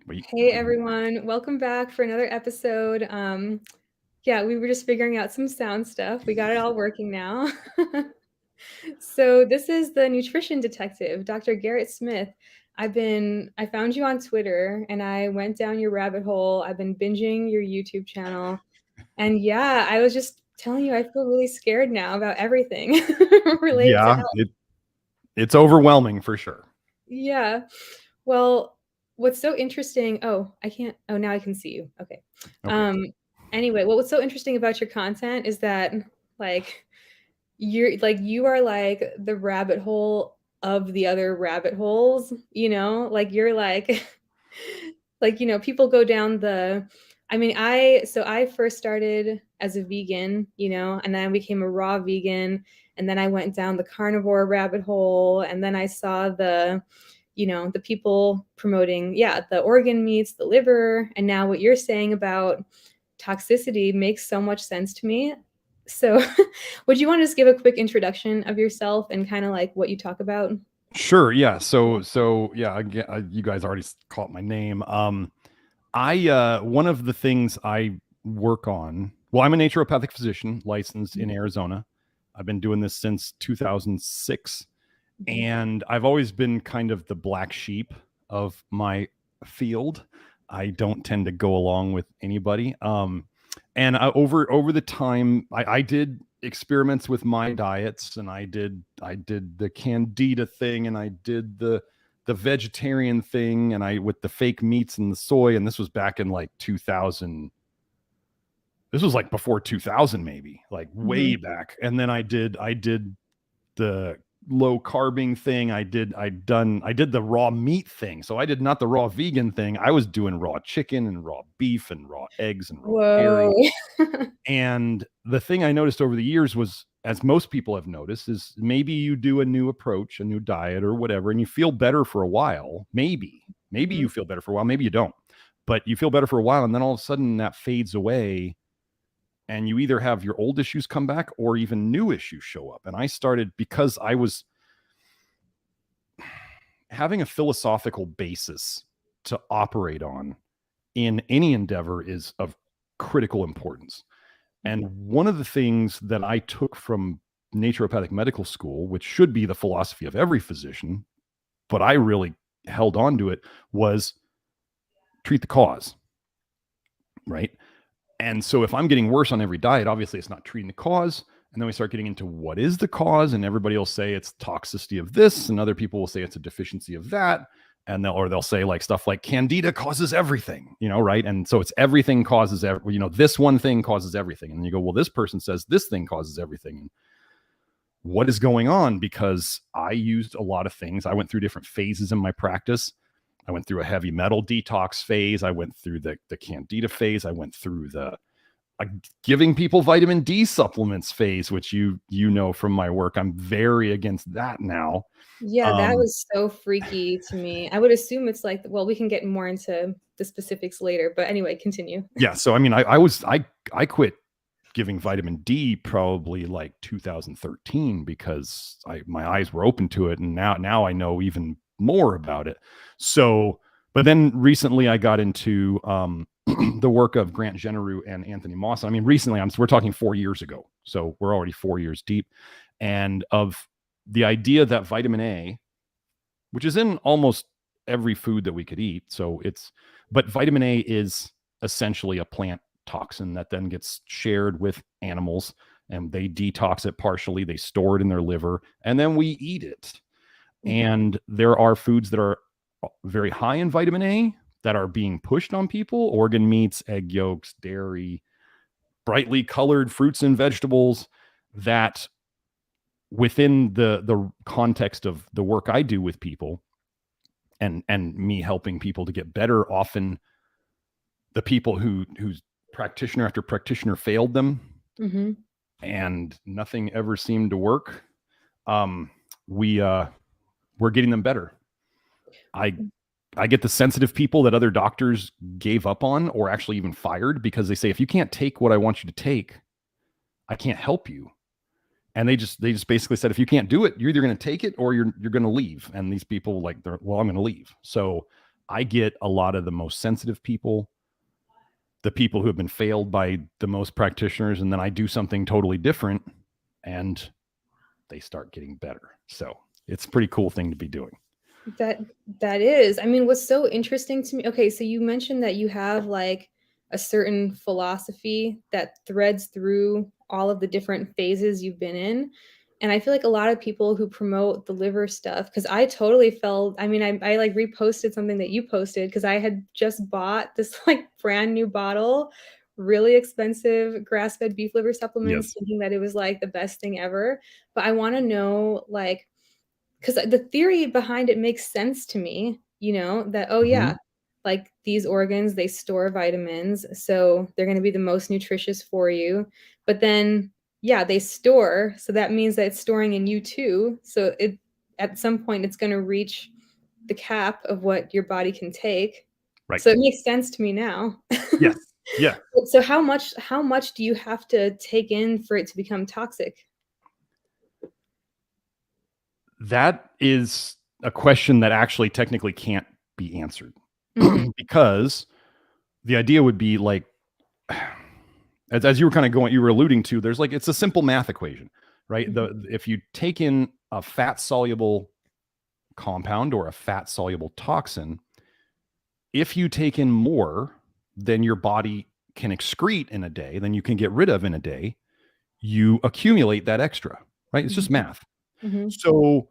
Hey everyone, welcome back for another episode. Yeah, we were just figuring out some sound stuff. We got it all working now. So this is the nutrition detective, Dr. Garrett Smith. I found you on Twitter and I went down your rabbit hole. I've been binging your YouTube channel. And yeah, I was just telling you I feel really scared now about everything related to Yeah, health. it's overwhelming for sure. Yeah. Well, what's so interesting, I can't, now I can see you. Okay. Okay. Um, anyway, what's so interesting about your content is that like you are like the rabbit hole of the other rabbit holes, like you're like like, people go down I first started as a vegan, and then I became a raw vegan, and then I went down the carnivore rabbit hole, and then I saw the people promoting, the organ meats, the liver, and now what you're saying about toxicity makes so much sense to me. So, would you want to just give a quick introduction of yourself and kind of like what you talk about? Sure. Yeah. So yeah. Again, you guys already caught my name. I one of the things I work on. Well, I'm a naturopathic physician licensed in Arizona. I've been doing this since 2006, Mhm. and I've always been kind of the black sheep of my field. I don't tend to go along with anybody. And over the time, I did experiments with my diets, and I did the candida thing, and I did the vegetarian thing, and I with the fake meats and the soy, and this was back in like 2000. This was like before 2000, maybe like way Mhm. back. And then I did the low carbing thing. I did the raw meat thing. So I did not the raw vegan thing. I was doing raw chicken and raw beef and raw eggs and raw Whoa. dairy. And the thing I noticed over the years was, as most people have noticed, is maybe you do a new approach, a new diet or whatever, and you feel better for a while. Maybe Mhm. you feel better for a while, maybe you don't, but you feel better for a while, and then all of a sudden that fades away, and you either have your old issues come back or even new issues show up. And I started, because I was having a philosophical basis to operate on in any endeavor is of critical importance. And one of the things that I took from naturopathic medical school, which should be the philosophy of every physician, but I really held on to it, was treat the cause, right? And so if I'm getting worse on every diet, obviously it's not treating the cause. And then we start getting into what is the cause, and everybody will say it's toxicity of this, and other people will say it's a deficiency of that. And they'll say like stuff like candida causes everything, right? And so it's everything causes this one thing causes everything. And you go, well, this person says this thing causes everything. And what is going on? Because I used a lot of things. I went through different phases in my practice. I went through a heavy metal detox phase. I went through the candida phase. I went through the giving people vitamin D supplements phase, which you know from my work. I'm very against that now. Yeah, that Um, was so freaky to me. I would assume it's like, well, we can get more into the specifics later, but anyway, continue. yeah, so I mean, I quit giving vitamin D probably like 2013 because my eyes were open to it, and now I know even more about it. So, but then recently I got into the work of Grant Genereux and Anthony Moss. I mean, recently we're talking 4 years ago, so we're already 4 years deep, and of the idea that vitamin A, which is in almost every food that we could eat, but vitamin A is essentially a plant toxin that then gets shared with animals, and they detox it partially, they store it in their liver, and then we eat it. Mhm. And there are foods that are very high in vitamin A that are being pushed on people: organ meats, egg yolks, dairy, brightly colored fruits and vegetables, that within the context of the work I do with people, and me helping people to get better, often the people whose practitioner after practitioner failed them Mhm. and nothing ever seemed to work, um we're getting them better. I i get the sensitive people that other doctors gave up on or actually even fired, because they say, if you can't take what I want you to take, I can't help you. And they just basically said, if you can't do it, you're either going to take it or you're going to leave. And these people, like, they're, well, I'm going to leave. So I get a lot of the most sensitive people, the people who have been failed by the most practitioners, and then I do something totally different and they start getting better. So it's a pretty cool thing to be doing. That that is. I mean, what's so interesting to me. Okay, so you mentioned that you have like a certain philosophy that threads through all of the different phases you've been in. And I feel like a lot of people who promote the liver stuff, because I totally felt, I mean, I like reposted something that you posted because I had just bought this like brand new bottle, really expensive grass-fed beef liver supplements, Yes. thinking that it was like the best thing ever. But I want to know, like, because the theory behind it makes sense to me, you know, that, oh, Mm-hmm. yeah, like these organs, they store vitamins, so they're going to be the most nutritious for you. But then, yeah, they store, so that means that it's storing in you too. So it at some point it's going to reach the cap of what your body can take. So Right. it makes sense to me now. Yes. Yeah. So how much do you have to take in for it to become toxic? That is a question that actually technically can't be answered Hmm. because the idea would be like, as you were kind of going, you were alluding to, there's like, it's a simple math equation, right? If you take in a fat soluble compound or a fat soluble toxin, if you take in more than your body can excrete in a day, then you can get rid of in a day, you accumulate that extra, right? It's just math. Hmm. So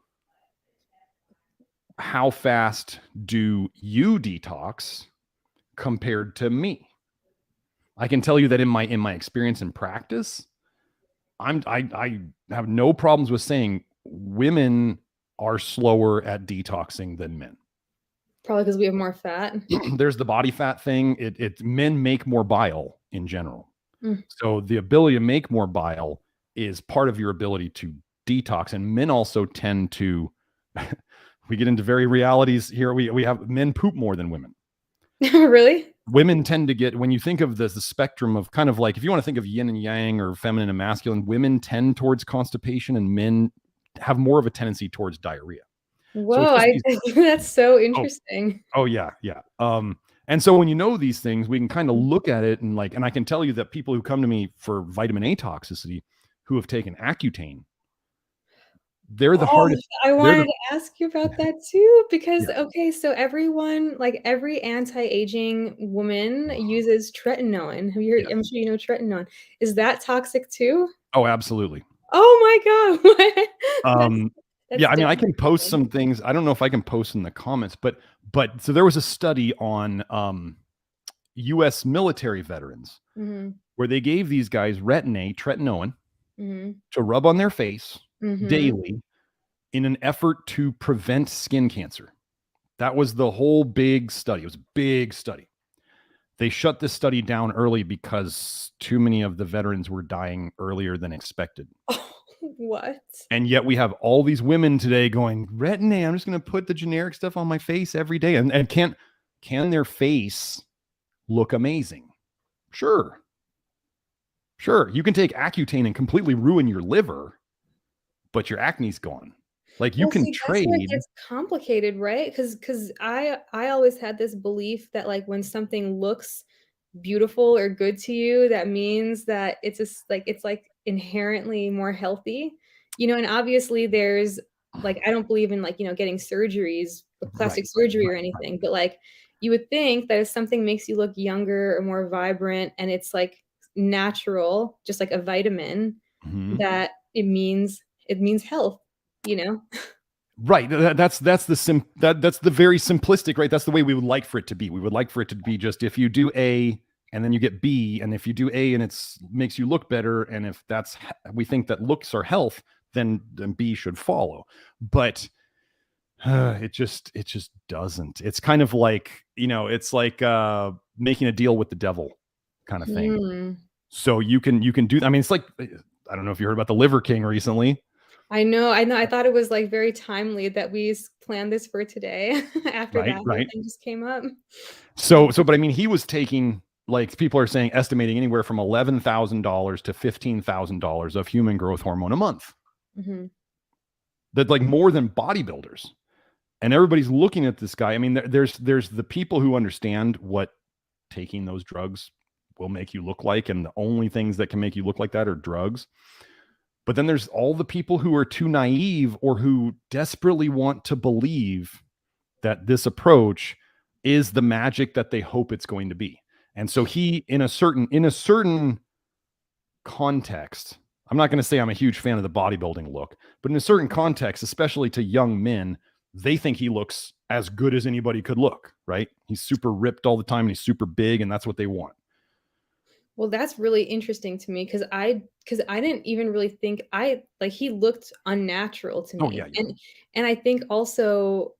how fast do you detox compared to me? I can tell you that in my experience and practice, I have no problems with saying women are slower at detoxing than men. Probably because we have more fat. There's the body fat thing. It men make more bile in general. Mm. So the ability to make more bile is part of your ability to detox. And men also tend to, we get into very realities here. We have men poop more than women. Really? Women tend to get, when you think of the spectrum of kind of like, if you want to think of yin and yang or feminine and masculine, women tend towards constipation and men have more of a tendency towards diarrhea. So it's Whoa, just I these, that's so oh, interesting. oh yeah, yeah. And so when you know these things, we can kind of look at it and like, and I can tell you that people who come to me for vitamin A toxicity who have taken Accutane, they're the Oh, hardest. I They're wanted the, to ask you about that too, because yeah, okay, so everyone, like every anti-aging woman uses tretinoin. Have you heard, yeah. I'm sure you know tretinoin. Is that toxic too? Oh, absolutely. Oh my God. That's Um, that's yeah, I mean, I can post devastating. some things. I don't know if I can post in the comments, but so there was a study on US military veterans Mhm. where they gave these guys tretinoin Mhm. to rub on their face Mhm. daily in an effort to prevent skin cancer. That was the whole big study. It was a big study. They shut this study down early because too many of the veterans were dying earlier than expected. Oh, what? And yet we have all these women today going, Retin-A, I'm just going to put the generic stuff on my face every day. And can their face look amazing? Sure. Sure. You can take Accutane and completely ruin your liver, but your acne's gone. Like you Well, can see, that's where it trade. gets complicated, right? Because I always had this belief that, like, when something looks beautiful or good to you, that means that it's just like it's, like, inherently more healthy, you know, and obviously there's like, I don't believe in, like, you know, getting surgeries, plastic Right, right, surgery or right, anything, but, like, you would think that if something makes you look younger or more vibrant and it's, like, natural, just like a vitamin, right. Mhm. that it means health, you know? Right. That's the very simplistic, right? That's the way we would like for it to be. We would like for it to be just if you do A and then you get B, and if you do A and it's makes you look better, and if that's we think that looks are health, then B should follow. But it just doesn't. It's kind of like, it's like making a deal with the devil kind of thing. Mm. So you can do, I mean, it's like, I don't know if you heard about the Liver King recently. I know, I thought it was, like, very timely that we planned this for today after Right, that whole right. thing just came up. So but I mean, he was taking, like, people are saying, estimating anywhere from $11,000 to $15,000 of human growth hormone a month. Mhm. That, like, more than bodybuilders. And everybody's looking at this guy. I mean, there's the people who understand what taking those drugs will make you look like, and the only things that can make you look like that are drugs. But then there's all the people who are too naive or who desperately want to believe that this approach is the magic that they hope it's going to be. And so he, in a certain context, I'm not going to say I'm a huge fan of the bodybuilding look, but in a certain context, especially to young men, they think he looks as good as anybody could look, right? He's super ripped all the time and he's super big, and that's what they want. Well, that's really interesting to me because I didn't even really think he looked unnatural to Oh me. yeah, yeah. And I think also,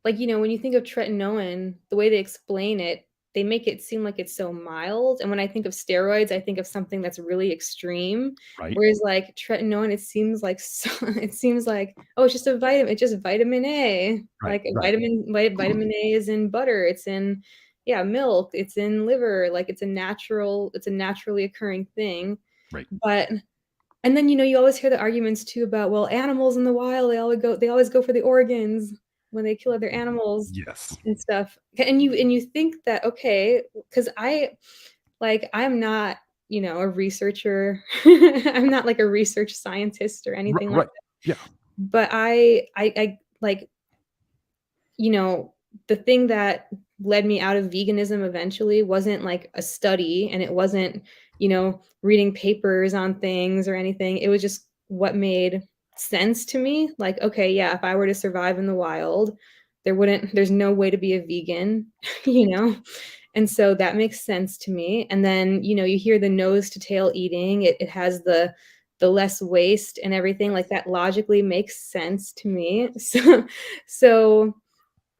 like, when you think of tretinoin, the way they explain it, they make it seem like it's so mild. And when I think of steroids, I think of something that's really extreme. Right. Whereas like tretinoin, it seems like it seems like, oh, it's just vitamin A. Right. Like Right. vitamin A is in butter, it's in milk, it's in liver, like it's a naturally occurring thing. Right. But and then you always hear the arguments too about, well, animals in the wild, they always go for the organs when they kill other animals Yes. and stuff. And you think that, okay, because I'm not, a researcher. I'm not like a research scientist or anything like Right. that. Yeah. But I like, the thing that led me out of veganism eventually wasn't like a study, and it wasn't, reading papers on things or anything. It was just what made sense to me. Like, okay, yeah, if I were to survive in the wild, there's no way to be a vegan, you know? And so that makes sense to me. And then, you hear the nose to tail eating, it has the less waste and everything, like that logically makes sense to me. So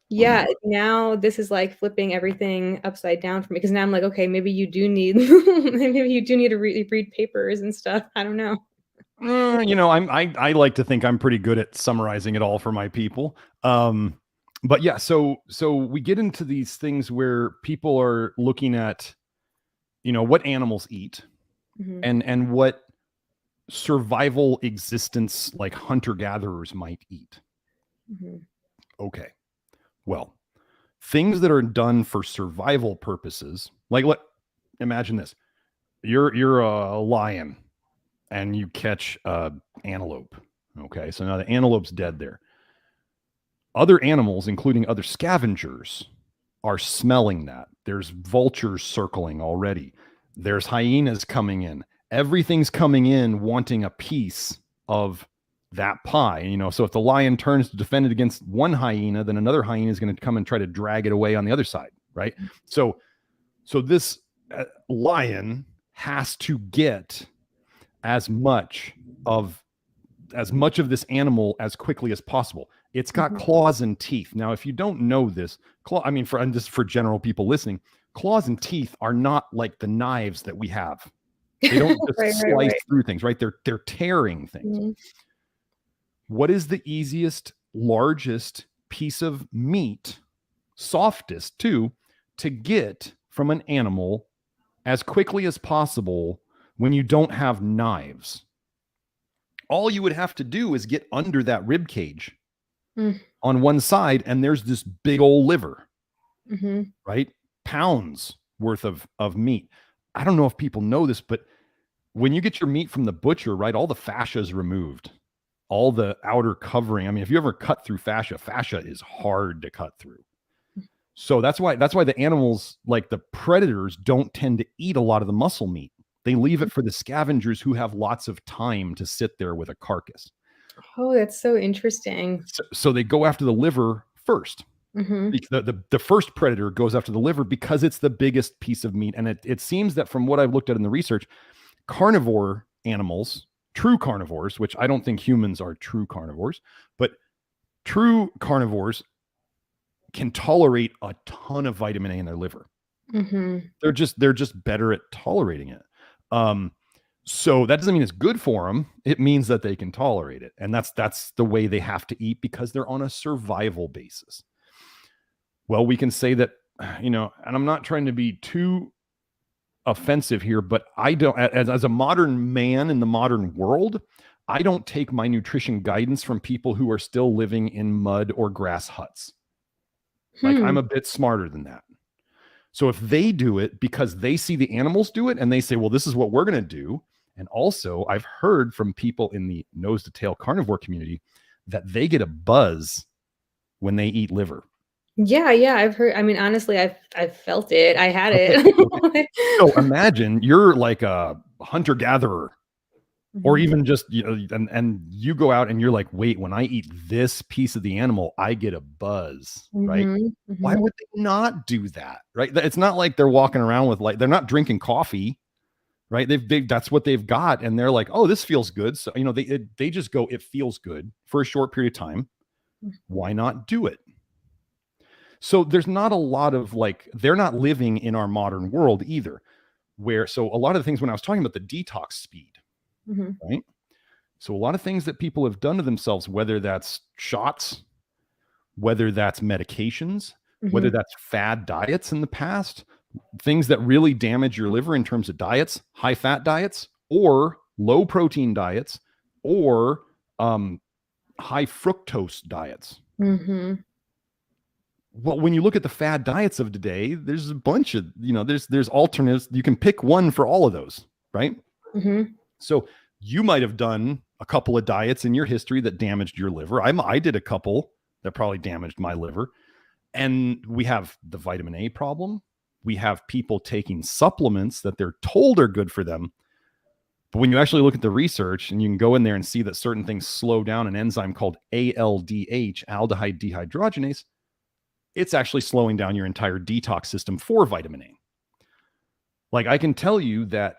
yeah, now this is like flipping everything upside down for me, because now I'm like, okay, maybe you do need maybe you do need to read papers and stuff. I don't know. I like to think I'm pretty good at summarizing it all for my people. But yeah, so we get into these things where people are looking at, what animals eat Mhm, and what survival existence like hunter gatherers might eat. mhm, Okay. Well, things that are done for survival purposes, like imagine this. You're a lion and you catch a antelope. Okay, so now the antelope's dead there. Other animals, including other scavengers, are smelling that. There's vultures circling already. There's hyenas coming in. Everything's coming in wanting a piece of that pie. So if the lion turns to defend it against one hyena, then another hyena is going to come and try to drag it away on the other side, right? So this lion has to get as much of this animal as quickly as possible. It's got mhm. claws and teeth. Now, if you don't know this, just for general people listening, claws and teeth are not like the knives that we have. They don't Right, just right, slice right. through things, right? They're tearing things. Mhm, What is the easiest, largest piece of meat, softest too, to get from an animal as quickly as possible when you don't have knives? All you would have to do is get under that rib cage mm, on one side, and there's this big old liver, mhm. right? Pounds worth of meat. I don't know if people know this, but when you get your meat from the butcher, right, all the fascia is removed, all the outer covering. I mean, if you ever cut through fascia is hard to cut through. So that's why the animals, like the predators, don't tend to eat a lot of the muscle meat. They leave it for the scavengers who have lots of time to sit there with a carcass. Oh, that's so interesting. So they go after the liver first. Mhm, The first predator goes after the liver because it's the biggest piece of meat. And it seems that from what I've looked at in the research, carnivore animals, true carnivores, which I don't think humans are true carnivores, but true carnivores can tolerate a ton of vitamin A in their liver. mhm. They're just better at tolerating it. So that doesn't mean it's good for them. It means that they can tolerate it. And that's the way they have to eat because they're on a survival basis. Well, we can say that, and I'm not trying to be too offensive here, but I don't, as a modern man in the modern world, I don't take my nutrition guidance from people who are still living in mud or grass huts. Like, I'm a bit smarter than that. So if they do it because they see the animals do it and they say, well, this is what we're going to do. And also, I've heard from people in the nose to tail carnivore community that they get a buzz when they eat liver. Yeah, yeah, I've heard. I mean, honestly, I've felt it. I had Okay, it. So imagine you're like a hunter gatherer, or even just, and you go out and you're like, wait, when I eat this piece of the animal, I get a buzz, right? Why would they not do that, right? It's not like they're walking around with, like, they're not drinking coffee, right? That's what they've got, and they're like, oh, this feels good. So they just go, it feels good for a short period of time. Why not do it? So there's not a lot of, like, they're not living in our modern world either, so a lot of the things, when I was talking about the detox speed, right? So a lot of things that people have done to themselves, whether that's shots, whether that's medications, whether that's fad diets in the past, things that really damage your liver in terms of diets, high fat diets, or low protein diets, or high fructose diets. Well, when you look at the fad diets of today, there's a bunch of, there's alternatives. You can pick one for all of those, right? So you might have done a couple of diets in your history that damaged your liver. I did a couple that probably damaged my liver. And we have the vitamin A problem. We have people taking supplements that they're told are good for them. But when you actually look at the research, and you can go in there and see that certain things slow down an enzyme called ALDH, aldehyde dehydrogenase, it's actually slowing down your entire detox system for vitamin A. Like, I can tell you that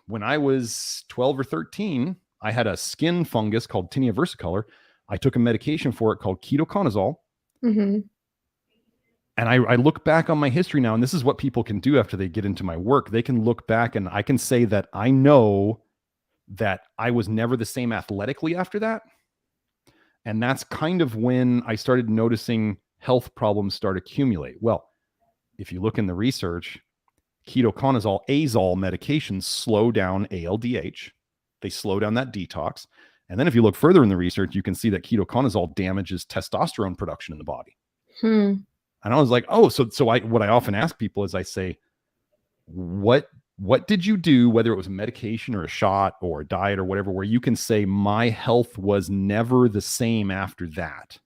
when I was 12 or 13, I had a skin fungus called tinea versicolor. I took a medication for it called ketoconazole. And I look back on my history now, and this is what people can do after they get into my work. They can look back, and I can say that I know that I was never the same athletically after that. And that's kind of when I started noticing health problems start accumulate. Well, if you look in the research, ketoconazole, azole medications slow down ALDH. They slow down that detox. And then if you look further in the research, you can see that ketoconazole damages testosterone production in the body. And I was like, oh, so what I often ask people is, I say, what did you do, whether it was a medication or a shot or a diet or whatever, where you can say my health was never the same after that?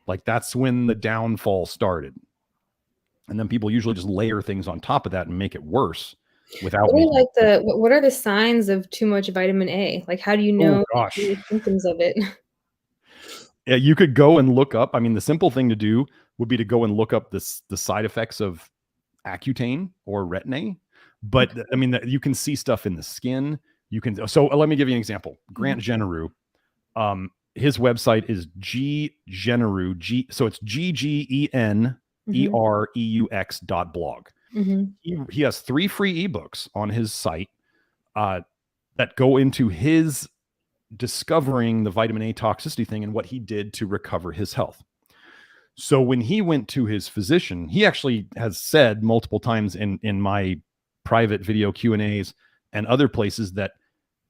Like, that's when the downfall started. And then people usually just layer things on top of that and make it worse without making it. What are the signs of too much vitamin A? Like, how do you know the symptoms of it? Yeah, you could go and look up. I mean, the simple thing to do would be to go and look up the side effects of Accutane or Retin-A. But I mean, you can see stuff in the skin. So let me give you an example. Grant Genereux, his website is ggenereux, so it's GGENEREUX.blog. He has 3 free ebooks on his site that go into his discovering the vitamin A toxicity thing and what he did to recover his health. So when he went to his physician, he actually has said multiple times in my private video Q&As and other places that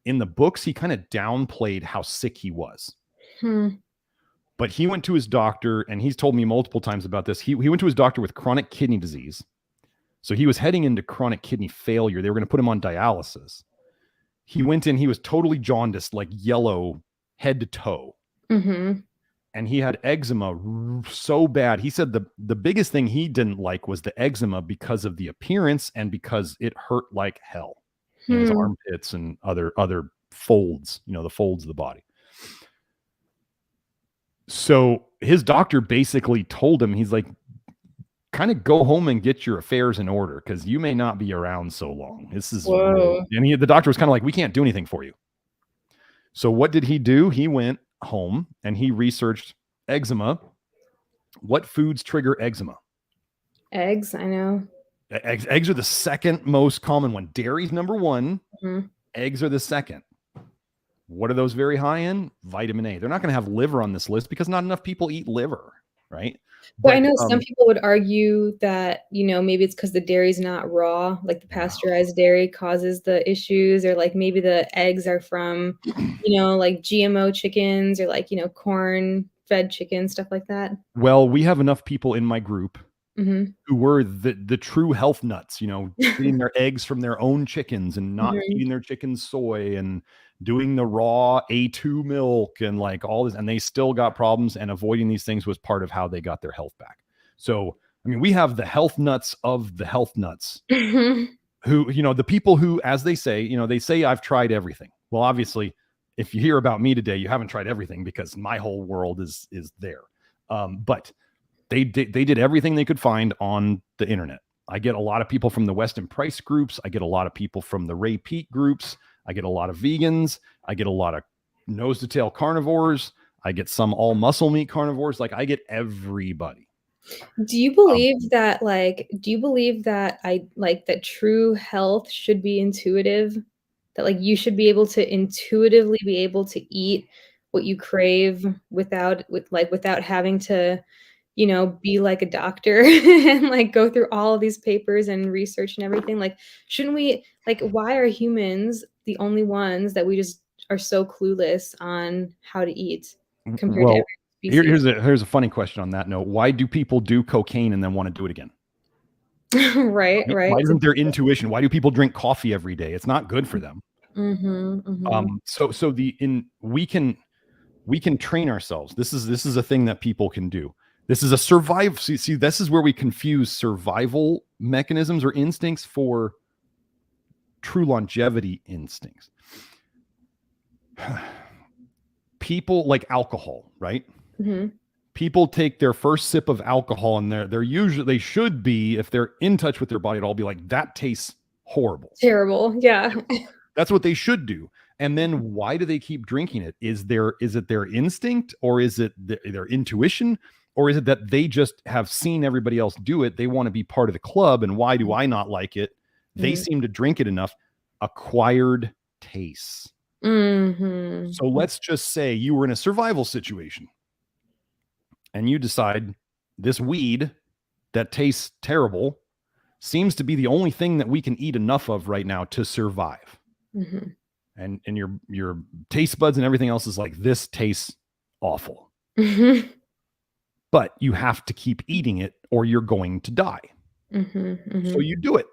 in the books, he kind of downplayed how sick he was. But he went to his doctor, and he's told me multiple times about this. He went to his doctor with chronic kidney disease. So he was heading into chronic kidney failure. They were going to put him on dialysis. He went in, he was totally jaundiced, like yellow head to toe. And he had eczema so bad. He said the biggest thing he didn't like was the eczema because of the appearance and because it hurt like hell in his armpits and other folds, the folds of the body. So his doctor basically told him, he's like, kind of go home and get your affairs in order, because you may not be around so long. This is, and the doctor was kind of like, we can't do anything for you. So what did he do? He went home and he researched eczema. What foods trigger eczema? Eggs, I know. Eggs are the second most common one. Dairy's number one. Eggs are the second. What are those very high in? Vitamin A. They're not going to have liver on this list because not enough people eat liver. right? Well, I But know some people would argue that, maybe it's because the dairy's not raw, like the yeah. pasteurized dairy causes the issues, or like maybe the eggs are from, like GMO chickens or like, corn-fed chickens, stuff like that. Well, we have enough people in my group Mhm. who were the true health nuts, getting their eggs from their own chickens and not Mhm. feeding their chickens soy and doing the raw A2 milk and like all this, and they still got problems, and avoiding these things was part of how they got their health back. So, I mean, we have the health nuts of the health nuts who, the people who, as they say I've tried everything. Well, obviously, if you hear about me today, you haven't tried everything because my whole world is there. But they did everything they could find on the internet. I get a lot of people from the Weston Price groups. I get a lot of people from the Ray Peat groups. I get a lot of vegans. I get a lot of nose to tail carnivores. I get some all muscle meat carnivores. Like I get everybody. Do you believe that that true health should be intuitive? That like you should be able to intuitively be able to eat what you crave without having to, be like a doctor and like go through all of these papers and research and everything. Like, shouldn't we why are humans the only ones that we just are so clueless on how to eat compared to Well, every species? here's a funny question on that note. Why do people do cocaine and then want to do it again? Right, Right? right. Why It's a isn't their intuition? Why do people drink coffee every day? It's not good for them. Mhm, mhm, So we can train ourselves. This is a thing that people can do. This is a survive. See, this is where we confuse survival mechanisms or instincts for true longevity instincts. People like alcohol, right? mhm. People take their first sip of alcohol and they're usually, they should be, if they're in touch with their body at all, be like, that tastes horrible. Terrible, yeah. That's what they should do. And then why do they keep drinking it? Is it their instinct, or is it their intuition, or is it that they just have seen everybody else do it? They want to be part of the club. And why do I not like it? They Mhm. seem to drink it enough. Acquired tastes. Mhm. So let's just say you were in a survival situation and you decide this weed that tastes terrible seems to be the only thing that we can eat enough of right now to survive. Mhm. And your taste buds and everything else is like, this tastes awful, Mhm. but you have to keep eating it or you're going to die. Mhm, So mhm. you do it,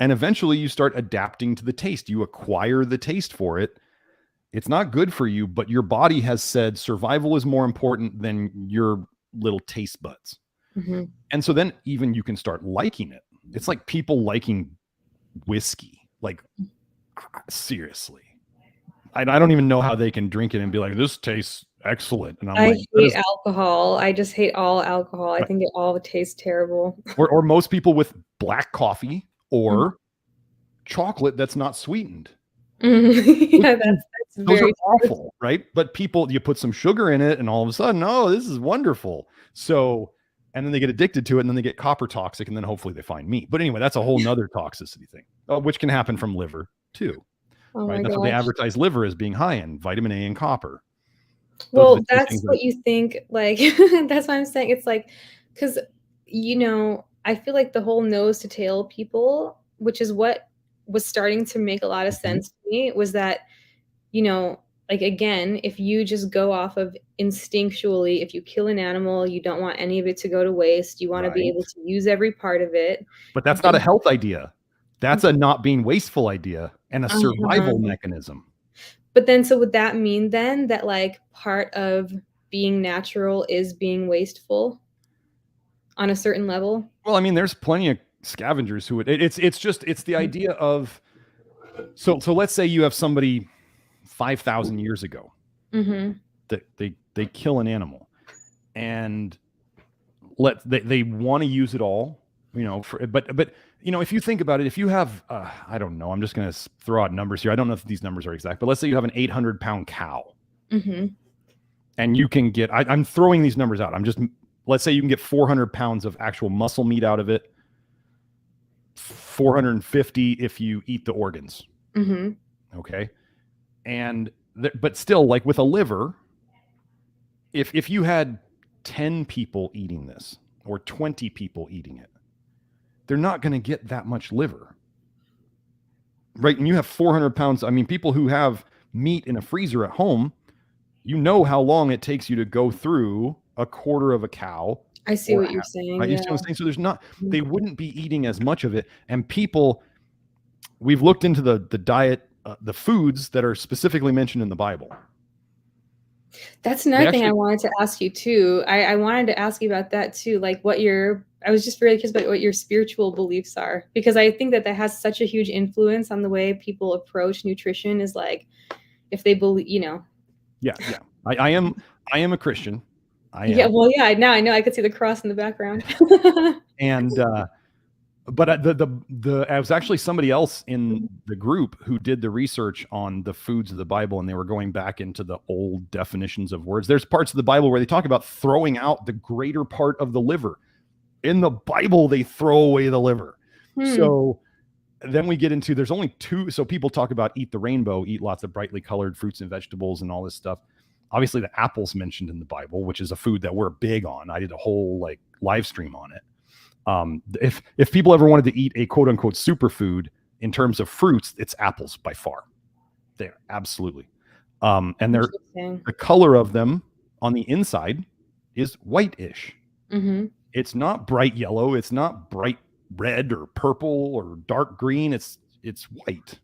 and eventually you start adapting to the taste. You acquire the taste for it. It's not good for you, but your body has said survival is more important than your little taste buds. Mhm. And so then even you can start liking it. It's like people liking whiskey. Like, seriously. I don't even know how they can drink it and be like, this tastes excellent. And I'm I like, that hate is, alcohol. I just hate all alcohol. I think it all tastes terrible. or most people with black coffee Mhm. or chocolate that's not sweetened. Mhm. Those Yeah, things, that's those are very true. awful, right? But people, you put some sugar in it and all of a sudden, oh, this is wonderful. So, and then they get addicted to it and then they get copper toxic and then hopefully they find meat. But anyway, that's a whole nother toxicity thing, which can happen from liver too, Oh right? my That's what they gosh. advertise liver as being high in vitamin A and copper. Those are the Well, two that's things that, what you think, like that's what I'm saying. It's like, 'cause, I feel like the whole nose to tail people, which is what was starting to make a lot of Mhm. sense to me, was that, again, if you just go off of instinctually, if you kill an animal, you don't want any of it to go to waste, you wanna be Right. able to use every part of it. But that's not a Then health idea. That's a not being wasteful idea and a survival uh-huh. mechanism. But then so would that mean then that, like, part of being natural is being wasteful on a certain level? Well, I mean, there's plenty of scavengers who would, it's the Mm, idea of, so let's say you have somebody 5,000 years ago mhm, that they kill an animal and they want to use it all, but if you think about it, if you have I don't know, I'm just going to throw out numbers here. I don't know if these numbers are exact, but let's say you have an 800-pound cow mhm, and you can get, I'm throwing these numbers out. Let's say you can get 400 pounds of actual muscle meat out of it, 450 if you eat the organs. mhm, Okay. And but still, like with a liver, if you had 10 people eating this or 20 people eating it, they're not going to get that much liver. Right? And you have 400 pounds. I mean, people who have meat in a freezer at home, you know how long it takes you to go through a quarter of a cow. I see what you're saying. Right? You see what I'm saying? So there's not, they wouldn't be eating as much of it. And people, we've looked into the diet, the foods that are specifically mentioned in the Bible. That's another thing I wanted to ask you too. I wanted to ask you about that too, like I was just really curious about what your spiritual beliefs are, because I think that has such a huge influence on the way people approach nutrition, is like, if they believe, Yeah. I am a Christian. Yeah, well, yeah, now I know, I could see the cross in the background. And but I was actually somebody else in the group who did the research on the foods of the Bible, and they were going back into the old definitions of words. There's parts of the Bible where they talk about throwing out the greater part of the liver. In the Bible, they throw away the liver. So then we get into, there's only two. So people talk about eat the rainbow, eat lots of brightly colored fruits and vegetables and all this stuff. Obviously, the apple's mentioned in the Bible, which is a food that we're big on. I did a whole live stream on it. If people ever wanted to eat a quote unquote superfood in terms of fruits, it's apples by far. They're absolutely. And the color of them on the inside is whitish. It's not bright yellow. It's not bright red or purple or dark green. It's white,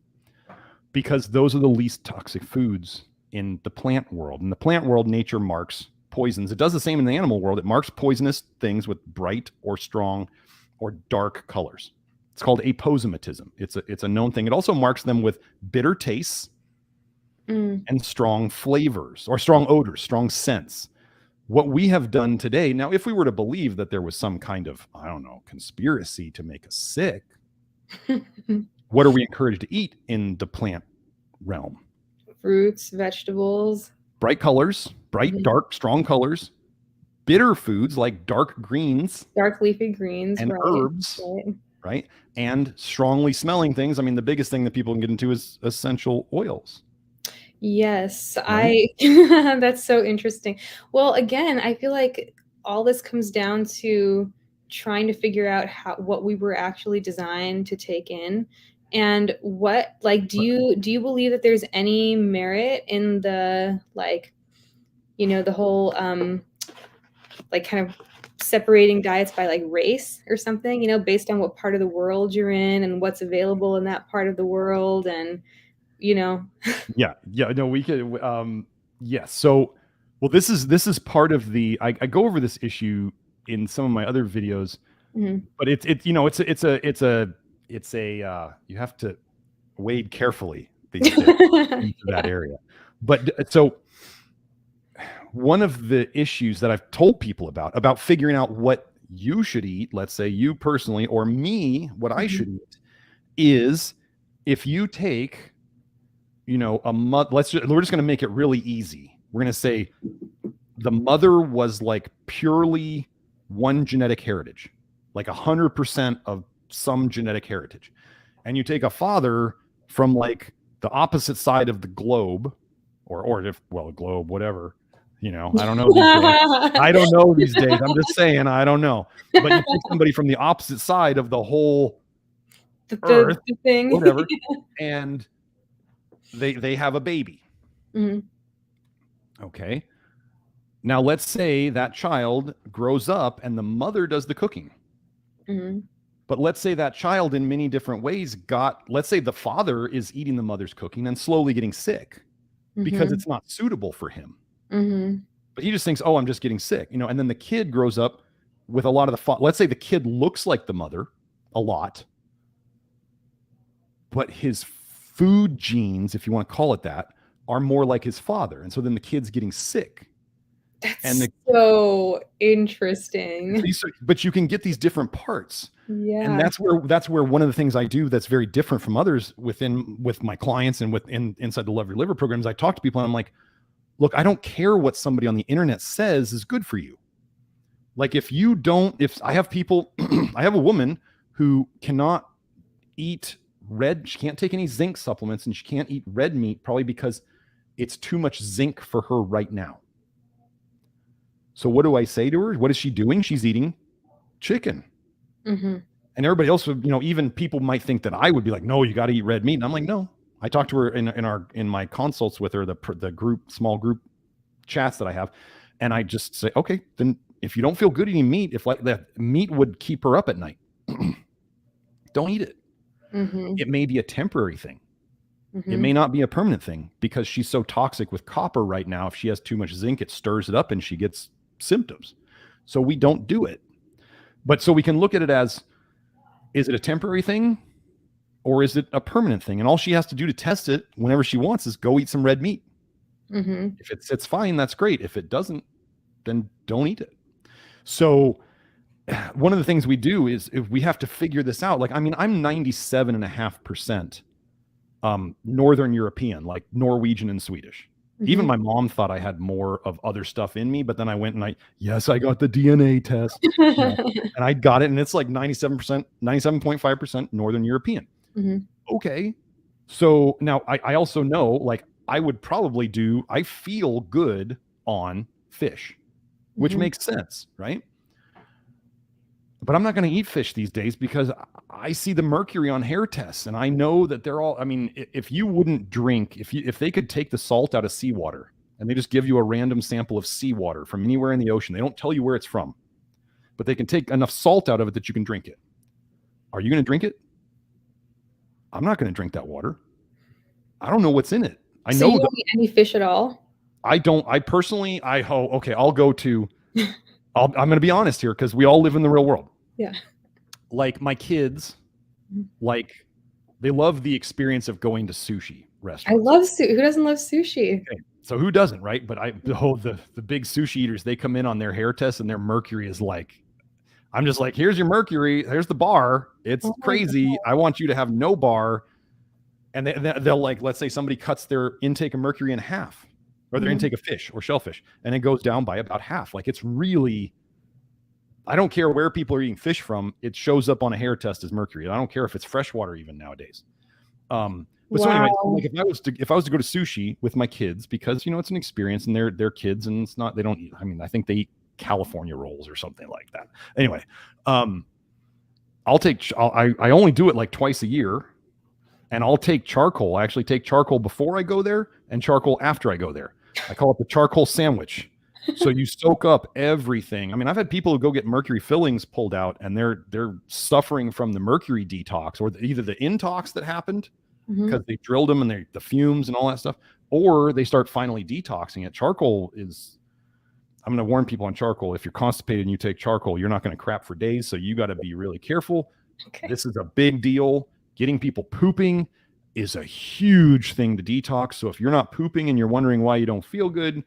because those are the least toxic foods in the plant world. In the plant world, nature marks poisons. It does the same in the animal world. It marks poisonous things with bright or strong or dark colors. It's called aposematism. It's a known thing. It also marks them with bitter tastes and strong flavors, or strong odors, strong scents. What we have done today, now, if we were to believe that there was some kind of, I don't know, conspiracy to make us sick, what are we encouraged to eat in the plant realm? Fruits, vegetables. Bright colors, bright, dark, strong colors, bitter foods like dark greens, dark leafy greens, and herbs, right? And strongly smelling things. I mean, the biggest thing that people can get into is essential oils. Yes, right? That's so interesting. Well, again, I feel like all this comes down to trying to figure out what we were actually designed to take in. And what, do you believe that there's any merit in the, the whole, kind of separating diets by race or something, based on what part of the world you're in and what's available in that part of the world, and, Yeah, no, we could, yes. So, well, this is part of I go over this issue in some of my other videos, but it's a you have to wade carefully these days into that area. But so one of the issues that I've told people about figuring out what you should eat, let's say you personally, or me, what I should eat, is if you take, a mother, we're just going to make it really easy. We're going to say the mother was purely one genetic heritage, 100% of some genetic heritage. And you take a father from the opposite side of the globe, globe, whatever, I don't know these days. I don't know these days. I'm just saying, I don't know. But you take somebody from the opposite side of the whole earth, thing. Whatever, and they have a baby. Okay. Now let's say that child grows up and the mother does the cooking. But let's say that child in many different ways let's say the father is eating the mother's cooking and slowly getting sick because it's not suitable for him. But he just thinks, oh, I'm just getting sick, and then the kid grows up with a lot of let's say the kid looks like the mother a lot, but his food genes, if you want to call it that, are more like his father. And so then the kid's getting sick. That's so interesting. But you can get these different parts. Yeah. And that's where one of the things I do that's very different from others with my clients and inside the Love Your Liver programs, I talk to people and I'm like, look, I don't care what somebody on the internet says is good for you. If I have people, I have a woman who cannot eat she can't take any zinc supplements, and she can't eat red meat, probably because it's too much zinc for her right now. So what do I say to her? What is she doing? She's eating chicken. Mm-hmm. And everybody else would, even people might think that I would be like, no, you got to eat red meat. And I'm like, no. I talked to her in my consults with her, the small group chats that I have, and I just say, okay, then if you don't feel good eating meat, if like that meat would keep her up at night, don't eat it. Mm-hmm. It may be a temporary thing. Mm-hmm. It may not be a permanent thing because she's so toxic with copper right now. If she has too much zinc, it stirs it up and she gets symptoms. So we don't do it. But so we can look at it as, is it a temporary thing or is it a permanent thing? And all she has to do to test it whenever she wants is go eat some red meat. Mm-hmm. If it's fine, that's great. If it doesn't, then don't eat it. So one of the things we do is if we have to figure this out. Like, I mean, I'm 97.5% Northern European, like Norwegian and Swedish. Mm-hmm. Even my mom thought I had more of other stuff in me, but then I went and I got the DNA test and I got it. And it's like 97%, 97.5% Northern European. Mm-hmm. Okay. So now I also know, like, I would probably I feel good on fish, which makes sense, right? But I'm not going to eat fish these days because I see the mercury on hair tests and I know that they're all, I mean, if you wouldn't drink, if they could take the salt out of seawater and they just give you a random sample of seawater from anywhere in the ocean, they don't tell you where it's from, but they can take enough salt out of it that you can drink it. Are you going to drink it? I'm not going to drink that water. I don't know what's in it. So you don't eat any fish at all? I don't. I personally, okay, I'll go to, I'm going to be honest here because we all live in the real world. Yeah. Like my kids, like they love the experience of going to sushi restaurants. I love sushi. Who doesn't love sushi? Okay. So who doesn't, right? But the big sushi eaters, they come in on their hair test and their mercury is like, I'm just like, here's your mercury. Here's the bar. It's crazy. I want you to have no bar. And they'll like, let's say somebody cuts their intake of mercury in half or their intake of fish or shellfish, and it goes down by about half. Like it's really, I don't care where people are eating fish from. It shows up on a hair test as mercury. I don't care if it's freshwater even nowadays. But so anyway, like if I was to go to sushi with my kids, because it's an experience and they're kids and it's not, they don't eat, I mean, I think they eat California rolls or something like that. Anyway, I only do it like twice a year. And I'll take charcoal. I actually take charcoal before I go there and charcoal after I go there. I call it the charcoal sandwich. So you soak up everything. I mean, I've had people who go get mercury fillings pulled out and they're suffering from the mercury detox or either the intox that happened because they drilled them and the fumes and all that stuff, or they start finally detoxing it. Charcoal is, I'm going to warn people on charcoal. If you're constipated and you take charcoal, you're not going to crap for days. So you got to be really careful. Okay. This is a big deal. Getting people pooping is a huge thing to detox. So if you're not pooping and you're wondering why you don't feel good,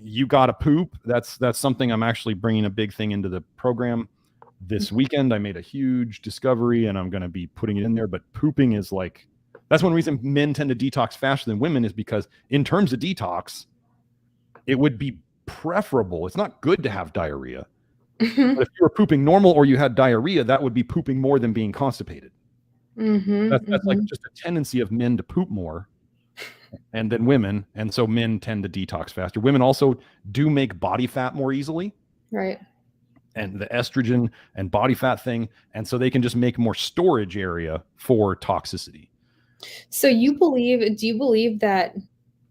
you got to poop. That's something I'm actually bringing a big thing into the program this weekend. I made a huge discovery and I'm going to be putting it in there. But pooping is like, that's one reason men tend to detox faster than women, is because in terms of detox, it would be preferable. It's not good to have diarrhea. But if you were pooping normal or you had diarrhea, that would be pooping more than being constipated. That's like just a tendency of men to poop more and then women. And so men tend to detox faster. Women also do make body fat more easily. Right. And the estrogen and body fat thing. And so they can just make more storage area for toxicity. So do you believe that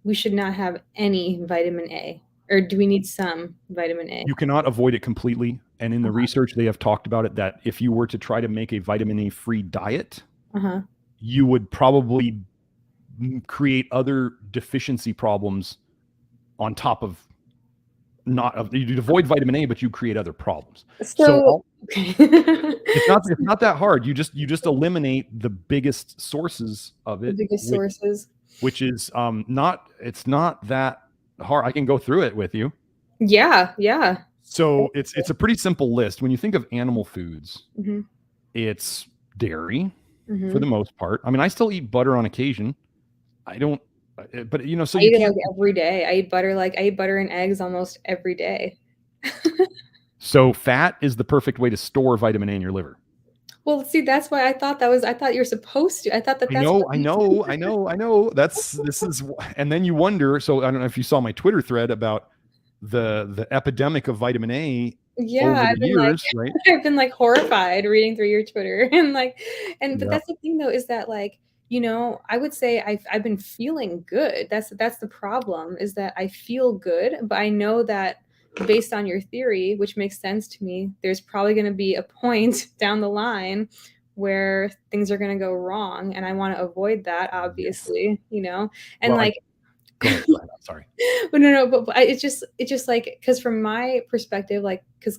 we should not have any vitamin A? Or do we need some vitamin A? You cannot avoid it completely. And in the research, they have talked about it, that if you were to try to make a vitamin A free diet, you would probably create other deficiency problems on top of you'd avoid vitamin A, but you create other problems. So it's not that hard. You just eliminate the biggest sources of it. Which is it's not that hard. I can go through it with you. Yeah. So it's a pretty simple list. When you think of animal foods, it's dairy for the most part. I mean, I still eat butter on occasion. I don't, but so I eat it like every day. I eat butter and eggs almost every day. So fat is the perfect way to store vitamin A in your liver. Well, see, that's why I thought you're supposed to. I thought that's I know. And then you wonder. So I don't know if you saw my Twitter thread about the epidemic of vitamin A Yeah, over the I've been like years, right? I've been like horrified reading through your Twitter and like but Yeah. that's the thing though is that like, I would say I've been feeling good. That's the problem is that I feel good, but I know that based on your theory, which makes sense to me, there's probably going to be a point down the line where things are going to go wrong and I want to avoid that Yes. obviously. And Well, like go ahead. Go ahead. I'm sorry. but no, but it's just like because from my perspective, like because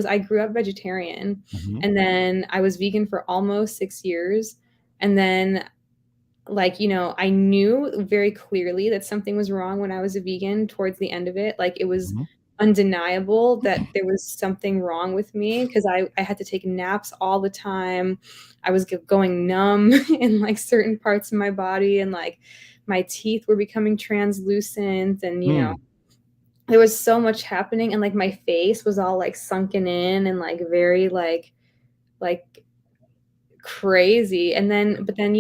I grew up vegetarian, Mhm. and then I was vegan for almost 6 years, and then I knew very clearly that something was wrong when I was a vegan towards the end of it. Like it was Mhm. undeniable that there was something wrong with me because I had to take naps all the time. I was going numb in like certain parts of my body and like my teeth were becoming translucent and Mm. there was so much happening and like my face was all like sunken in and like very like crazy. And then but then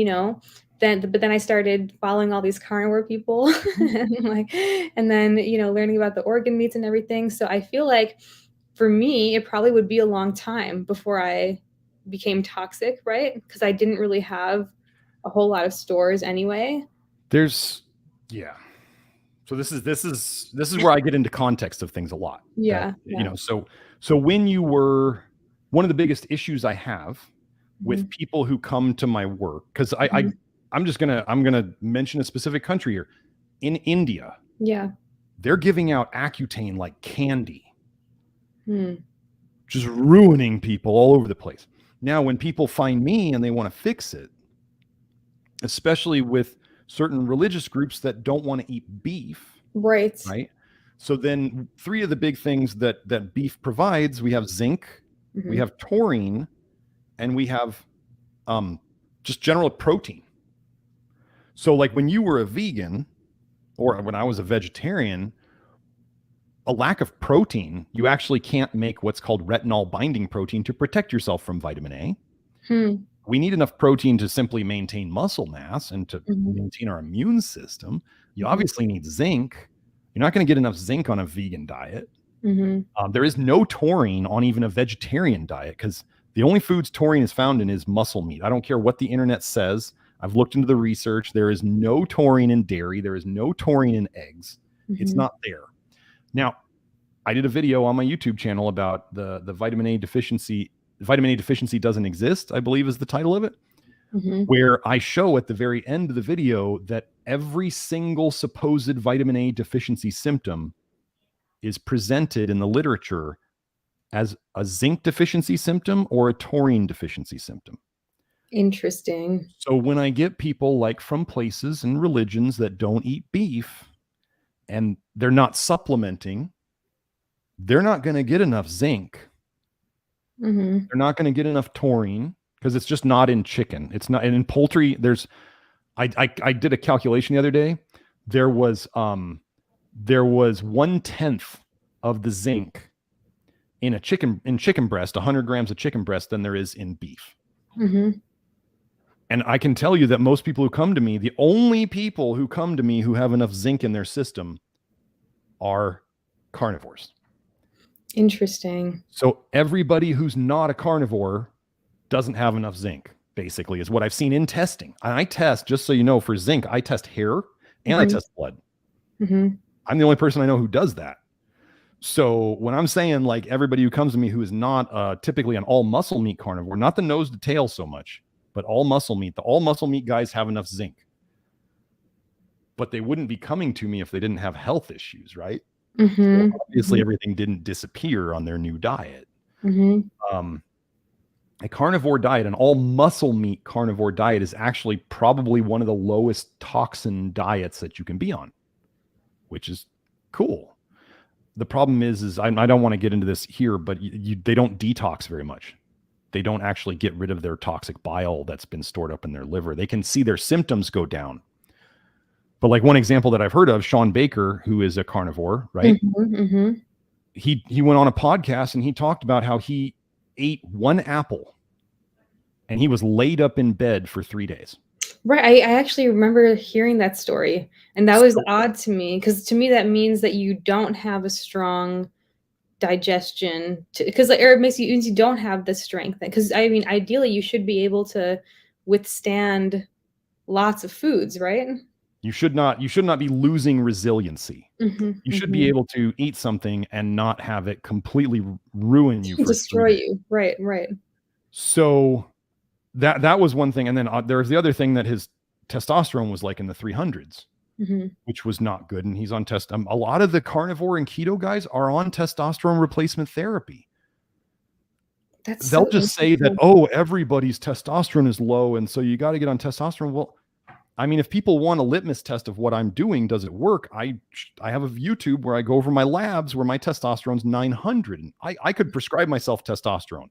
then I started following all these carnivore people Mhm. and then learning about the organ meats and everything. So I feel like for me it probably would be a long time before I became toxic, right? Because I didn't really have a whole lot of stores anyway. There's yeah. So this is where I get into context of things a lot. That Yeah, yeah. so when you were one of the biggest issues I have with Mhm, people who come to my work, because mhm. I'm gonna mention a specific country here. In India, Yeah. they're giving out Accutane like candy, Hmm. just ruining people all over the place. Now, when people find me and they want to fix it, especially with certain religious groups that don't want to eat beef, Right. right? So then three of the big things that beef provides, we have zinc, we Mhm. have taurine, and we have um, just general protein. So like when you were a vegan or when I was a vegetarian, a lack of protein, you actually can't make what's called retinol binding protein to protect yourself from vitamin A. Hmm. We need enough protein to simply maintain muscle mass and to Mhm. maintain our immune system. You Mhm. obviously need zinc. You're not going to get enough zinc on a vegan diet. Mhm. There is no taurine on even a vegetarian diet because the only foods taurine is found in is muscle meat. I don't care what the internet says. I've looked into the research. There is no taurine in dairy. There is no taurine in eggs. It's Mhm. not there. Now, I did a video on my YouTube channel about the vitamin A deficiency. Vitamin A deficiency doesn't exist, I believe is the title of it, Mhm. where I show at the very end of the video that every single supposed vitamin A deficiency symptom is presented in the literature as a zinc deficiency symptom or a taurine deficiency symptom. Interesting. So when I get people like from places and religions that don't eat beef and they're not supplementing, they're not going to get enough zinc. Mhm. They're not going to get enough taurine because it's just not in chicken. It's not, and in poultry, I did a calculation the other day. There was there was 1/10 of the zinc in chicken breast, 100 grams of chicken breast than there is in beef. Mhm. And I can tell you that most people who come to me, the only people who come to me who have enough zinc in their system are carnivores. Interesting. So everybody who's not a carnivore doesn't have enough zinc, basically, is what I've seen in testing. And I test, just so you know, for zinc, I test hair and I Mhm. test blood. Mhm. I'm the only person I know who does that. So when I'm saying like everybody who comes to me who is not typically an all muscle meat carnivore, not the nose to tail so much, but all muscle meat, the all muscle meat guys have enough zinc. But they wouldn't be coming to me if they didn't have health issues, right? So Mhm. obviously Mhm. everything didn't disappear on their new diet. Mhm. Um, a carnivore diet, an all muscle meat carnivore diet, is actually probably one of the lowest toxin diets that you can be on, which is cool. The problem is I don't want to get into this here, but they don't detox very much. They don't actually get rid of their toxic bile that's been stored up in their liver. They can see their symptoms go down. But like one example that I've heard of, Sean Baker, who is a carnivore, right? Mhm. Mhm. He went on a podcast and he talked about how he ate one apple and he was laid up in bed for 3 days. Right. I actually remember hearing that story, and that was So odd to me because to me that means that you don't have a strong digestion because like, or it means you don't have the strength because I mean ideally you should be able to withstand lots of foods, right? you should not be losing resiliency. Mhm, You should be mhm. able to eat something and not have it completely ruin you for 3 Destroy days. you. Right, right. So that was one thing, and then there's the other thing that his testosterone was like in the 300s, Mhm. which was not good, and he's on test. A lot of the carnivore and keto guys are on testosterone replacement therapy. That's They'll so just say that, interesting. oh, everybody's testosterone is low, and so you got to get on testosterone. Well, I mean, if people want a litmus test of what I'm doing, does it work? I have a YouTube where I go over my labs where my testosterone's 900. And I could prescribe myself testosterone.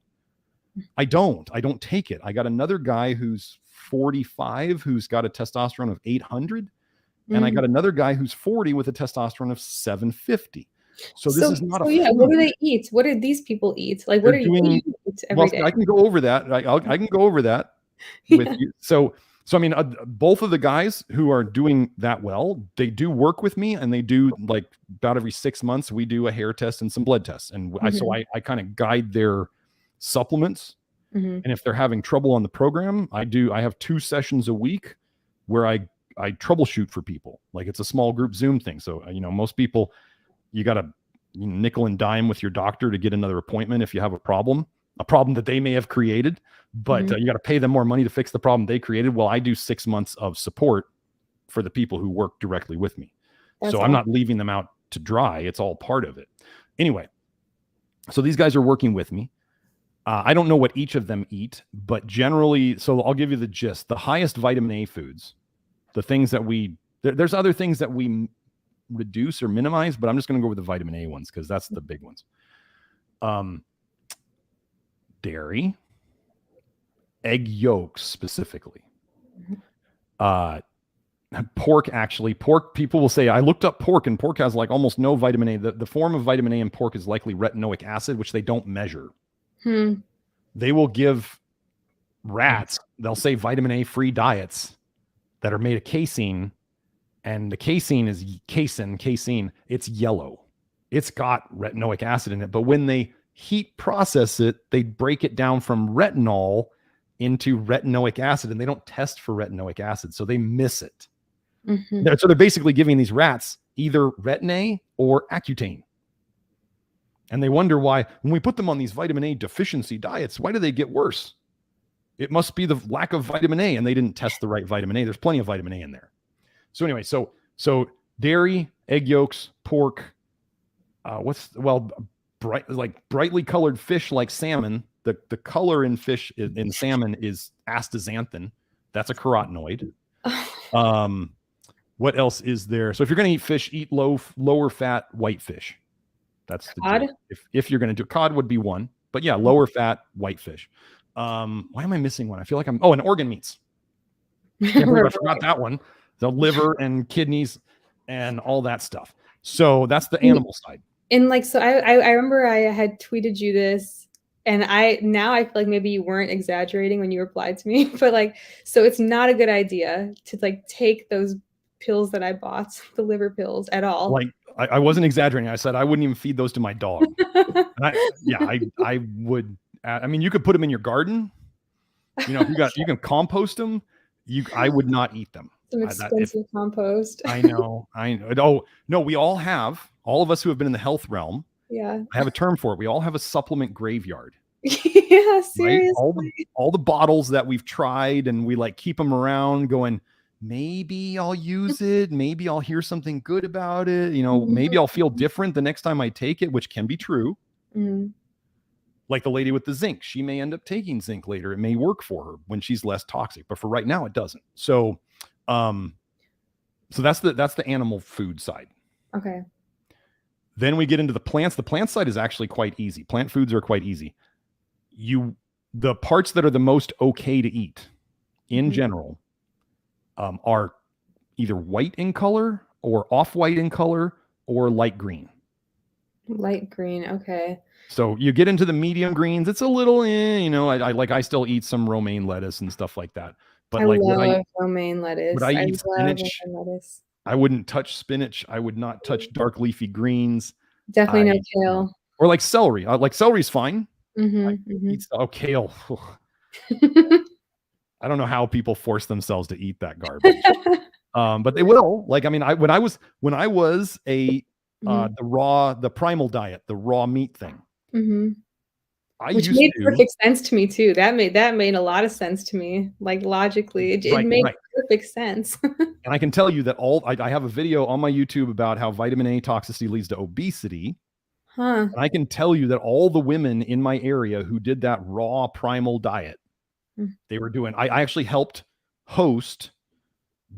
I don't. I don't take it. I got another guy who's 45 who's got a testosterone of 800, and I Mm. got another guy who's 40 with a testosterone of 750. So this So is not a so yeah, what do fluke. they eat? What do these people eat? Like, They're what do doing you eat well. every day? I can go over that. I can go over that with Yeah. you. So I mean, both of the guys who are doing that well, they do work with me, and they do like about every 6 months we do a hair test and some blood tests, and Mhm, I kind of guide their supplements. mhm, And if they're having trouble on the program, I have 2 sessions a week where I troubleshoot for people. Like it's a small group Zoom thing. So most people, you got to nickel and dime with your doctor to get another appointment if you have a problem that they may have created, but mhm. you got to pay them more money to fix the problem they created. Well, I do 6 months of support for the people who work directly with me. That's So I'm awesome. not leaving them out to dry. It's all part of it. Anyway, so these guys are working with me. I don't know what each of them eat, but generally, so I'll give you the gist. The highest vitamin A foods, the things that there's other things that we reduce or minimize, but I'm just going to go with the vitamin A ones because that's the big ones. Dairy, egg yolks specifically, Mhm. pork. Actually, pork. People will say I looked up pork, and pork has like almost no vitamin A. The form of vitamin A in pork is likely retinoic acid, which they don't measure. Hmm. They will give rats. They'll say vitamin A free diets that are made of casein, and the casein is casein. It's yellow. It's got retinoic acid in it, but when they heat process it, they break it down from retinol into retinoic acid, and they don't test for retinoic acid, so they miss it. Mhm. So they're basically giving these rats either retin-A or Accutane. And they wonder why, when we put them on these vitamin A deficiency diets, why do they get worse? It must be the lack of vitamin A, and they didn't test the right vitamin A. There's plenty of vitamin A in there. So anyway, so dairy, egg yolks, pork, brightly colored fish like salmon. The color in fish in salmon is astaxanthin. That's a carotenoid. What else is there? So if you're going to eat fish, eat lower fat white fish. That's the Cod? deal. If you're going to do cod would be one, but yeah, lower fat white fish. Why am I missing one? I feel like and organ meats. Can't believe I forgot that one. The liver and kidneys and all that stuff. So that's the And animal side. and, like, so I remember I had tweeted you this, and now I feel like maybe you weren't exaggerating when you replied to me, but, like, so it's not a good idea to, like, take those pills that I bought, the liver pills at all. Like I wasn't exaggerating. I said I wouldn't even feed those to my dog. And I would. I mean, you could put them in your garden. If you can compost them. I would not eat them. Some If expensive compost. I know. Oh no, we all of us who have been in the health realm. Yeah. I have a term for it. We all have a supplement graveyard, Yeah, right? All the seriously. all the bottles that we've tried, and we like keep them around, going, maybe I'll use it. Maybe I'll hear something good about it. Maybe Mhm, I'll feel different the next time I take it, which can be true. mhm. Like the lady with the zinc, she may end up taking zinc later. It may work for her when she's less toxic, but for right now, it doesn't. Um, so that's the animal food side. Okay. Then we get into the plants. The plant side is actually quite easy. Plant foods are quite easy. The parts that are the most okay to eat in Mhm. general are either white in color or off-white in color or light green. Light green, okay. So you get into the medium greens, it's a little, I still eat some romaine lettuce and stuff like that. But I like, love romaine would I lettuce. I eat love spinach? romaine lettuce. I wouldn't touch spinach. I would not touch dark leafy greens. Definitely no I kale. or like celery. Like celery's fine. I Mhm, eat mhm. kale. I don't know how people force themselves to eat that garbage. But they will. Like, I mean, when I was Mhm, the primal diet, the raw meat thing. mhm. I Which used made to perfect sense to me too. That made a lot of sense to me, like, logically, it right, made right. perfect sense. And I can tell you that I have a video on my YouTube about how vitamin A toxicity leads to obesity. Huh. And I can tell you that all the women in my area who did that raw primal diet, Mm. they were doing. I actually helped host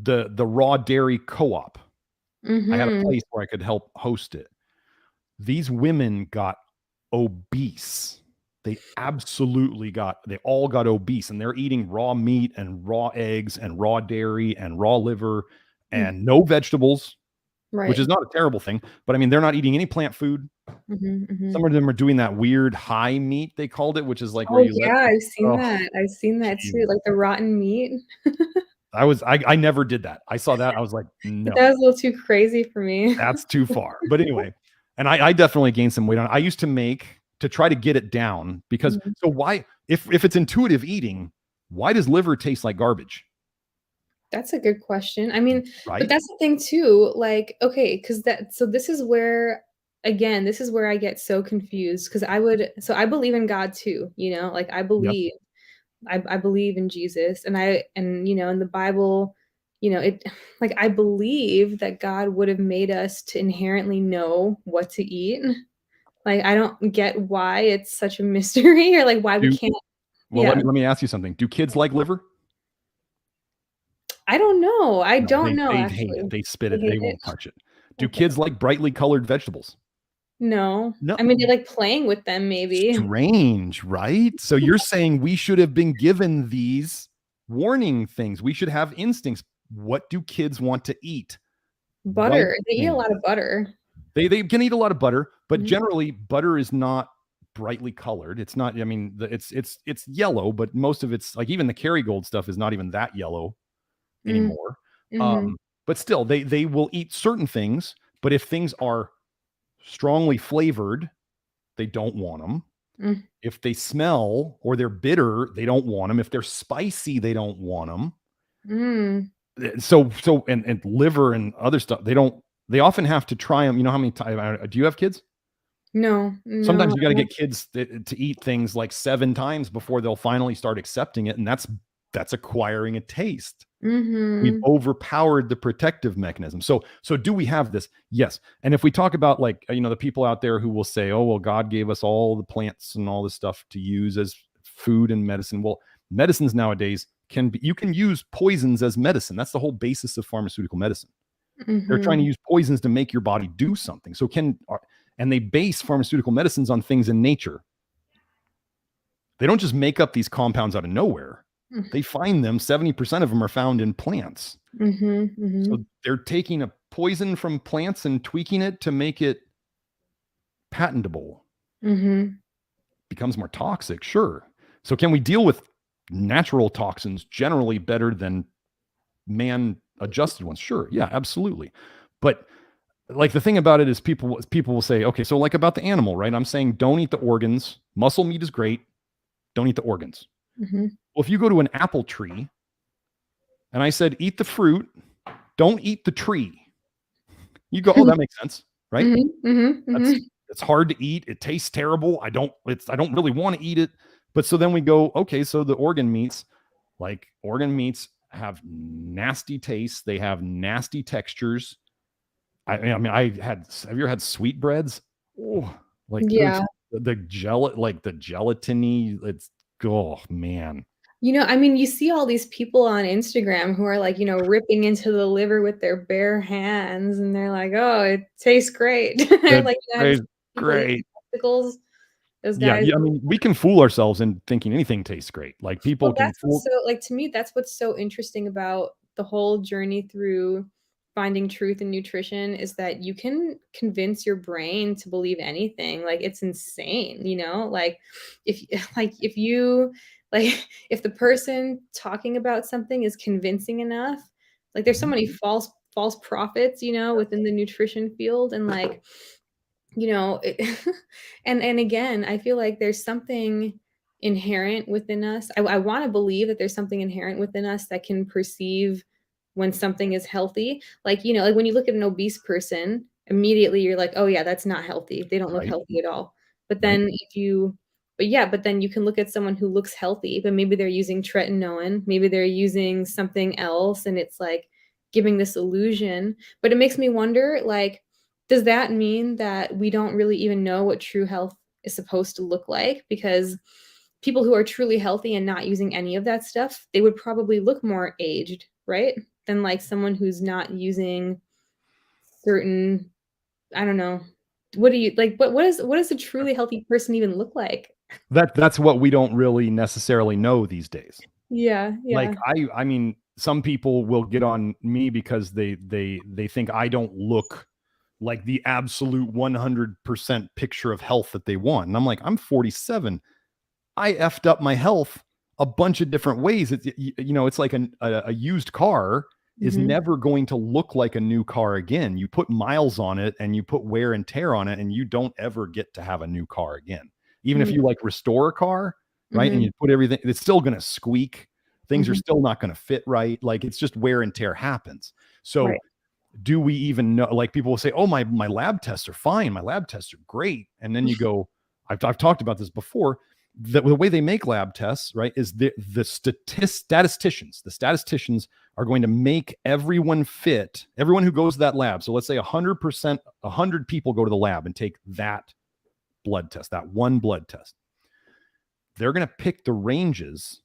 the raw dairy co-op. I had a Mhm. place where I could help host it. These women got obese. They all got obese, and they're eating raw meat and raw eggs and raw dairy and raw liver Mm. and no vegetables, which Right. is not a terrible thing. But I mean, they're not eating any plant food. Mhm, Some mhm. of them are doing that weird high meat, they called it, which is like where Oh, you let yeah, the, I've seen oh, that. I've seen that too, Jesus. like the rotten meat. I never did that. I saw that. I was like, no, That was a little too crazy for me. that's too far. But anyway, and I definitely gained some weight on it. I used to make to try to get it down because Mhm. so why if it's intuitive eating, why does liver taste like garbage? That's a good question. I mean, but Right? that's the thing too, like, okay, because that so this is where again, this is where I get so confused because I believe in God too, like Yep. I believe in Jesus and in the Bible, it like I believe that God would have made us to inherently know what to eat. Like I don't get why it's such a mystery or like why we Do can't well, yeah. let me ask you something. Do kids like liver? I don't know. I No, don't know they hate it. actually. They spit They it. hate They it? won't touch it. Do Okay. kids like brightly colored vegetables? No. No. I mean, they like playing with them maybe. Strange, right? So you're saying we should have been given these warning things. We should have instincts. What do kids want to eat? White Butter. They eat a things. lot of butter. They can eat a lot of butter, but Mhm. generally butter is not brightly colored. It's not. I mean, it's yellow, but most of it's like even the Kerrygold stuff is not even that yellow Mm. anymore. Mhm. But still, they will eat certain things. But if things are strongly flavored, they don't want them. Mm. If they smell or they're bitter, they don't want them. If they're spicy, they don't want them. Mm. And liver and other stuff, they often have to try them. You know how many times, do you have kids? No. No. Sometimes you got to get kids to eat things like 7 times before they'll finally start accepting it. And that's acquiring a taste. We've Mhm. overpowered the protective mechanism. So do we have this? Yes. And if we talk about like, the people out there who will say, oh, well, God gave us all the plants and all this stuff to use as food and medicine. Well, medicines nowadays you can use poisons as medicine. That's the whole basis of pharmaceutical medicine. They're trying to Mhm. use poisons to make your body do something. And they base pharmaceutical medicines on things in nature. They don't just make up these compounds out of nowhere. Mm. They find them. 70% of them are found in plants. Mhm. So Mhm. they're taking a poison from plants and tweaking it to make it patentable. Mhm. Becomes more toxic, sure. So can we deal with natural toxins generally better than man adjusted ones? Sure. Yeah, absolutely. But like the thing about it is people will say, okay, so like about the animal, right? I'm saying don't eat the organs. Muscle meat is great. Don't eat the organs. Mhm. Well, if you go to an apple tree and I said eat the fruit, don't eat the tree. You go, oh, that makes sense, right? Mhm. Mhm. That's Mhm. it's hard to eat. It tastes terrible. I don't really want to eat it. But so then we go, okay, so the organ meats have nasty tastes. They have nasty textures. I mean, have you ever had sweetbreads? Oh, like good. Yeah. The gelatiny. Oh man. I mean, you see all these people on Instagram who are like, ripping into the liver with their bare hands, and they're like, "Oh, it tastes great." Or It like, have you tastes seen people eating great. testicles? Those Yeah, guys yeah. I mean, we can fool ourselves in thinking anything tastes great. Like people well, can that's what's fool. so like, to me, that's what's so interesting about the whole journey through finding truth in nutrition is that you can convince your brain to believe anything. Like, it's insane, Like, if like, if you Like if the person talking about something is convincing enough, like there's so Mhm. many false prophets, within the nutrition field, and like, it, and again, I feel like there's something inherent within us. I want to believe that there's something inherent within us that can perceive when something is healthy. Like, like when you look at an obese person, immediately you're like, oh yeah, that's not healthy. They don't look Right, healthy at all. But right. then but then you can look at someone who looks healthy, but maybe they're using tretinoin, maybe they're using something else, and it's like giving this illusion. But it makes me wonder, like, does that mean that we don't really even know what true health is supposed to look like? Because people who are truly healthy and not using any of that stuff, they would probably look more aged, right? Than like someone who's not using certain, I don't know. What do you like? What does a truly healthy person even look like? That's what we don't really necessarily know these days. Yeah, Like, yeah. I mean, some people will get on me because they think I don't look like the absolute 100% picture of health that they want. And I'm like, I'm 47. I effed up my health a bunch of different ways. It's like a used car is Mhm. never going to look like a new car again. You put miles on it and you put wear and tear on it, and you don't ever get to have a new car again. Even if Mm, you like restore a car, right? And mhm, you put everything, it's still going to squeak. Things are mhm. still not going to fit right. Like, it's just wear and tear happens. So Right. do we even know? Like, people will say, "Oh, my lab tests are fine. My lab tests are great." And then you go, I've talked about this before. The way they make lab tests, right, is the statisticians are going to make everyone fit. Everyone who goes to that lab. So let's say 100%, 100 people go to the lab and take that blood test, that one blood test. They're going to pick the ranges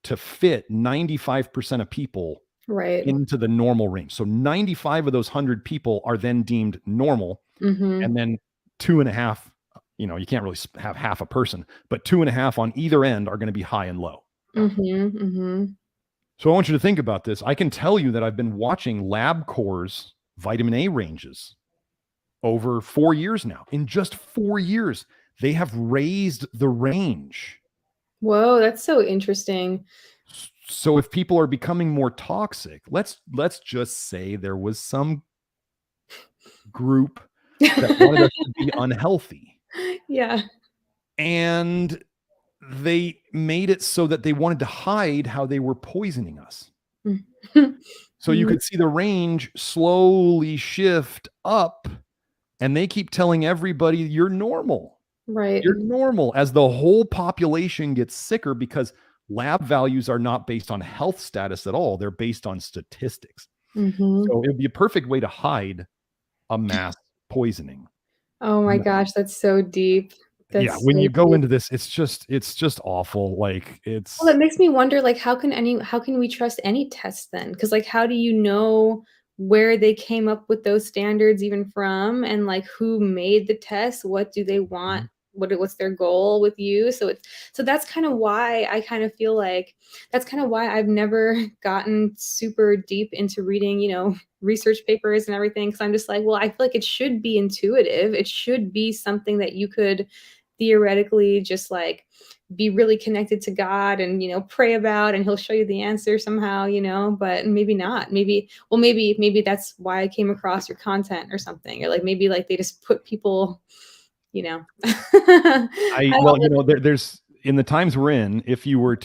to fit 95% of people Right. into the normal range. So 95 of those 100 people are then deemed normal. Mhm. And then two and a half, you can't really have half a person, but two and a half on either end are going to be high and low. Mhm, mhm. So I want you to think about this. I can tell you that I've been watching LabCorp's vitamin A ranges over 4 years now. In just 4 years, they have raised the range. Whoa, that's so interesting. So if people are becoming more toxic, let's just say there was some group that wanted us to be unhealthy, Yeah. and they made it so that they wanted to hide how they were poisoning us. Mm. So you Mhm. could see the range slowly shift up, and they keep telling everybody you're normal. Right. You're normal as the whole population gets sicker, because lab values are not based on health status at all. They're based on statistics. Mhm. So it would be a perfect way to hide a mass poisoning. Oh my gosh, that's so deep. Yeah, That's when so you go deep. into this, it's just awful. Like, Well, it it's makes me wonder, like, how can we trust any test then? Because like, how do you know where they came up with those standards even from, and, like, who made the test? What do they want? Mhm. What's their goal with you? So that's kinda why I kinda feel like that's kinda why I've never gotten super deep into reading, research papers and everything. Because 'cause I'm just like, well, I feel like it should be intuitive. It should be something that you could theoretically just, like, be really connected to God and, pray about, and he'll show you the answer somehow, but maybe not. Maybe that's why I came across your content or something. Or like maybe like they just put people, I I don't well, like. there's in the times we're in, if you were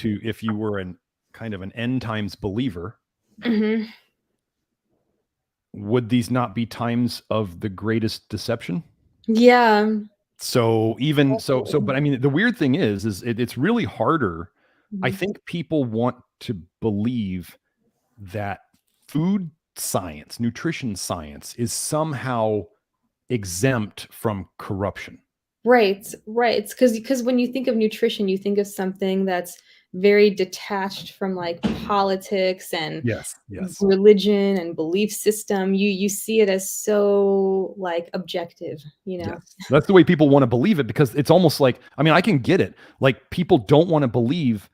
an kind of an end times believer, Mhm. would these not be times of the greatest deception? Yeah. So even so, Definitely. but I mean, the weird thing is it's really harder. I Mhm. think people want to believe that food science, nutrition science is somehow exempt from corruption. Right, right. It's because when you think of nutrition, you think of something that's very detached from, like, politics and Yes, yes. religion and belief system. You see it as so, like, objective, you know? Yes. That's the way people wanna believe it, because it's almost like, I mean, I can get it. Like, people don't wanna believe,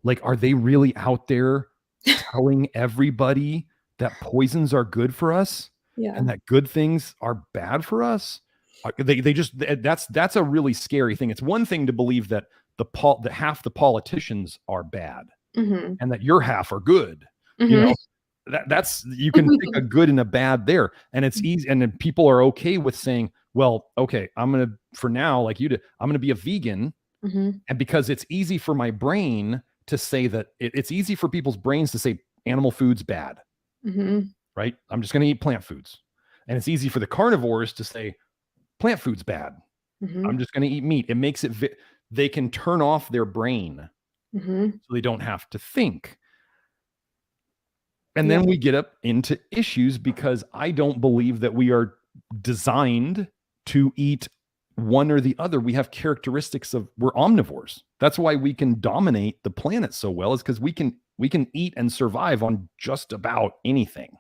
like, are they really out there telling everybody that poisons are good for us Yeah. and that good things are bad for us? They just that's a really scary thing. It's one thing to believe that that half the politicians are bad Mhm. and that your half are good. You Mhm. know, that's you can pick a good and a bad there, and it's easy. And then people are okay with saying, well, okay, I'm gonna, for now, like you did, I'm gonna be a vegan, Mhm. and because it's easy for my brain to say that it's easy for people's brains to say animal food's bad, Mhm. right? I'm just gonna eat plant foods, and it's easy for the carnivores to say plant food's bad. I'm Mhm. just gonna eat meat. It makes it they can turn off their brain Mhm. so they don't have to think. And Yeah. then we get up into issues because I don't believe that we are designed to eat one or the other. We have characteristics of, we're omnivores. That's why we can dominate the planet so well, is because we can eat and survive on just about anything.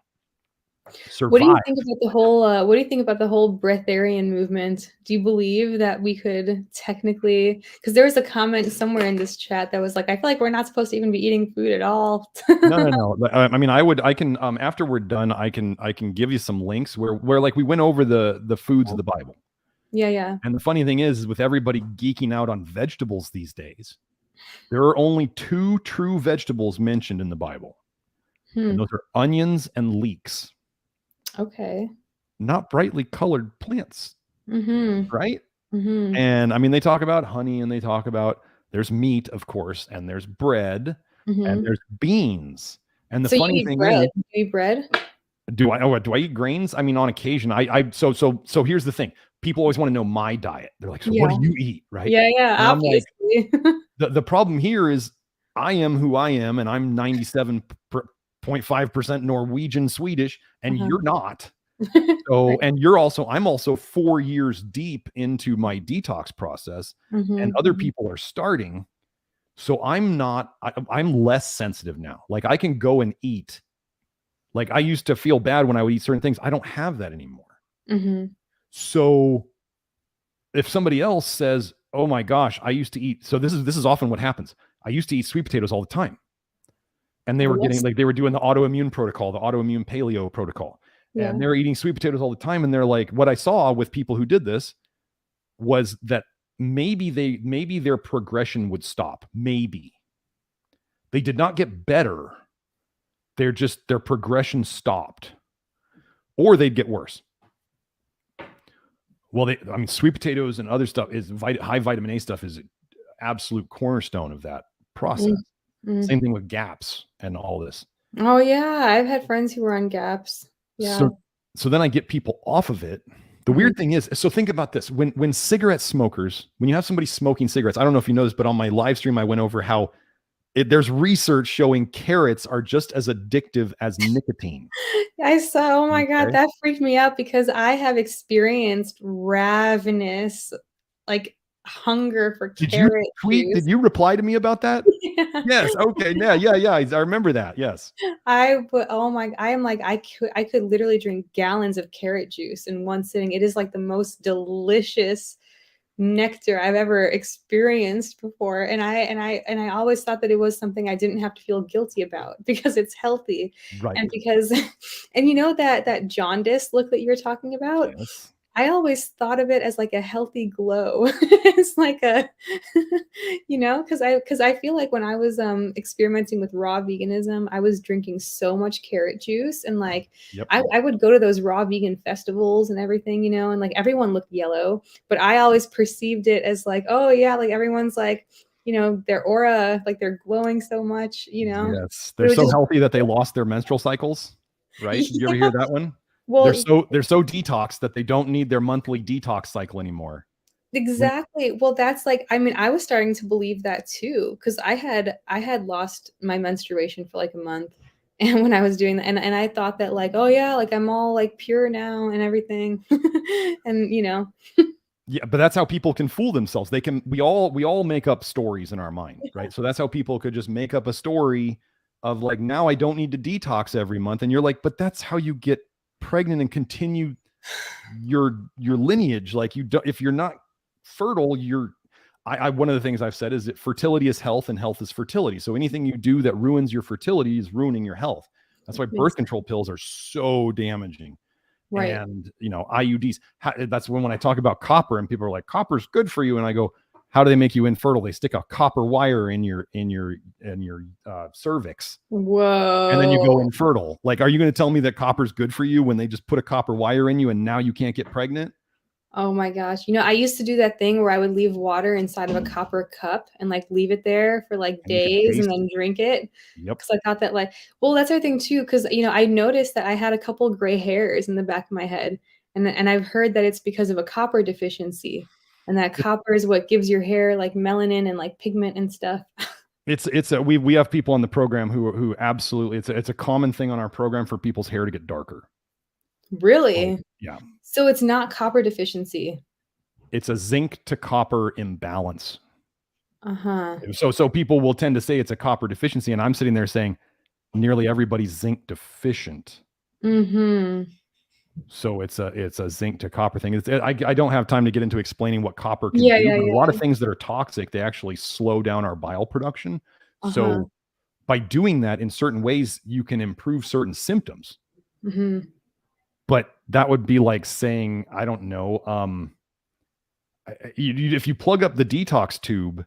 What do you Survive. think about the whole, what do you think about the whole breatharian movement? Do you believe that we could technically, because there was a comment somewhere in this chat that was like, I feel like we're not supposed to even be eating food at all. No. I mean, I can, after we're done, I can give you some links where like we went over the foods of the Bible. Yeah, yeah. And the funny thing is, with everybody geeking out on vegetables these days, there are only two true vegetables mentioned in the Bible, and Hmm. those are onions and leeks, Okay. not brightly colored plants, Mhm. right? Mhm. And I mean, they talk about honey, and they talk about, there's meat, of course, and there's bread, and Mhm. there's beans. And the So you funny eat thing bread? is, You eat bread? do I eat grains? I mean, on occasion. So here's the thing. People always want to know my diet. They're like, so what do Yeah. you eat, right? Yeah, yeah, And I'm like, obviously. the problem here is I am who I am, and I'm 97.5% Norwegian Swedish, and Uh-huh. you're not. Right. So, and I'm also 4 years deep into my detox process, and Mhm. other Mhm. people are starting. So I'm less sensitive now. Like I can go and eat. Like I used to feel bad when I would eat certain things. I don't have that anymore. Mhm. So if somebody else says, "Oh my gosh, I used to eat," so this is often what happens. I used to eat sweet potatoes all the time, and they Oh, were getting, that's like, they were doing the autoimmune protocol, the autoimmune paleo protocol, yeah. and they were eating sweet potatoes all the time. And they're like, what I saw with people who did this was that maybe their progression would stop. Maybe they did not get better. Their progression stopped, or they'd get worse. Well, I mean, sweet potatoes and other stuff is high vitamin A stuff is absolute cornerstone of that process. Mm. Mm. Same thing with GAPS and all this. Oh, yeah, I've had friends who were on GAPS. Yeah. So so then I get people off of it. The Mhm. weird thing is, so think about this. When cigarette smokers, when you have somebody smoking cigarettes, I don't know if you know this, but on my live stream, I went over how there's research showing carrots are just as addictive as nicotine. I saw, oh my god, Okay. that freaked me out because I have experienced ravenous, like, hunger for Did you carrot tweet? Did juice. you reply to me about that? Yeah. Yes. Okay. Yeah. I remember that. Yes. Oh my, I am like, I could literally drink gallons of carrot juice in one sitting. It is like the most delicious nectar I've ever experienced before. And I always thought that it was something I didn't have to feel guilty about because it's healthy. Right. And because and you know that jaundice look that you were talking about? Yes. I always thought of it as like a healthy glow. It's like a because I feel like when I was, experimenting with raw veganism, I was drinking so much carrot juice and, like, Yep. I would go to those raw vegan festivals and everything, and, like, everyone looked yellow, but I always perceived it as like, "Oh, yeah," like, everyone's like, their aura, like, they're glowing so much. Yes. But They're it would so just healthy that they lost their menstrual cycles, right? Did you ever Yeah. hear that one? They're Well, so detoxed that they don't need their monthly detox cycle anymore. When exactly. Well, that's like I mean, I was starting to believe that too, because I had lost my menstruation for like a month. And when I was doing that, and I thought that like, oh yeah, like I'm all like pure now and everything. And Yeah, but that's how people can fool themselves. We all make up stories in our mind, right? So that's how people could just make up a story of like, now I don't need to detox every month. And you're like, but that's how you get pregnant and continue your lineage. Like you don't, if you're not fertile, one of the things I've said is that fertility is health and health is fertility. So anything you do that ruins your fertility is ruining your health. That's why birth makes control pills are so damaging. right. And IUDs, that's when I talk about copper and people are like, copper's good for you, and I go, How do they make you infertile? They stick a copper wire in your cervix, and then you go Whoa. infertile. Like, are you going to tell me that copper's good for you when they just put a copper wire in you and now you can't get pregnant? Oh my gosh. You know, I used to do that thing where I would leave water inside of a copper cup and like leave it there for like And you can days and taste it. then drink it. Yep. Cause I thought that like, well, that's our thing too. Cause you know, I noticed that I had a couple gray hairs in the back of my head. And I've heard that it's because of a copper deficiency. And that copper is what gives your hair like melanin and like pigment and stuff. We have people on the program who absolutely, it's a common thing on our program for people's hair to get darker. Really? Yeah. So it's not copper deficiency. It's a zinc to copper imbalance. Uh-huh. So people will tend to say it's a copper deficiency, and I'm sitting there saying nearly everybody's zinc deficient. Mm-hmm. So it's a zinc to copper thing. I don't have time to get into explaining what copper can Yeah, do, yeah, but a lot of yeah. things that are toxic, they actually slow down our bile production. Uh-huh. So by doing that in certain ways, you can improve certain symptoms. Mm-hmm. But that would be like saying, I don't know, if you plug up the detox tube,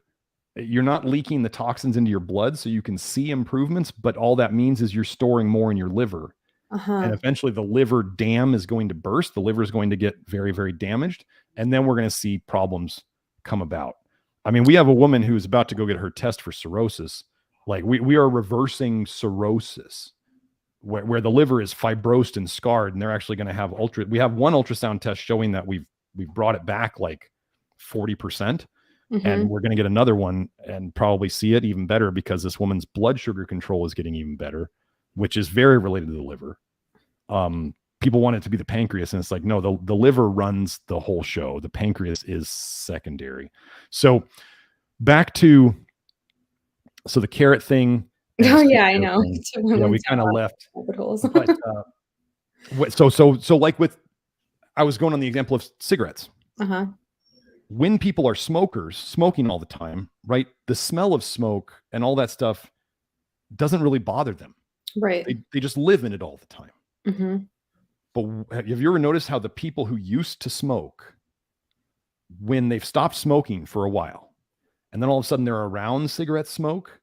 you're not leaking the toxins into your blood, so you can see improvements, but all that means is you're storing more in your liver. Uh-huh. And eventually the liver dam is going to burst. The liver is going to get very, very damaged. And then we're going to see problems come about. I mean, we have a woman who's about to go get her test for cirrhosis. Like we are reversing cirrhosis where the liver is fibrosed and scarred, and they're actually going to have we have one ultrasound test showing that we've brought it back like 40%. Mm-hmm. And we're going to get another one and probably see it even better because this woman's blood sugar control is getting even better, which is very related to the liver. People want it to be the pancreas, and it's like, no, the liver runs the whole show. The pancreas is secondary. So back to, the carrot thing. Oh yeah, I know. Yeah, we kind of left. But so like I was going on the example of cigarettes. Uh-huh. When people are smokers, smoking all the time, right? The smell of smoke and all that stuff doesn't really bother them. Right. They just live in it all the time. Mm-hmm. But have you ever noticed how the people who used to smoke, when they've stopped smoking for a while, and then all of a sudden they're around cigarette smoke,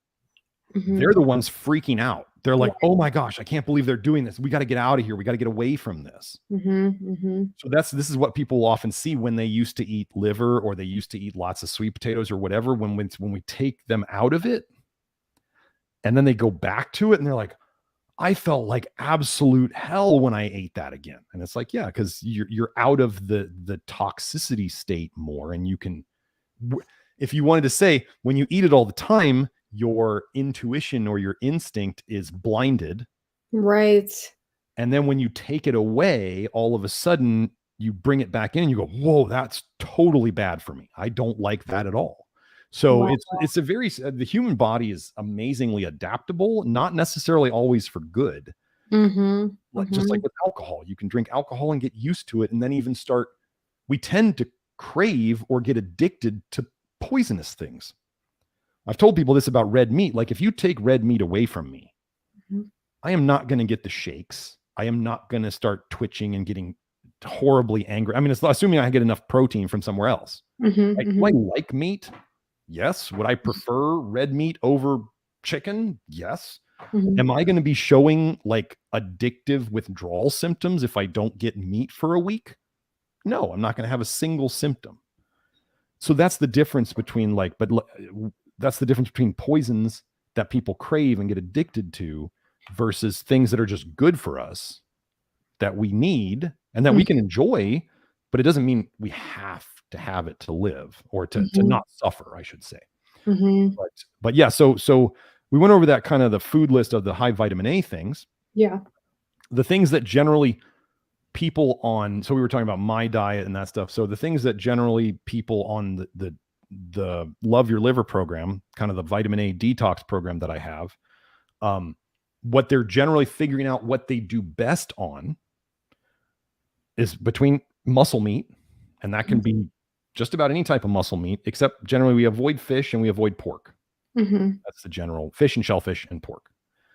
Mm-hmm. they're the ones freaking out. They're like, oh my gosh, I can't believe they're doing this. We got to get out of here. We got to get away from this. Mm-hmm. Mm-hmm. So this is what people often see when they used to eat liver or they used to eat lots of sweet potatoes or whatever. When we take them out of it, and then they go back to it, and they're like, I felt like absolute hell when I ate that again. And it's like, yeah, because you're out of the toxicity state more, and you can, if you wanted to say, when you eat it all the time, your intuition or your instinct is blinded. Right. And then when you take it away, all of a sudden you bring it back in and you go, whoa, that's totally bad for me. I don't like that at all. So Wow. it's a very, the human body is amazingly adaptable, not necessarily always for good. Mm-hmm. Just like with alcohol, you can drink alcohol and get used to it. And then even we tend to crave or get addicted to poisonous things. I've told people this about red meat. Like if you take red meat away from me, I am not going to get the shakes. I am not going to start twitching and getting horribly angry. I mean, it's assuming I get enough protein from somewhere else. Mm-hmm. Do I like meat? Yes. Would I prefer red meat over chicken? Yes. Mm-hmm. Am I going to be showing like addictive withdrawal symptoms if I don't get meat for a week? No, I'm not going to have a single symptom. So that's the difference between that's the difference between poisons that people crave and get addicted to versus things that are just good for us that we need and that we can enjoy, but it doesn't mean we have to have it to live or to not suffer, I should say. Mm-hmm. But yeah, so we went over that kind of the food list of the high vitamin A things. Yeah. The things that generally people on, so we were talking about my diet and that stuff. So the things that generally people on the Love Your Liver program, kind of the vitamin A detox program that I have, what they're generally figuring out what they do best on is between muscle meat, and that can be just about any type of muscle meat, except generally we avoid fish and we avoid pork. Mm-hmm. That's the general fish and shellfish and pork.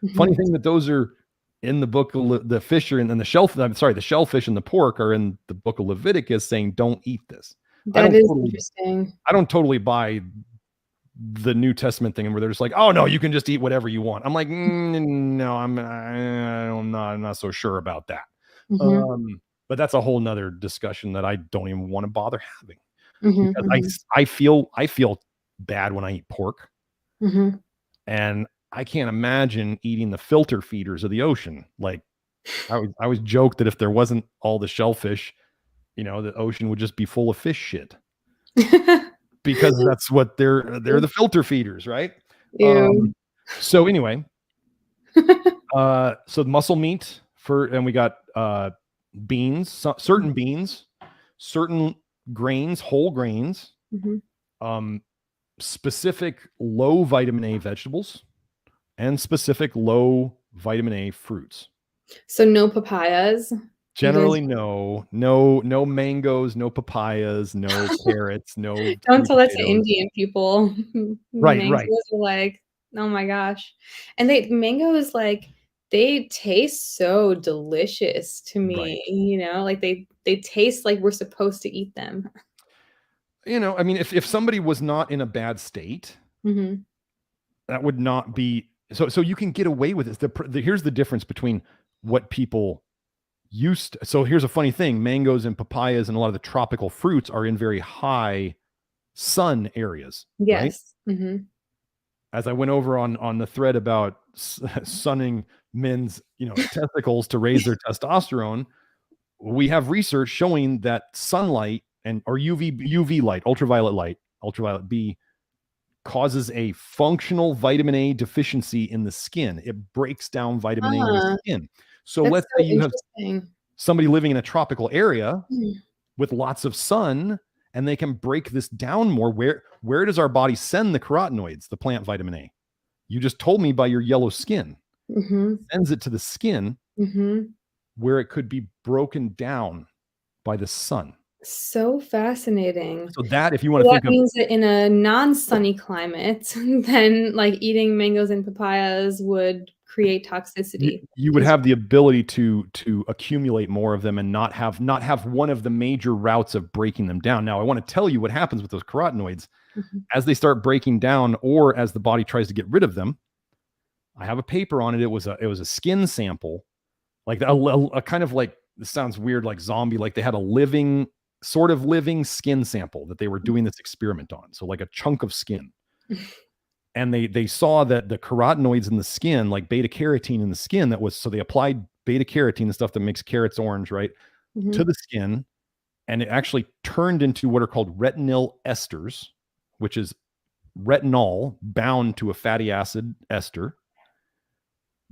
Mm-hmm. Funny thing that those are in the book of the fish are in the shellfish and the pork are in the book of Leviticus saying don't eat this. I That don't is totally interesting. I don't totally buy the New Testament thing where they're just like, oh no, you can just eat whatever you want. I'm like, no, I'm not so sure about that. Mhm, But that's a whole nother discussion that I don't even want to bother having mhm, because mhm, I feel bad when I eat pork, mhm. and I can't imagine eating the filter feeders of the ocean. Like I always joke that if there wasn't all the shellfish, the ocean would just be full of fish shit because that's what they're the filter feeders, right? Um, Ew. so anyway, so muscle meat and we got beans, certain beans, certain grains, whole grains, Mhm. um, specific low vitamin A vegetables, and specific low vitamin A fruits. So no papayas? You guys Generally, no mangoes, no papayas, no carrots, no don't sweet tell that to potatoes. Indian people. Right, Mangoes right. are like, oh my gosh. And mangoes, like, they taste so delicious to me, Right. like they taste like we're supposed to eat them. I mean, if somebody was not in a bad state, Mhm. that would not be so you can get away with it. Here's the difference between what people used to, so here's a funny thing. Mangoes and papayas and a lot of the tropical fruits are in very high sun areas, right? Yes. Mhm. As I went over on the thread about sunning men's, testicles to raise their testosterone, we have research showing that sunlight or UV light, ultraviolet B causes a functional vitamin A deficiency in the skin. It breaks down vitamin A in the Ah, skin. So that's let's say so you have interesting. somebody living in a tropical area Mm. with lots of sun and they can break this down more. Where does our body send the carotenoids, the plant vitamin A? You just told me by your yellow skin. Mhm. Sends it to the skin Mhm. where it could be broken down by the sun. So fascinating. So that if you want So to that think of means that in a non-sunny climate, then, like, eating mangoes and papayas would create you, toxicity you would 'cause have the ability to accumulate more of them and not have one of the major routes of breaking them down. Now, I want to tell you what happens with those carotenoids Mhm. as they start breaking down or as the body tries to get rid of them. I have a paper on it. It was a skin sample, like a kind of like, this sounds weird, like zombie, like they had a living skin sample that they were doing this experiment on. So like a chunk of skin. And they saw that the carotenoids in the skin, like beta carotene in the skin, so they applied beta carotene, the stuff that makes carrots orange, right, to Mhm. the skin, and it actually turned into what are called retinol esters, which is retinol bound to a fatty acid ester.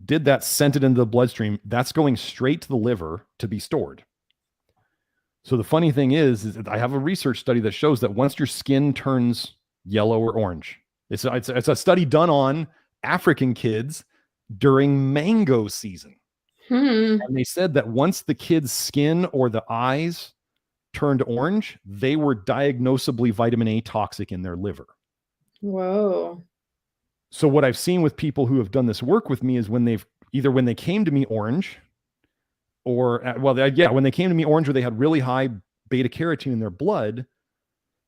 Did that, sent it into the bloodstream. That's going straight to the liver to be stored. So the funny thing is that I have a research study that shows that once your skin turns yellow or orange, it's a study done on African kids during mango season. Hmm. And they said that once the kid's skin or the eyes turned orange, they were diagnosably vitamin A toxic in their liver. Whoa. So what I've seen with people who have done this work with me is when they came to me orange or when they came to me orange where they had really high beta carotene in their blood,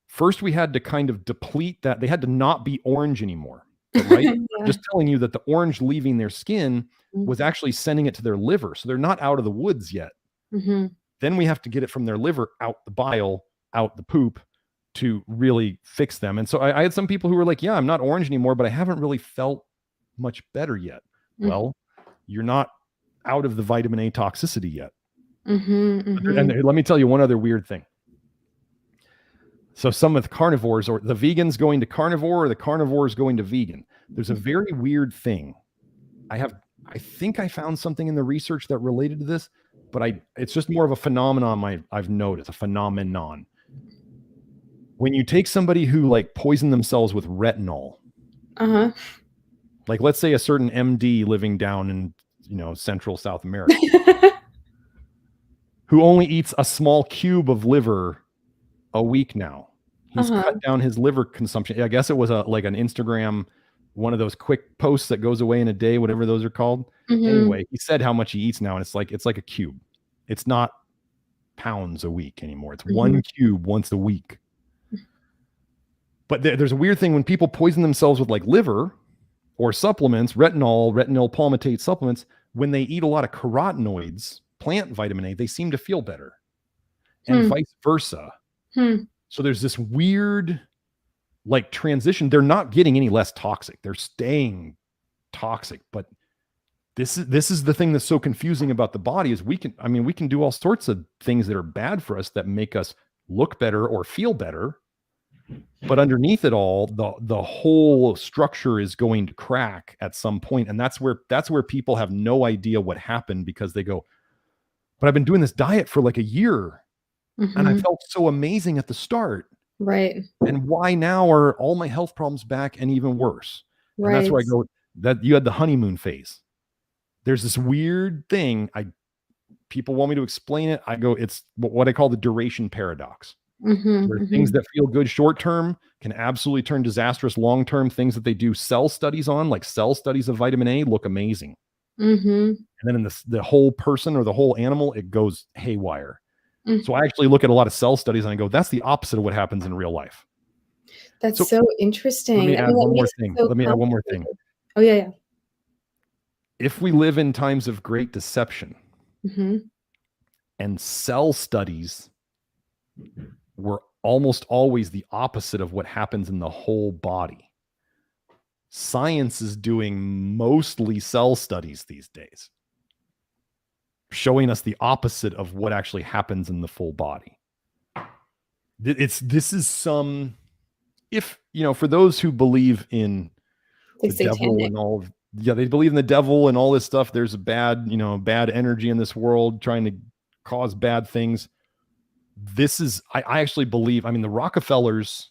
first we had to kind of deplete that. They had to not be orange anymore. But right, I'm Yeah. just telling you that the orange leaving their skin Mm. was actually sending it to their liver. So they're not out of the woods yet. Mhm. Then we have to get it from their liver out the bile, out the poop to really fix them. And so I had some people who were like, yeah, I'm not orange anymore, but I haven't really felt much better yet. Mm. Well, you're not out of the vitamin A toxicity yet. Mhm, mhm. And let me tell you one other weird thing. So some of the carnivores, or the vegans going to carnivore, or the carnivores going to vegan, there's a very weird thing. I think I found something in the research that related to this, but it's just more of a phenomenon I've noticed, a phenomenon. When you take somebody who like poisoned themselves with retinol, Uh-huh. like let's say a certain MD living down in, Central South America, who only eats a small cube of liver a week now. He's cut Uh-huh. down his liver consumption. I guess it was like an Instagram, one of those quick posts that goes away in a day, whatever those are called. Mhm. Anyway, he said how much he eats now, and it's like a cube. It's not pounds a week anymore. It's Mhm. one cube once a week. But there's a weird thing when people poison themselves with like liver or supplements, retinol palmitate supplements, when they eat a lot of carotenoids, plant vitamin A, they seem to feel better, and vice versa. So there's this weird like transition. They're not getting any less toxic. They're staying toxic. But this is the thing that's so confusing about the body is we can do all sorts of things that are bad for us that make us look better or feel better. But underneath it all, the whole structure is going to crack at some point. And that's where people have no idea what happened, because they go, but I've been doing this diet for like a year and I felt so amazing at the start. Right. And why now are all my health problems back and even worse? Right. And that's where I go, that you had the honeymoon phase. There's this weird thing. People want me to explain it. I go, it's what I call the duration paradox. Where things that feel good short term can absolutely turn disastrous long term. Things that they do cell studies on, like cell studies of vitamin A, look amazing. And then in the whole person or the whole animal, it goes haywire. So I actually look at a lot of cell studies and I go, that's the opposite of what happens in real life. That's so interesting. Let me add one more thing. Let me add one more thing. Oh, yeah. If we live in times of great deception and cell studies were almost always the opposite of what happens in the whole body, science is doing mostly cell studies these days, showing us the opposite of what actually happens in the full body. This is some, if, for those who believe in the devil and all of, they believe in the devil and all this stuff. There's a bad energy in this world trying to cause bad things. This is, I actually believe, the Rockefellers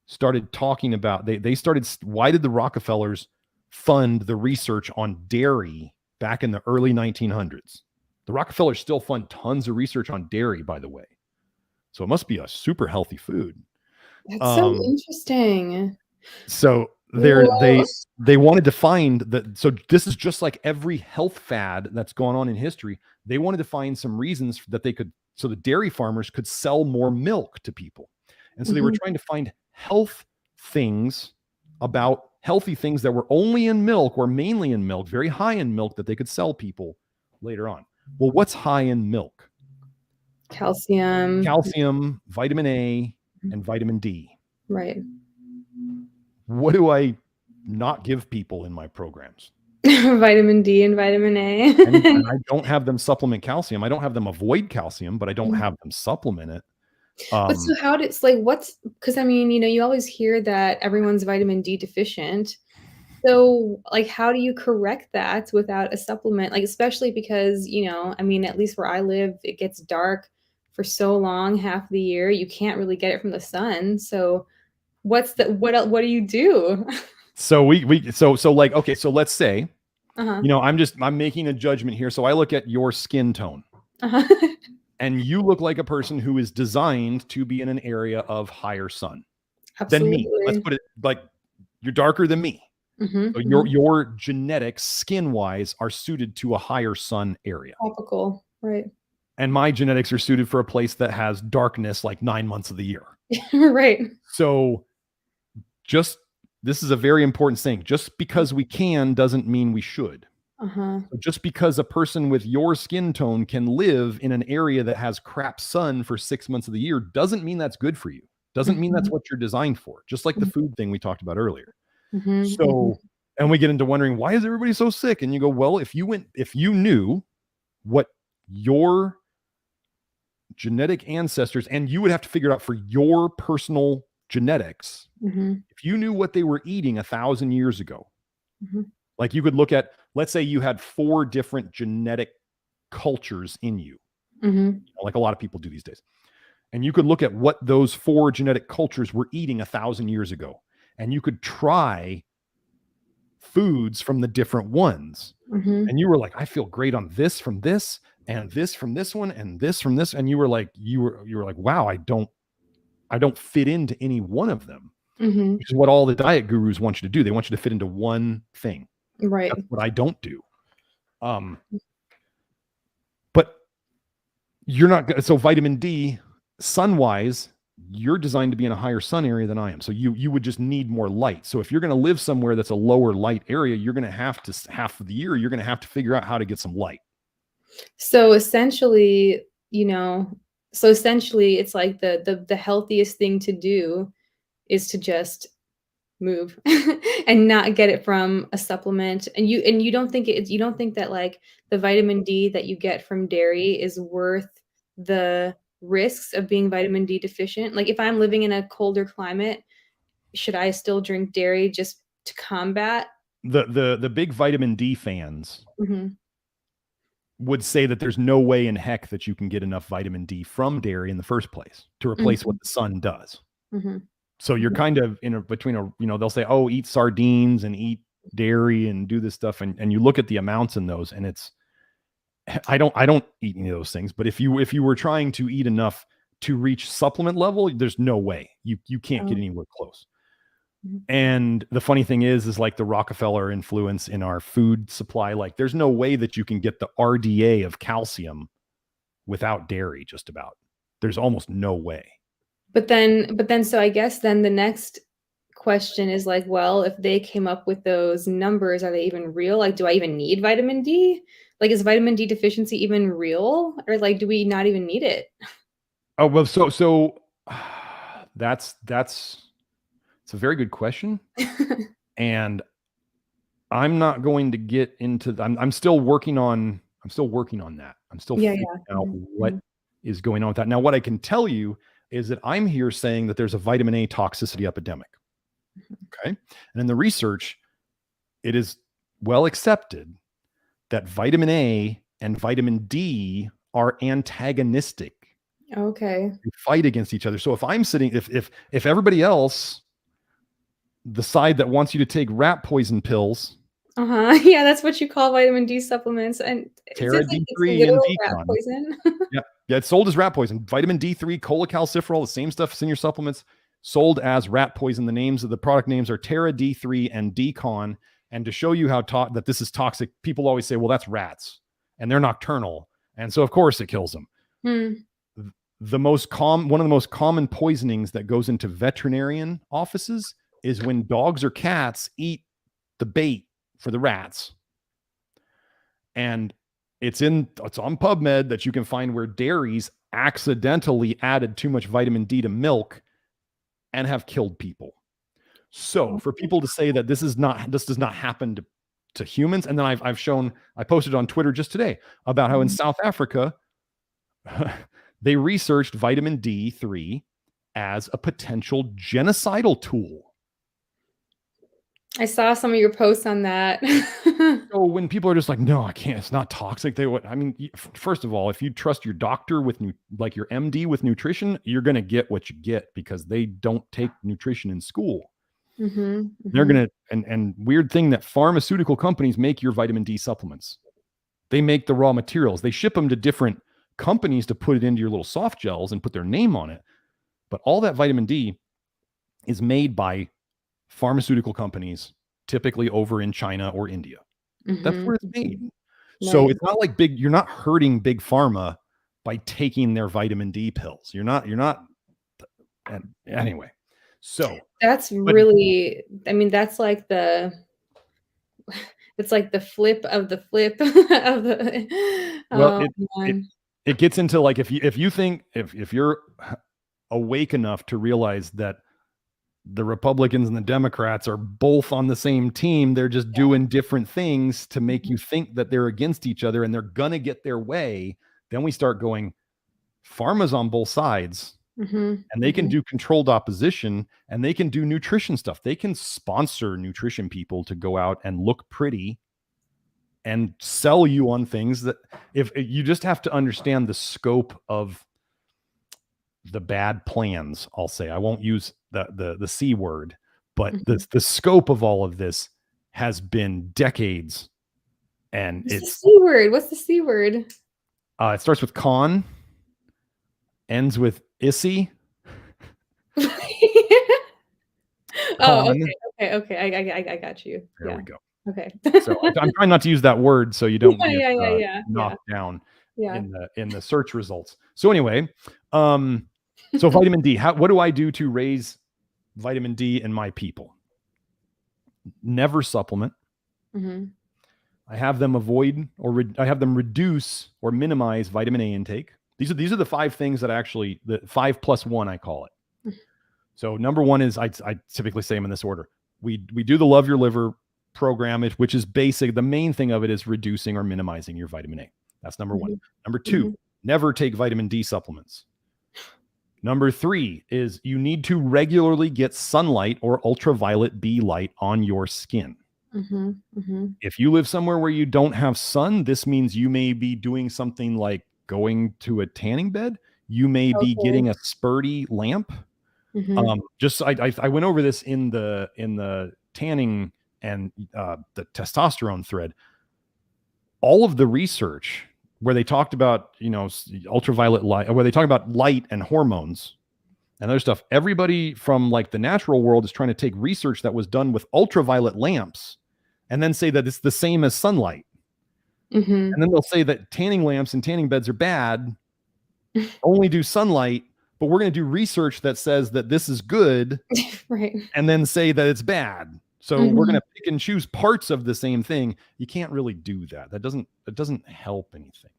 started talking about, they started, why did the Rockefellers fund the research on dairy back in the early 1900s? The Rockefellers still fund tons of research on dairy, by the way. So it must be a super healthy food. That's so interesting. So they wanted to find that. So this is just like every health fad that's gone on in history. They wanted to find some reasons that they could, so the dairy farmers could sell more milk to people. And so they were trying to find healthy things that were only in milk or mainly in milk, very high in milk, that they could sell people later on. Well, what's high in milk? Calcium, vitamin A, and vitamin D. Right. What do I not give people in my programs? Vitamin D and vitamin A. and I don't have them supplement calcium. I don't have them avoid calcium, but I don't have them supplement it. But so how did, because you always hear that everyone's vitamin D deficient. So how do you correct that without a supplement? Especially because, at least where I live, it gets dark for so long, half the year, you can't really get it from the sun. So what do you do? So okay, so let's say, I'm making a judgment here. So I look at your skin tone and you look like a person who is designed to be in an area of higher sun than me. Let's put it like you're darker than me. So your genetics skin wise are suited to a higher sun area. Tropical, right. And my genetics are suited for a place that has darkness like 9 months of the year. Right. So this is a very important thing. Just because we can doesn't mean we should. So just because a person with your skin tone can live in an area that has crap sun for 6 months of the year doesn't mean that's good for you. Doesn't mean that's what you're designed for. Just like the food thing we talked about earlier. So, and we get into wondering, why is everybody so sick? And you go, well, if you knew what your genetic ancestors, and you would have to figure it out for your personal genetics. If you knew what they were eating 1,000 years ago, like you could look at, let's say you had 4 different genetic cultures in you, like a lot of people do these days. And you could look at what those 4 genetic cultures were eating 1,000 years ago. And you could try foods from the different ones. And you were like, I feel great on this from this, and this from this one, and this from this. And you were like, wow, I don't fit into any one of them. Which is what all the diet gurus want you to do. They want you to fit into one thing. Right. That's what I don't do. But you're not, so vitamin D, sun-wise, you're designed to be in a higher sun area than I am. So you would just need more light. So if you're going to live somewhere that's a lower light area, you're going to have to, half of the year, you're going to have to figure out how to get some light. So essentially, it's like the healthiest thing to do is to just move and not get it from a supplement. And you don't think you don't think that like the vitamin D that you get from dairy is worth the risks of being vitamin D deficient? Like if I'm living in a colder climate, should I still drink dairy just to combat? The big vitamin D fans Mhm. would say that there's no way in heck that you can get enough vitamin D from dairy in the first place to replace what Mhm. the sun does. Mhm. So you're Mhm. kind of in between they'll say, oh, eat sardines and eat dairy and do this stuff. And you look at the amounts in those and it's, I don't eat any of those things, but if you were trying to eat enough to reach supplement level, there's no way you can't get Oh. anywhere close. Mhm. And the funny thing is like the Rockefeller influence in our food supply, like there's no way that you can get the RDA of calcium without dairy, just about. There's almost no way. But then so I guess then the next question is like, well, if they came up with those numbers, are they even real? Like, do I even need vitamin D? Like, is vitamin D deficiency even real? Or like, do we not even need it? Oh, well, so that's it's a very good question. And I'm not going to get into I'm still working on that. I'm still Yeah, figuring yeah. out Mhm, what mhm. is going on with that. Now, what I can tell you is that I'm here saying that there's a vitamin A toxicity epidemic. Okay. And in the research, it is well accepted that vitamin A and vitamin D are antagonistic. Okay. They fight against each other. So if I'm sitting, if everybody else, the side that wants you to take rat poison pills, Uh-huh. Yeah, that's what you call vitamin D supplements, and it's Terra just like it's D3 and literal rat decon. poison. Yeah. Yeah. It's sold as rat poison. Vitamin D3, cholecalciferol, the same stuff is in your supplements, sold as rat poison. The names of the product names are Terra D3 and decon. And to show you how that this is toxic, people always say, well, that's rats and they're nocturnal. And so, of course, it kills them. Hmm. One of the most common poisonings that goes into veterinarian offices is when dogs or cats eat the bait for the rats. And it's on PubMed that you can find where dairies accidentally added too much vitamin D to milk and have killed people. So for people to say that this does not happen to humans, and then I posted on Twitter just today about how in Mhm. South Africa they researched vitamin D3 as a potential genocidal tool. I saw some of your posts on that. So when people are just like, no, I can't, it's not toxic. I mean, first of all, if you trust your doctor with like your MD with nutrition, you're going to get what you get because they don't take nutrition in school. Mhm, They're mhm. going to, and weird thing that pharmaceutical companies make your vitamin D supplements. They make the raw materials. They ship them to different companies to put it into your little soft gels and put their name on it. But all that vitamin D is made by pharmaceutical companies, typically over in China or India. That's Mhm, where it's mhm. made. So Right. it's not like you're not hurting big pharma by taking their vitamin D pills. You're not and anyway. So, That's but really I mean, that's like it's like the flip of the flip of the well, oh, it man. it gets into like if you think if you're awake enough to realize that the Republicans and the Democrats are both on the same team, they're just doing different things to make Mhm, you think that they're against each other and they're gonna get their way, then we start going, pharma's on both sides. mhm, And they can mhm. do controlled opposition and they can do nutrition stuff. They can sponsor nutrition people to go out and look pretty and sell you on things that if you just have to understand the scope of the bad plans, I'll say. I won't use the C word, but Mhm. the scope of all of this has been decades and What's the C word? What's the C word? it starts with con, ends with issy, Oh, con. okay. I got you. There Yeah. we go. Okay. So I'm trying not to use that word so you don't Yeah, get yeah. knocked down Yeah. in the search results. So anyway, um, So vitamin D, what do I do to raise vitamin D in my people? Never supplement. Mm-hmm. I have them avoid I have them reduce or minimize vitamin A intake. These are the 5 things that actually, the 5+1 I call it. So number 1 is, I typically say them in this order. We do the Love Your Liver program, which is basic. The main thing of it is reducing or minimizing your vitamin A. That's number 1. Number 2, never take vitamin D supplements. Number 3 is you need to regularly get sunlight or ultraviolet B light on your skin. If you live somewhere where you don't have sun, this means you may be doing something like going to a tanning bed. You may be getting a spurty lamp. I went over this in the tanning and the testosterone thread. All of the research where they talked about, ultraviolet light, where they talk about light and hormones and other stuff, everybody from like the natural world is trying to take research that was done with ultraviolet lamps and then say that it's the same as sunlight. And then they'll say that tanning lamps and tanning beds are bad, only do sunlight, but we're going to do research that says that this is good, right? And then say that it's bad. So we're going to pick and choose parts of the same thing. You can't really do that. That doesn't help anything.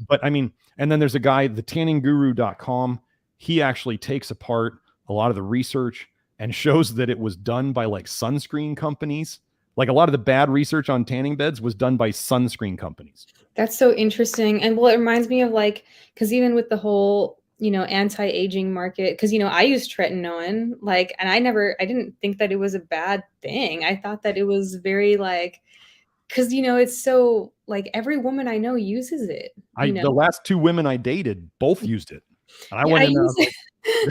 But I mean, and then there's a guy, the tanningguru.com. He actually takes apart a lot of the research and shows that it was done by like sunscreen companies. Like a lot of the bad research on tanning beds was done by sunscreen companies. That's so interesting. And well, it reminds me of like, because even with the whole, anti-aging market, because, I use tretinoin, like, and I didn't think that it was a bad thing. I thought that it was very like, because, it's so like every woman I know uses it. The last 2 women I dated both used it. And I went in there, use it.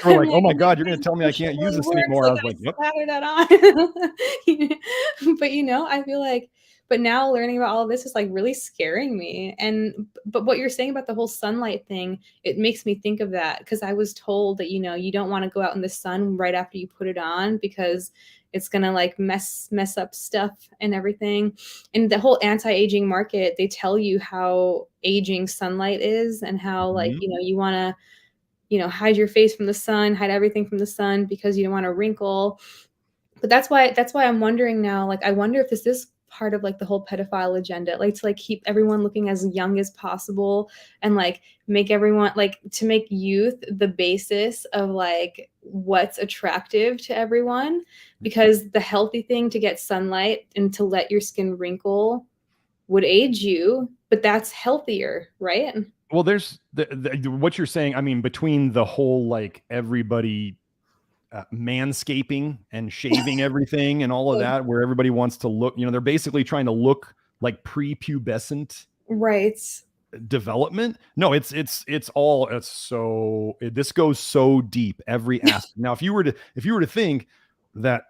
They were like, oh my God, you're going to tell me I can't use this anymore. I was like, yep. Slather that on. But, I feel like, but now learning about all of this is like really scaring me. But what you're saying about the whole sunlight thing, it makes me think of that because I was told that, you don't want to go out in the sun right after you put it on because it's going to like mess up stuff and everything. And the whole anti-aging market, they tell you how aging sunlight is and how like, you want to, hide your face from the sun, hide everything from the sun because you don't want to wrinkle. But that's why I'm wondering now, like, I wonder if this is part of like the whole pedophile agenda, like to like keep everyone looking as young as possible and like make everyone like to make youth the basis of like what's attractive to everyone, because the healthy thing to get sunlight and to let your skin wrinkle would age you, but that's healthier, right? Well, there's what you're saying. I mean, between the whole like everybody manscaping and shaving everything and all of that, where everybody wants to look, they're basically trying to look like prepubescent, right? Development. No, this goes so deep every aspect. Now, if you were to think that,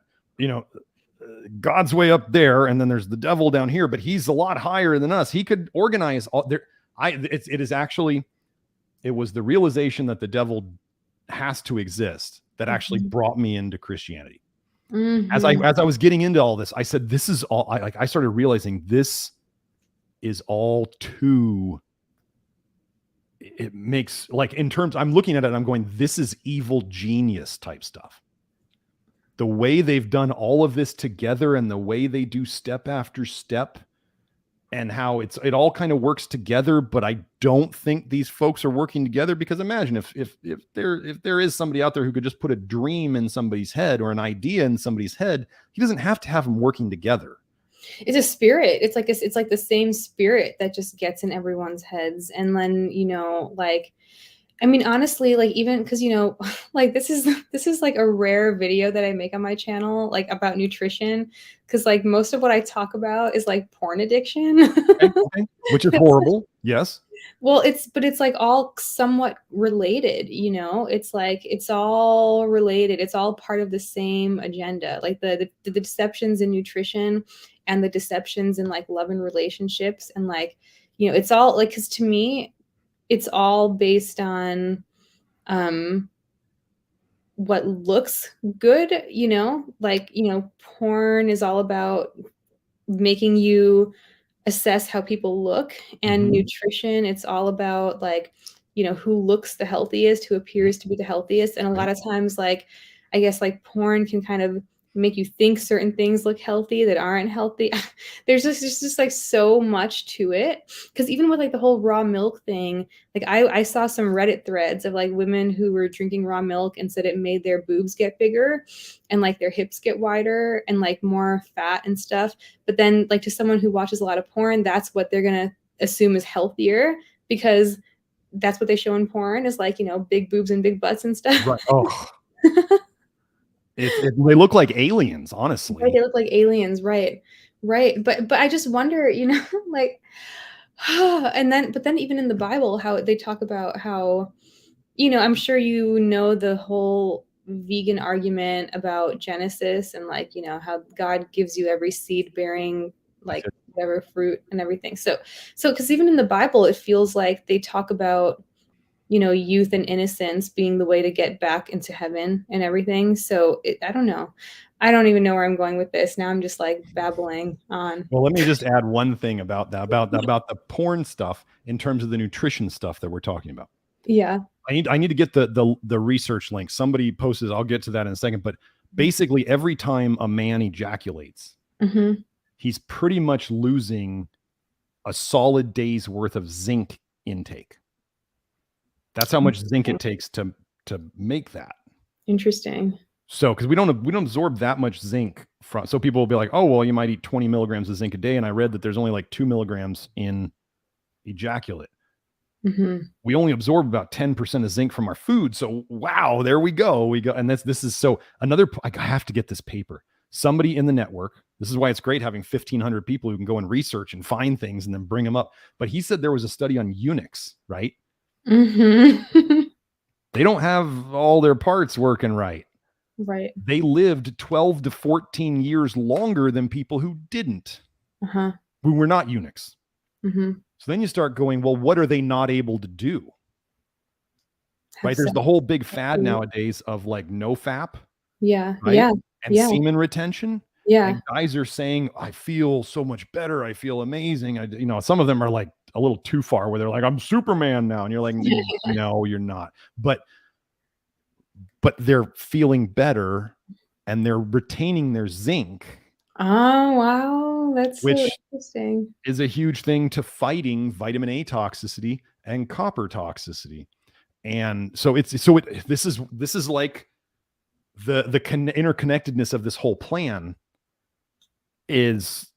God's way up there and then there's the devil down here, but he's a lot higher than us. He could organize all there. It was the realization that the devil has to exist that actually brought me into Christianity. As I was getting into all this, I said, this is all I started realizing this is all too, it makes like in terms, I'm looking at it and I'm going, this is evil genius type stuff. The way they've done all of this together and the way they do step after step and how it all kind of works together, but I don't think these folks are working together, because imagine if there is somebody out there who could just put a dream in somebody's head or an idea in somebody's head, he doesn't have to have them working together. It's a spirit. It's like the same spirit that just gets in everyone's heads. And then, like, I mean, honestly, like even because, like this is like a rare video that I make on my channel, like about nutrition, because like most of what I talk about is like porn addiction, okay. Which is horrible. Yes. Well, it's like all somewhat related, it's like it's all related. It's all part of the same agenda, like the deceptions in nutrition and the deceptions in like love and relationships. And like, it's all like, because to me, it's all based on what looks good, like, porn is all about making you assess how people look, and nutrition, it's all about like, who looks the healthiest, who appears to be the healthiest. And a lot of times, like, I guess like porn can kind of make you think certain things look healthy that aren't healthy. There's just like so much to it. Because even with like the whole raw milk thing, like I saw some Reddit threads of like women who were drinking raw milk and said it made their boobs get bigger and like their hips get wider and like more fat and stuff. But then like to someone who watches a lot of porn, that's what they're gonna assume is healthier because that's what they show in porn is like, big boobs and big butts and stuff. Right. Oh, they look like aliens, honestly. Right, they look like aliens, right? Right. But I just wonder, like, but then even in the Bible, how they talk about how, I'm sure the whole vegan argument about Genesis and like, how God gives you every seed bearing like whatever fruit and everything. So because even in the Bible, it feels like they talk about youth and innocence being the way to get back into heaven and everything. So I don't know. I don't even know where I'm going with this. Now I'm just like babbling on. Well, let me just add one thing about that, about the porn stuff in terms of the nutrition stuff that we're talking about. Yeah. I need to get the research link. Somebody posted, I'll get to that in a second, but basically every time a man ejaculates, he's pretty much losing a solid day's worth of zinc intake. That's how much zinc it takes to make that. Interesting. So, because we don't absorb that much zinc from, so people will be like, oh, well, you might eat 20 milligrams of zinc a day. And I read that there's only like 2 milligrams in ejaculate. We only absorb about 10% of zinc from our food. So, wow, there we go. And this is so another, I have to get this paper. Somebody in the network, this is why it's great having 1,500 people who can go and research and find things and then bring them up. But he said there was a study on eunuchs, right? They don't have all their parts working right. Right. They lived 12 to 14 years longer than people who didn't, who were not eunuchs. So then you start going, well, what are they not able to do? Right? There's the whole big fad nowadays of like NoFap. Yeah. Right? Yeah. And semen retention. Yeah. And guys are saying, I feel so much better. I feel amazing. Some of them are like a little too far where they're like, I'm Superman now. And you're like, no, you're not. But they're feeling better and they're retaining their zinc. Oh, wow. That's so interesting. Is a huge thing to fighting vitamin A toxicity and copper toxicity. And so this is like the interconnectedness of this whole plan is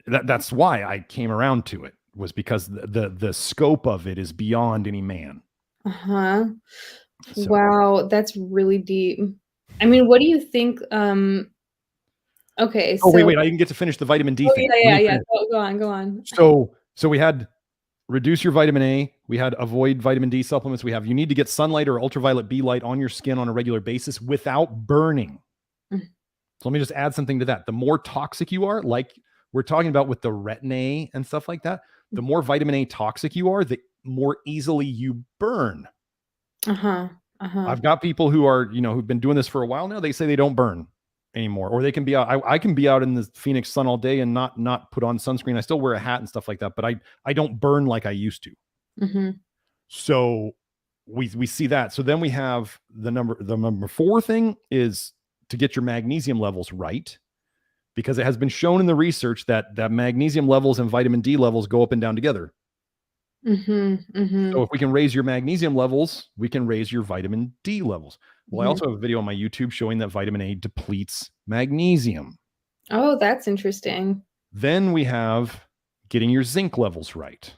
that's why I came around to it, was because the scope of it is beyond any man. So. Wow, that's really deep. I mean, what do you think? Okay. Oh, wait, I didn't get to finish the vitamin D thing. Yeah. Go on. So we had reduce your vitamin A. We had avoid vitamin D supplements. We have, you need to get sunlight or ultraviolet B light on your skin on a regular basis without burning. So let me just add something to that. The more toxic you are, like we're talking about with the retin-A and stuff like that, the more vitamin A toxic you are, the more easily you burn. I've got people who are, who've been doing this for a while now. They say they don't burn anymore, or they can be out. I can be out in the Phoenix sun all day and not put on sunscreen. I still wear a hat and stuff like that, but I don't burn like I used to. So we see that. So then we have the number 4 thing is to get your magnesium levels right, because it has been shown in the research that magnesium levels and vitamin D levels go up and down together. So if we can raise your magnesium levels, we can raise your vitamin D levels. Well, I also have a video on my YouTube showing that vitamin A depletes magnesium. Oh, that's interesting. Then we have getting your zinc levels right.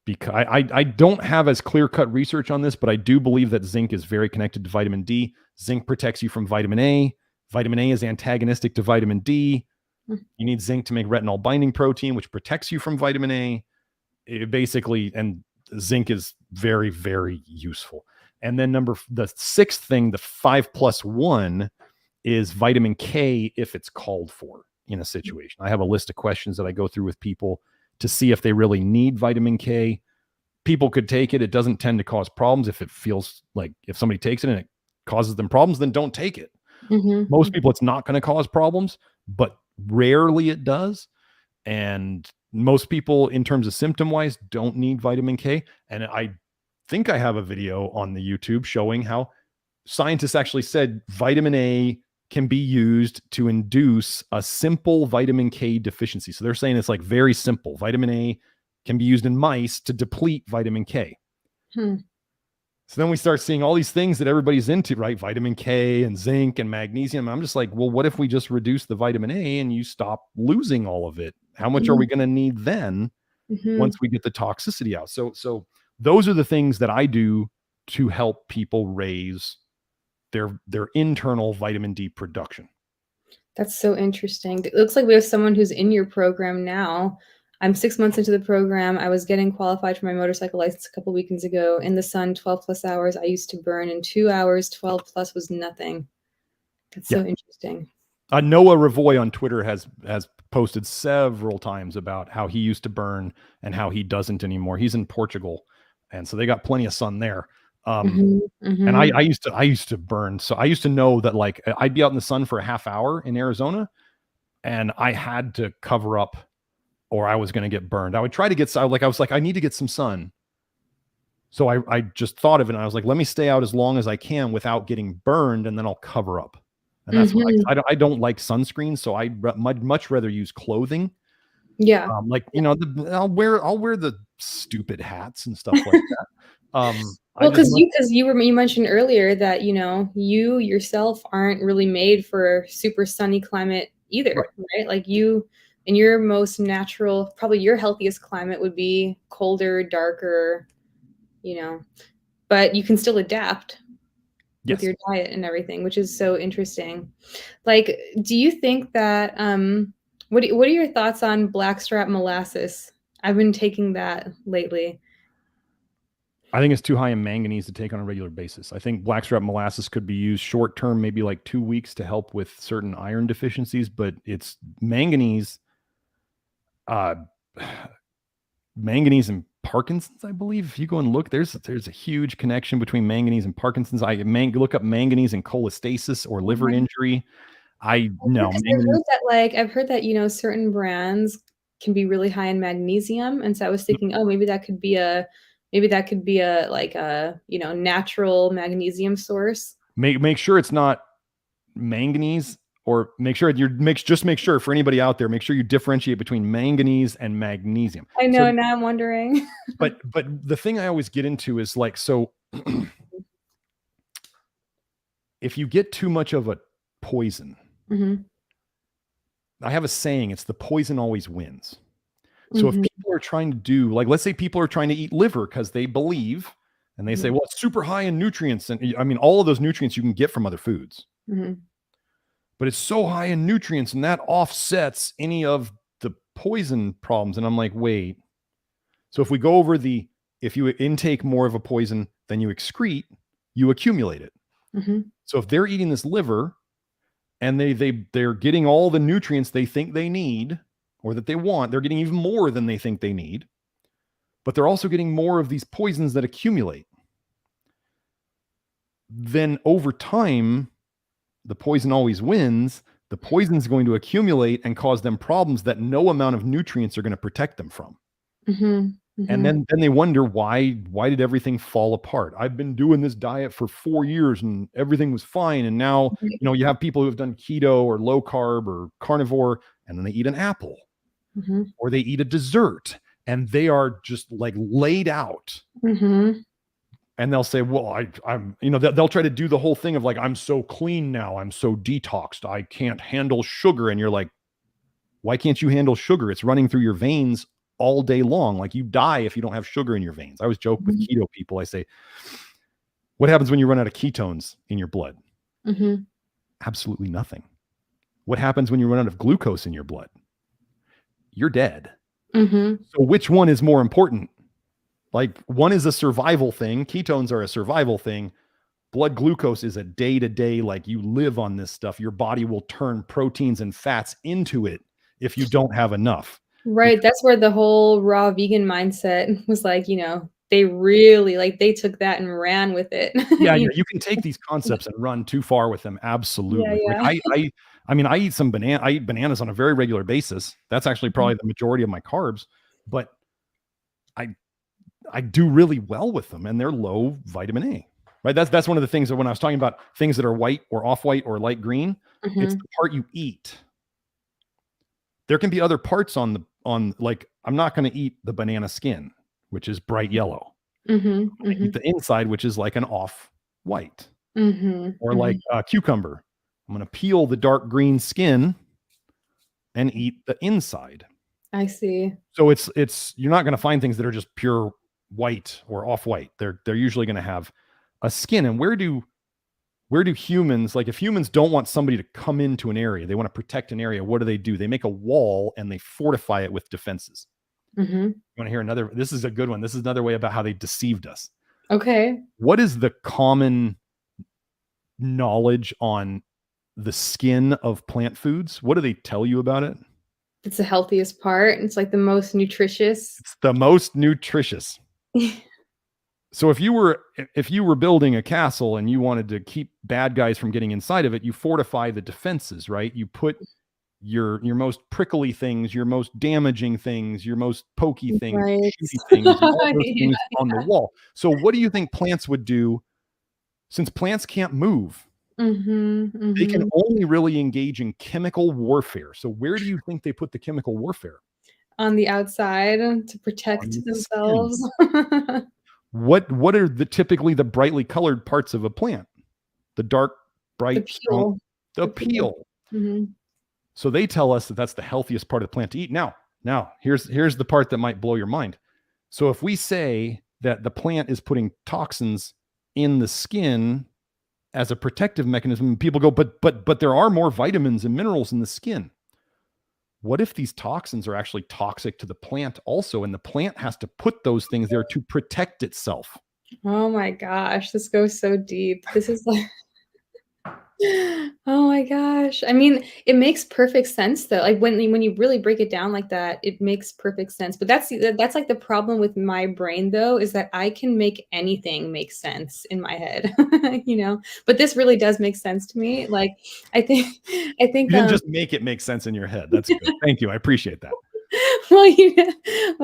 Because I don't have as clear-cut research on this, but I do believe that zinc is very connected to vitamin D. Zinc protects you from vitamin A. Vitamin A is antagonistic to vitamin D. You need zinc to make retinol binding protein, which protects you from vitamin A. And zinc is very, very useful. And then the 6th thing, the 5+1, is vitamin K if it's called for in a situation. I have a list of questions that I go through with people to see if they really need vitamin K. People could take it. It doesn't tend to cause problems. If it feels like if somebody takes it and it causes them problems, then don't take it. Most people, it's not going to cause problems, but rarely it does. And most people, in terms of symptom wise, don't need vitamin K. And I think I have a video on the YouTube showing how scientists actually said vitamin A can be used to induce a simple vitamin K deficiency. So they're saying it's like very simple. Vitamin A can be used in mice to deplete vitamin K. Hmm. So then we start seeing all these things that everybody's into, right? Vitamin K and zinc and magnesium. I'm just like, well, what if we just reduce the vitamin A and you stop losing all of it? How much are we going to need then once we get the toxicity out? So those are the things that I do to help people raise their internal vitamin D production. That's so interesting. It looks like we have someone who's in your program now. I'm 6 months into the program. I was getting qualified for my motorcycle license a couple weekends ago. In the sun, 12 plus hours. I used to burn in 2 hours. 12 plus was nothing. That's so interesting. Noah Ravoy on Twitter has posted several times about how he used to burn and how he doesn't anymore. He's in Portugal, and so they got plenty of sun there. And I used to burn. So I used to know that like I'd be out in the sun for a half hour in Arizona and I had to cover up or I was going to get burned. I would try to get, I was like, I need to get some sun. So I just thought of it and I was like, let me stay out as long as I can without getting burned and then I'll cover up. And that's what I don't like sunscreen. So I'd much rather use clothing. Yeah. Like, you know, I'll wear the stupid hats and stuff like that. Well, because you mentioned earlier that you yourself aren't really made for super sunny climate either, right? Like you, in your most natural, probably your healthiest climate would be colder, darker, but you can still adapt with your diet and everything, which is so interesting. Like, do you think that what are your thoughts on blackstrap molasses? I've been taking that lately. I think it's too high in manganese to take on a regular basis. I think blackstrap molasses could be used short term, maybe like 2 weeks to help with certain iron deficiencies, but it's manganese, manganese and Parkinson's, I believe. If you go and look, there's a huge connection between manganese and Parkinson's. Look up manganese and cholestasis or liver injury. I've heard that certain brands can be really high in magnesium, and so I was thinking, oh, maybe that could be a like a natural magnesium source. Make sure it's not manganese, or make sure make sure for anybody out there, make sure you differentiate between manganese and magnesium. I know, so, now I'm wondering. but the thing I always get into is like, so if you get too much of a poison, I have a saying, it's the poison always wins. So if people are trying to do, like, let's say people are trying to eat liver because they believe, and they say, well, it's super high in nutrients. And I mean, all of those nutrients you can get from other foods, but it's so high in nutrients and that offsets any of the poison problems. And I'm like, wait, so if we go over if you intake more of a poison than you excrete, you accumulate it. So if they're eating this liver and they're getting all the nutrients they think they need or that they want, they're getting even more than they think they need, but they're also getting more of these poisons that accumulate. Then over time, the poison always wins. The poison is going to accumulate and cause them problems that no amount of nutrients are going to protect them from. And then they wonder, why did everything fall apart? I've been doing this diet for 4 years and everything was fine. And now, you have people who have done keto or low carb or carnivore, and then they eat an apple or they eat a dessert and they are just like laid out. And they'll say, well, I'm, they'll try to do the whole thing of like, I'm so clean now, I'm so detoxed, I can't handle sugar. And you're like, why can't you handle sugar? It's running through your veins all day long. Like, you die if you don't have sugar in your veins. I always joke with keto people. I say, what happens when you run out of ketones in your blood? Absolutely nothing. What happens when you run out of glucose in your blood? You're dead. So which one is more important? Like, one is a survival thing. Ketones are a survival thing. Blood glucose is a day-to-day, like, you live on this stuff. Your body will turn proteins and fats into it if you don't have enough. Right. That's where the whole raw vegan mindset was like, they really, like, they took that and ran with it. Yeah, you can take these concepts and run too far with them. Absolutely. Yeah. Like, I mean, I eat bananas on a very regular basis. That's actually probably the majority of my carbs, but I do really well with them, and they're low vitamin A. Right? That's one of the things that when I was talking about things that are white or off-white or light green, it's the part you eat. There can be other parts on like, I'm not going to eat the banana skin, which is bright yellow. I'm going to eat the inside, which is like an off-white. Or like cucumber. I'm going to peel the dark green skin and eat the inside. I see. So it's you're not going to find things that are just pure white or off-white. They're usually going to have a skin. And where do humans, like if humans don't want somebody to come into an area, they want to protect an area, what do? They make a wall and they fortify it with defenses. You want to hear another? This is a good one. This is another way about how they deceived us. Okay. What is the common knowledge on the skin of plant foods? What do they tell you about it? It's the healthiest part. It's like the most nutritious. It's the most nutritious. So if you were building a castle and you wanted to keep bad guys from getting inside of it, you fortify the defenses, right? You put your most prickly things, your most damaging things, your most pokey things, Right. shooty things, all those things on the wall. So what do you think plants would do? Since plants can't move, they can only really engage in chemical warfare. So where do you think they put the chemical warfare? On the outside to protect themselves. What are typically the brightly colored parts of a plant? The dark, bright, strong, the peel. So they tell us that that's the healthiest part of the plant to eat. Now here's the part that might blow your mind. So if we say that the plant is putting toxins in the skin as a protective mechanism, people go, but there are more vitamins and minerals in the skin. What if these toxins are actually toxic to the plant also, and the plant has to put those things there to protect itself? Oh my gosh, this goes so deep. This is like, oh my gosh. I mean, it makes perfect sense though. Like when you really break it down like that, it makes perfect sense. But that's like the problem with my brain though, is that I can make anything make sense in my head, you know. But this really does make sense to me. Like I think You didn't just make it make sense in your head. That's good. Thank you. I appreciate that. Well,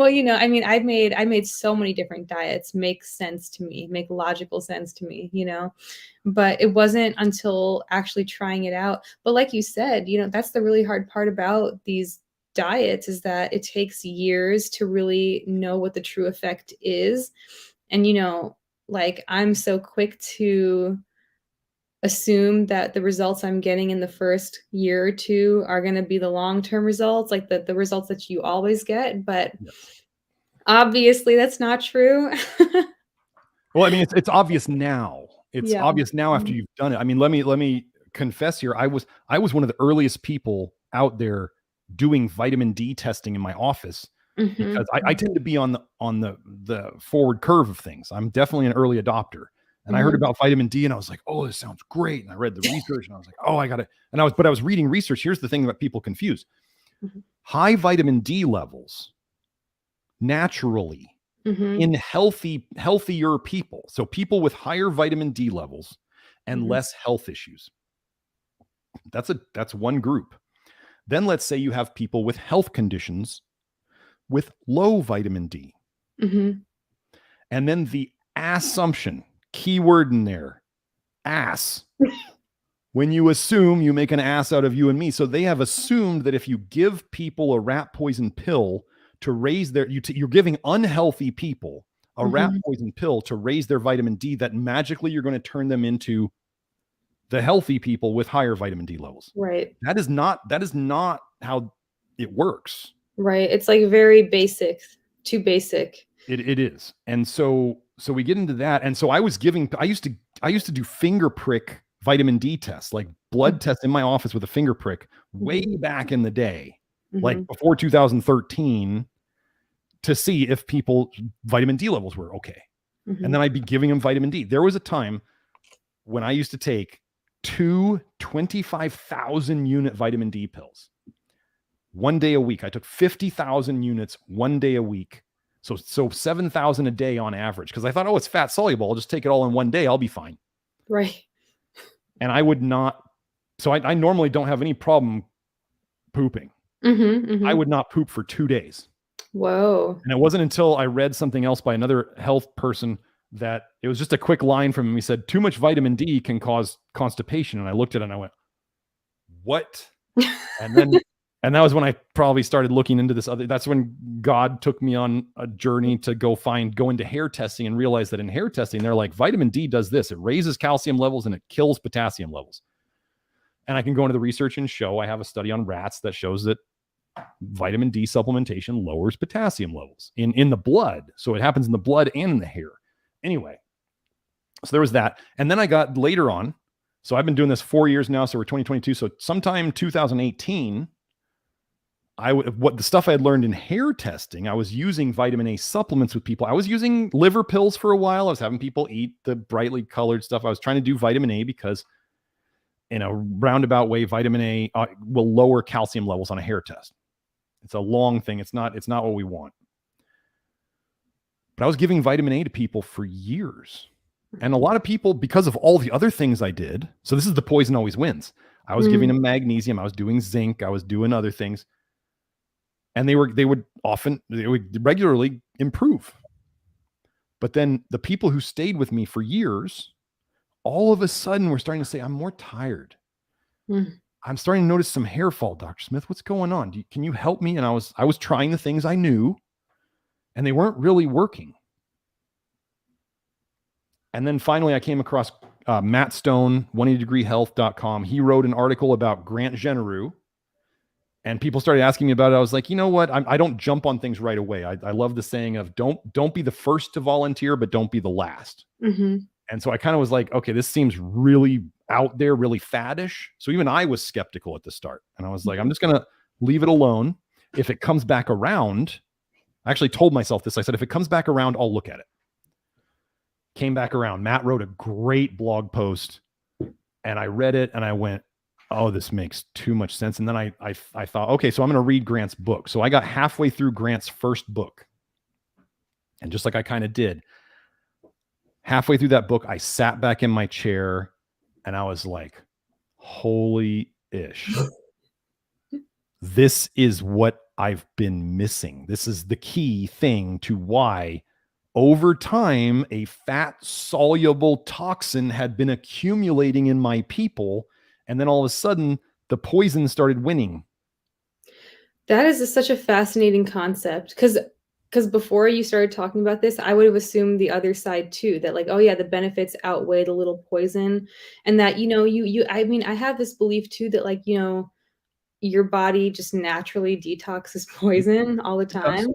I mean, I made so many different diets make sense to me, make logical sense to me, you know, but it wasn't until actually trying it out. But like you said, you know, that's the really hard part about these diets is that it takes years to really know what the true effect is. And, you know, like I'm so quick to assume that the results I'm getting in the first year or two are going to be the long-term results, like the results that you always get. But obviously that's not true. Well, I mean, it's obvious now. It's obvious now after you've done it. I mean, let me confess here. I was one of the earliest people out there doing vitamin D testing in my office because I tend to be on the forward curve of things. I'm definitely an early adopter. And I heard about vitamin D and I was like, oh, this sounds great. And I read the research and I was like, oh, I got it. And I was reading research. Here's the thing that people confuse. High vitamin D levels naturally in healthier people. So people with higher vitamin D levels and less health issues. That's one group. Then let's say you have people with health conditions with low vitamin D. And then the assumption, keyword in there, ass. When you assume, you make an ass out of you and me. So they have assumed that if you give people a rat poison pill to raise their, you're giving unhealthy people a rat poison pill to raise their vitamin D, that magically you're going to turn them into the healthy people with higher vitamin D levels. Right. That is not how it works. Right. It's like very basic, too basic. It is. And so we get into that. And so I used to do finger prick vitamin D tests, like blood tests in my office with a finger prick way back in the day, like before 2013, to see if people's vitamin D levels were okay. And then I'd be giving them vitamin D. There was a time when I used to take 25,000 unit vitamin D pills 1 day a week. I took 50,000 units 1 day a week. So 7,000 a day on average. Cause I thought, oh, it's fat soluble. I'll just take it all in 1 day. I'll be fine. Right. And I would not. So I normally don't have any problem pooping. I would not poop for 2 days. Whoa. And it wasn't until I read something else by another health person that it was just a quick line from him. He said, too much vitamin D can cause constipation. And I looked at it and I went, what? And that was when I probably started looking into this other. That's when God took me on a journey to go into hair testing and realize that in hair testing, they're like, vitamin D does this. It raises calcium levels and it kills potassium levels. And I can go into the research and show, I have a study on rats that shows that vitamin D supplementation lowers potassium levels in the blood. So it happens in the blood and in the hair. Anyway, so there was that. And then I got later on. So I've been doing this 4 years now. So we're 2022. So sometime 2018, what the stuff I had learned in hair testing, I was using vitamin A supplements with people. I was using liver pills for a while. I was having people eat the brightly colored stuff. I was trying to do vitamin A because in a roundabout way, vitamin A will lower calcium levels on a hair test. It's a long thing. It's not what we want. But I was giving vitamin A to people for years. And a lot of people, because of all the other things I did, so this is the poison always wins. I was giving them magnesium. I was doing zinc. I was doing other things. And they would regularly improve. But then the people who stayed with me for years, all of a sudden were starting to say, I'm more tired. I'm starting to notice some hair fall, Dr. Smith. What's going on? Can you help me? And I was trying the things I knew, and they weren't really working. And then finally, I came across Matt Stone, 180degreehealth.com. He wrote an article about Grant Genereux, and people started asking me about it. I was like, you know what? I don't jump on things right away. I love the saying of don't be the first to volunteer, but don't be the last. Mm-hmm. And so I kind of was like, okay, this seems really out there, really faddish. So even I was skeptical at the start. And I was like, I'm just going to leave it alone. If it comes back around, I actually told myself this. I said, if it comes back around, I'll look at it. Came back around. Matt wrote a great blog post and I read it and I went, oh, this makes too much sense. And then I thought, okay, so I'm going to read Grant's book. So I got halfway through Grant's first book. And just like I kind of did, halfway through that book, I sat back in my chair and I was like, holy ish. This is what I've been missing. This is the key thing to why over time, a fat soluble toxin had been accumulating in my people. And then all of a sudden the poison started winning. That is such a fascinating concept. Because before you started talking about this, I would have assumed the other side too, that like, oh yeah, the benefits outweigh the little poison. And that, I mean, I have this belief too, that like, your body just naturally detoxes poison all the time.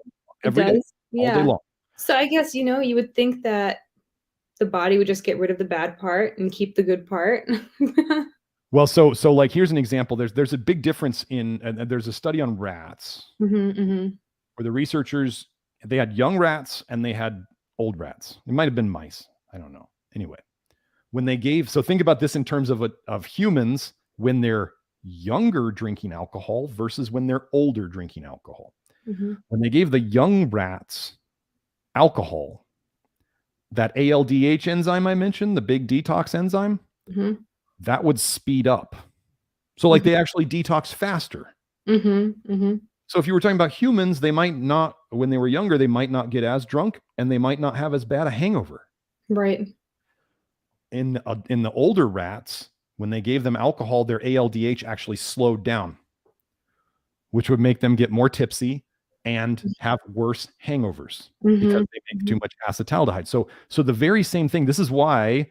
Every day, all day long. So I guess, you would think that the body would just get rid of the bad part and keep the good part. Well, so like, here's an example. There's a big difference in, there's a study on rats where the researchers, they had young rats and they had old rats. It might've been mice. I don't know. Anyway, when they so think about this in terms of humans, when they're younger drinking alcohol versus when they're older drinking alcohol. When they gave the young rats alcohol, that ALDH enzyme I mentioned, the big detox enzyme, that would speed up. So like they actually detox faster. So if you were talking about humans, they might not, when they were younger, they might not get as drunk and they might not have as bad a hangover. Right. In the older rats, when they gave them alcohol, their ALDH actually slowed down, which would make them get more tipsy and have worse hangovers because they make too much acetaldehyde. So the very same thing. This is why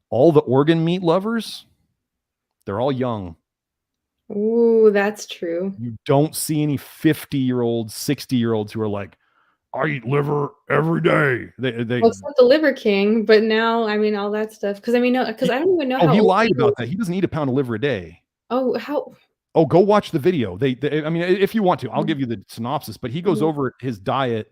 all the organ meat lovers, they're all young. Ooh, that's true. You don't see any 50-year-olds, 60-year-olds who are like, I eat liver every day. Well, it's not the Liver King, but now, I mean, all that stuff. Because I mean, no, because I don't even know how he old lied about that. He doesn't eat a pound of liver a day. Oh, how? Oh, go watch the video. I mean, if you want to, I'll give you the synopsis, but he goes over his diet.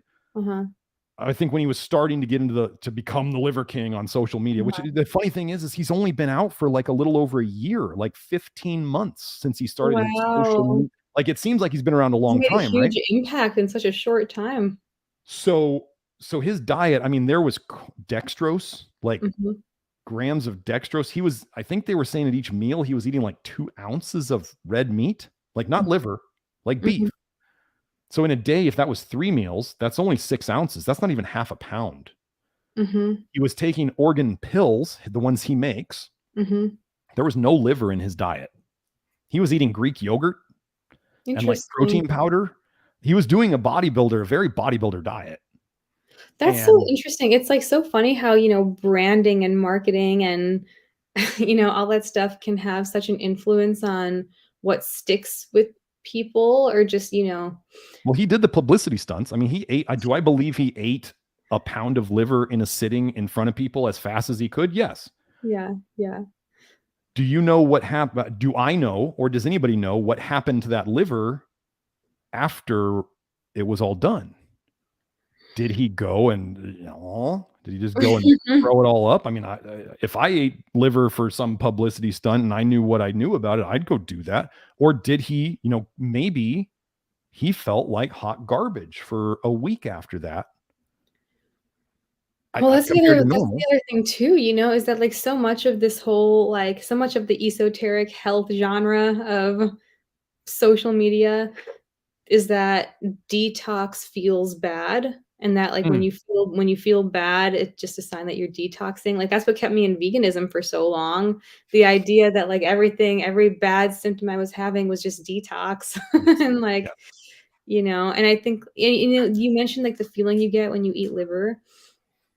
I think when he was starting to get to become the Liver King on social media, which the funny thing is he's only been out for like a little over a year, like 15 months since he started his social media. Like, it seems like he's been around a long time, right? Huge impact in such a short time. So his diet, I mean, there was dextrose, like grams of dextrose. I think they were saying at each meal, he was eating like 2 ounces of red meat, like not liver, like beef. So in a day, if that was 3 meals, that's only 6 ounces. That's not even half a pound. Mhm. He was taking organ pills, the ones he makes. Mhm. There was no liver in his diet. He was eating Greek yogurt and like Interesting. protein powder. He was doing a bodybuilder, a very bodybuilder diet. That's so And interesting. It's, like, so funny how, branding and marketing and, all that stuff can have such an influence on what sticks with people or just, well, he did the publicity stunts. I mean, he ate, do I believe he ate a pound of liver in a sitting in front of people as fast as he could? Yes. Yeah, yeah. Do you know what happened? Do I know, or does anybody know what happened to that liver after it was all done? Did he go and, did he just go and throw it all up? I mean, if I ate liver for some publicity stunt and I knew what I knew about it, I'd go do that. Or did he, maybe he felt like hot garbage for a week after that, Well, compared to that's normal. the other thing too, is that, like, so much of this whole, like so much of the esoteric health genre of social media is that detox feels bad, and that, like, Mm. when you feel bad, it's just a sign that you're detoxing, like, that's what kept me in veganism for so long, the idea that, like, every bad symptom I was having was just detox, Yes. and, Yeah. like, and I think you mentioned, like, the feeling you get when you eat liver,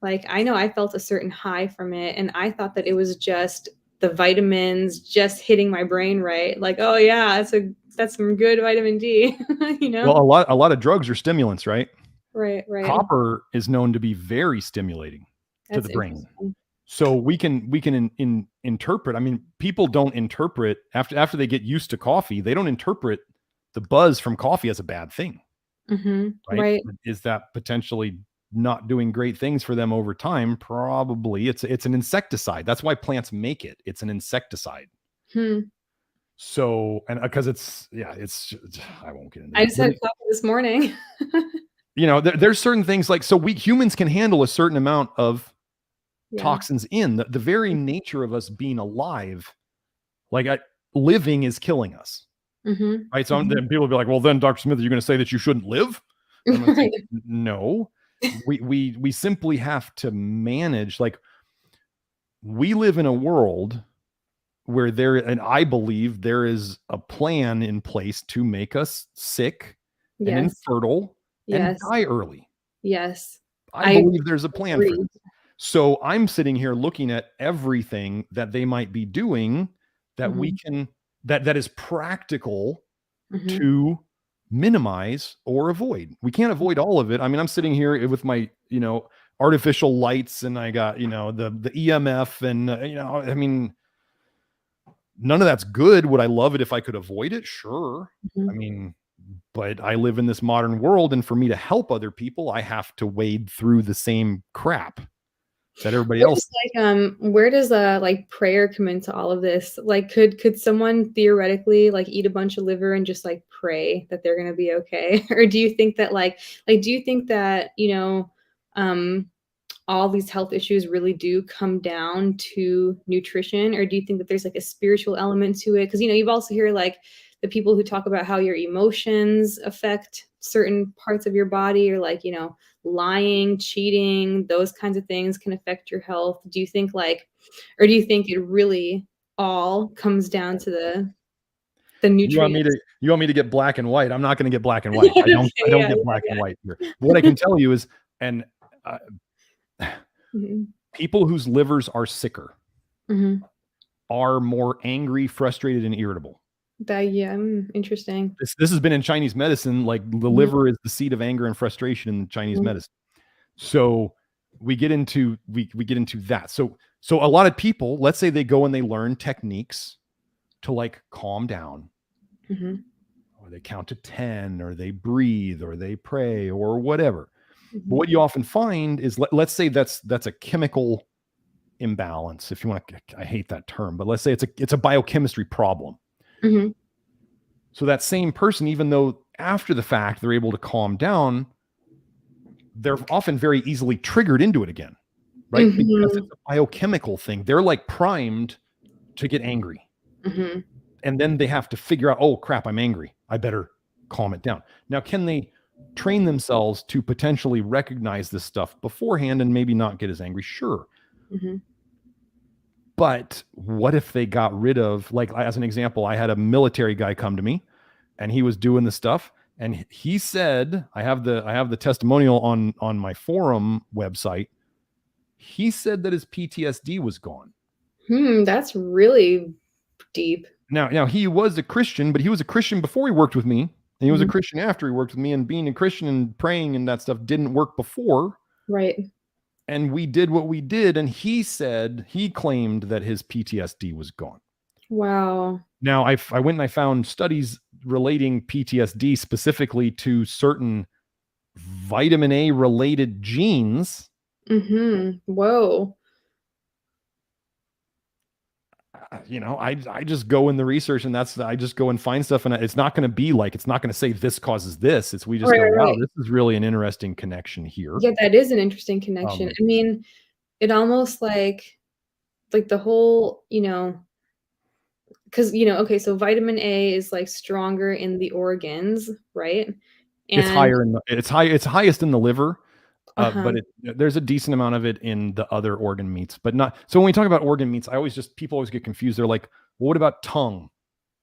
like, I know I felt a certain high from it, and I thought that it was just the vitamins just hitting my brain right, like, "Oh, yeah, that's some good vitamin D," you Well, know? a lot of drugs are stimulants, right? Right, right. Copper is known to be very stimulating to That's the brain. interesting. So we can interpret. I mean, people don't interpret after they get used to coffee. They don't interpret the buzz from coffee as a bad thing, Mhm. right? Right. Is that potentially not doing great things for them over time? Probably. It's an insecticide. That's why plants make it. It's an insecticide. Hmm. So, and because it's I won't get into I that. just But had coffee this morning. there's certain things like, so we humans can handle a certain amount of Yeah. toxins in the very nature of us being alive. Like, living is killing us, Mhm. right? So Mhm. then people will be like, well, then Dr. Smith, are you going to say that you shouldn't live? And I'm going to say, Right. no, we simply have to manage. Like, we live in a world where and I believe there is a plan in place to make us sick and Yes. infertile and Yes. die early. Yes. I I believe there's a plan for agree. this. So I'm sitting here looking at everything that they might be doing that we Mhm. can that is practical Mhm. to minimize or avoid. We can't avoid all of it. I mean, I'm sitting here with my, artificial lights, and I got, the EMF, and I mean, none of that's good. Would I love it if I could avoid it? Sure. I Mhm. mean, but I live in this modern world, and for me to help other people, I have to wade through the same crap that everybody else. Where does, like, prayer come into all of this? Like, could someone theoretically, like, eat a bunch of liver and just, like, pray that they're gonna be okay? Or do you think that, do you think that, um, all these health issues really do come down to nutrition, or do you think that there's, like, a spiritual element to it? Because you've also heard, like, the people who talk about how your emotions affect certain parts of your body, or, like, lying, cheating, those kinds of things can affect your health. Do you think, like, or do you think it really all comes down to the nutrients? You want me to get black and white? I'm not going to get black and white. Okay, I don't yeah, get yeah, black and yeah. white here. What I can tell you is, and uh, Mhm, people whose livers are sicker mhm. are more angry, frustrated, and irritable. Yeah, interesting. This has been in Chinese medicine. Like, the Mhm, liver is the seat of anger and frustration in Chinese mhm, medicine. So we get into that. So a lot of people, let's say they go and they learn techniques to, like, calm down, mhm, or they count to 10, or they breathe, or they pray, or whatever. But mhm, what you often find is, let's say that's a chemical imbalance, if you want to. I hate that term, but let's say it's a biochemistry problem. mhm, So that same person, even though after the fact they're able to calm down, they're often very easily triggered into it again, right? Because mhm, it's a biochemical thing. They're like primed to get angry. mhm. And then they have to figure out, oh crap, I'm angry. I better calm it down. Now, can they train themselves to potentially recognize this stuff beforehand and maybe not get as angry. Sure. Mm-hmm. But what if they got rid of, like, as an example, I had a military guy come to me and he was doing the stuff and he said, I have the testimonial on my forum website. He said that his PTSD was gone. That's really deep. Now he was a Christian, but he was a Christian before he worked with me, and he was a Mm-hmm. Christian after he worked with me. And being a Christian and praying and that stuff didn't work before. Right. And we did what we did, and he claimed that his PTSD was gone. Wow. Now I went and I found studies relating PTSD specifically to certain vitamin A related genes. Mm-hmm. Whoa. I just go in the research, and I just go and find stuff, and it's not going to be like, it's not going to say this causes this. We just go, wow, Right. this is really an interesting connection here. Yeah, that is an interesting connection. I mean, it almost like the whole, because okay, so vitamin A is like stronger in the organs, right? It's And higher it's highest in the liver, uh-huh. but there's a decent amount of it in the other organ meats, but not. So when we talk about organ meats, people always get confused. They're like, well, what about tongue?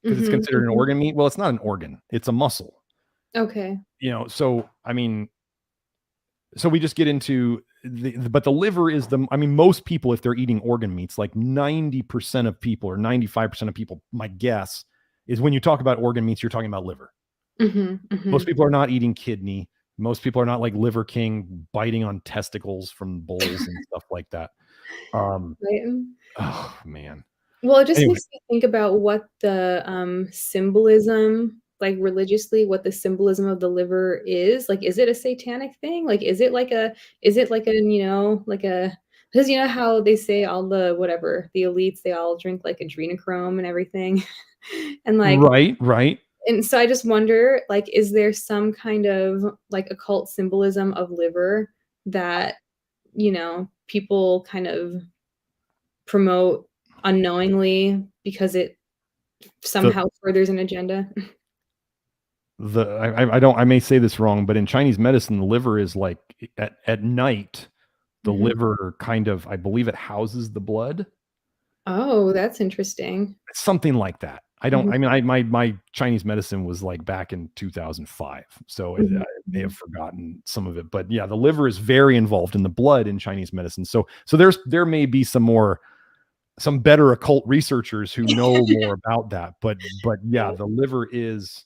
Because it's Mm-hmm, considered an mm-hmm. organ meat. Well, it's not an organ; it's a muscle. Okay. So I mean, so we just get into but the liver is most people, if they're eating organ meats, like 90% of people or 95% of people, my guess is when you talk about organ meats, you're talking about liver. Mm-hmm, mm-hmm. Most people are not eating kidney. Most people are not like Liver King biting on testicles from bulls and stuff like that. Right. Oh man. Well, it just Anyway, makes me think about what the symbolism, like religiously, what the symbolism of the liver is. Like, is it a satanic thing? Like, is it like a, like a, because you know how they say all the whatever, the elites, they all drink like adrenochrome and everything. And like, right. and so I just wonder, like, is there some kind of like occult symbolism of liver that, people kind of promote unknowingly because it The somehow furthers an agenda? I may say this wrong, but in Chinese medicine, the liver is like at night, the Mhm. liver kind of, I believe it houses the blood. Oh, that's interesting. Something like that. I don't. Mhm, I mean, my Chinese medicine was like back in 2005, so I mhm, may have mhm. forgotten some of it. But yeah, the liver is very involved in the blood in Chinese medicine. So there may be some better occult researchers who know more about that. But yeah, Yeah. the liver is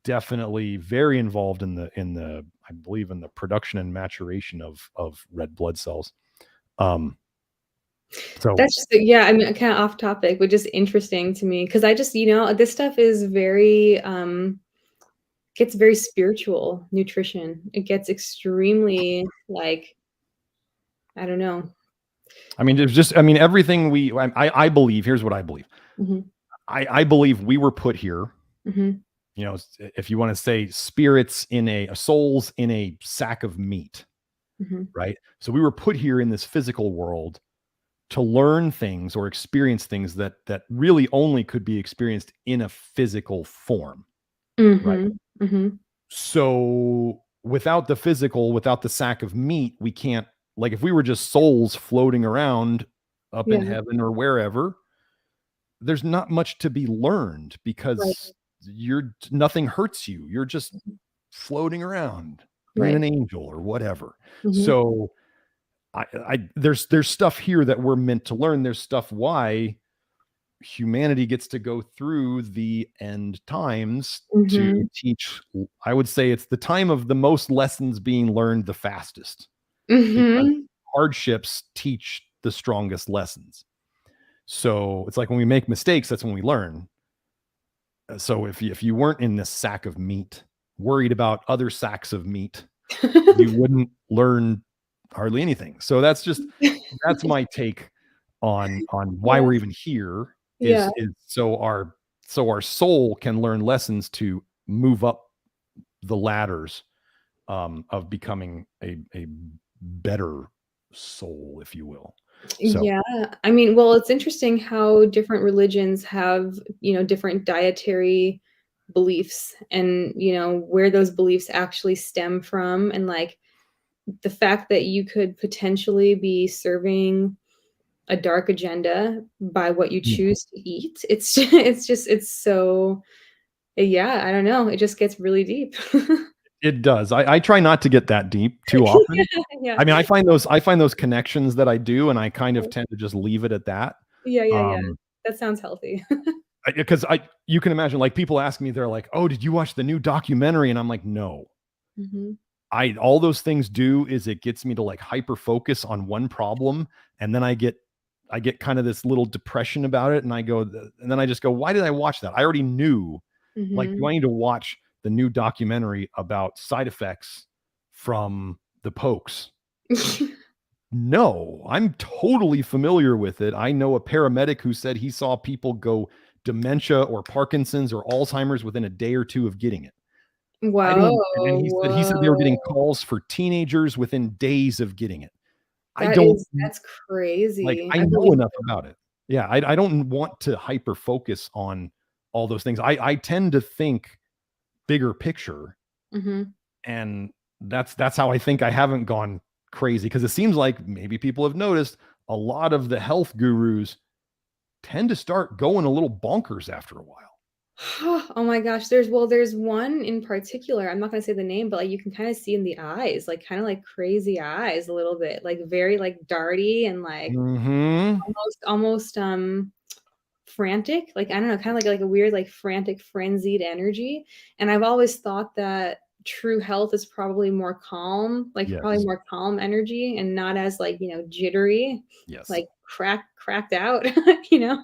definitely very involved in the I believe in the production and maturation of red blood cells. Um, so That's just yeah, I mean, kinda off topic, but just interesting to me because I just this stuff is very, gets very spiritual, nutrition. It gets extremely, like, I don't know. I mean, there's just, I mean, everything I believe, here's what I believe. Mhm, I believe we were put here, mhm, if you want to say spirits in souls in a sack of meat, mhm, right? So we were put here in this physical world to learn things or experience things that really only could be experienced in a physical form, right? mhm, mhm. So without the physical, without the sack of meat, we can't, like, if we were just souls floating around up in Yeah, heaven or wherever, there's not much to be learned right. because nothing hurts you. You're just Mhm. floating around being an Right. angel or whatever. Mhm. So there's stuff here that we're meant to learn. There's stuff why humanity gets to go through the end times to Mhm. teach. I would say it's the time of the most lessons being learned the fastest, because Mhm. hardships teach the strongest lessons. So it's like when we make mistakes, that's when we learn. So if you weren't in this sack of meat, worried about other sacks of meat, you wouldn't learn hardly anything. So that's my take on why Yeah, we're even here, yeah. is so our soul can learn lessons to move up the ladders, of becoming a better soul, if you will. So Yeah, I mean, well, it's interesting how different religions have, different dietary, beliefs and, where those beliefs actually stem from. And like the fact that you could potentially be serving a dark agenda by what you Yeah. choose to eat. It's so, yeah, I don't know. It just gets really deep. It does. I try not to get that deep too often. Yeah. I mean, I find those connections that I do, and I kind of tend to just leave it at that. Yeah, yeah, yeah. Um, That sounds healthy. because you can imagine, like, people ask me, they're like, "Oh, did you watch the new documentary?" And I'm like, "No." Mhm. All those things do is it gets me to like hyper focus on one problem, and then I get kind of this little depression about it, and and then I just go, "Why did I watch that? I already knew." Like, do Mhm. I need to watch the new documentary about side effects from the pokes? No, I'm totally familiar with it. I know a paramedic who said he saw people go dementia or Parkinson's or Alzheimer's within a day or two of getting it. I Wow, don't, and then he said they were getting whoa. calls for teenagers within days of getting it. I That don't is n that's like, crazy. I I know believe enough about it. Yeah, I don't want to hyper focus on all those things. I tend to think bigger picture, Mhm. and that's how I think I haven't gone crazy, because it seems like maybe people have noticed a lot of the health gurus tend to start going a little bonkers after a while. Oh my gosh, there's one in particular, I'm not gonna say the name, but, like, you can kinda see in the eyes, like, kinda like crazy eyes a little bit, like, very, like, darty and, like, Mhm. almost, frantic, like, I don't know, kinda like a weird, like, frantic, frenzied energy, and I've always thought that true health is probably more calm, like, probably Yes. more calm energy and not as, like, jittery, Yes. like, cracked out, you know?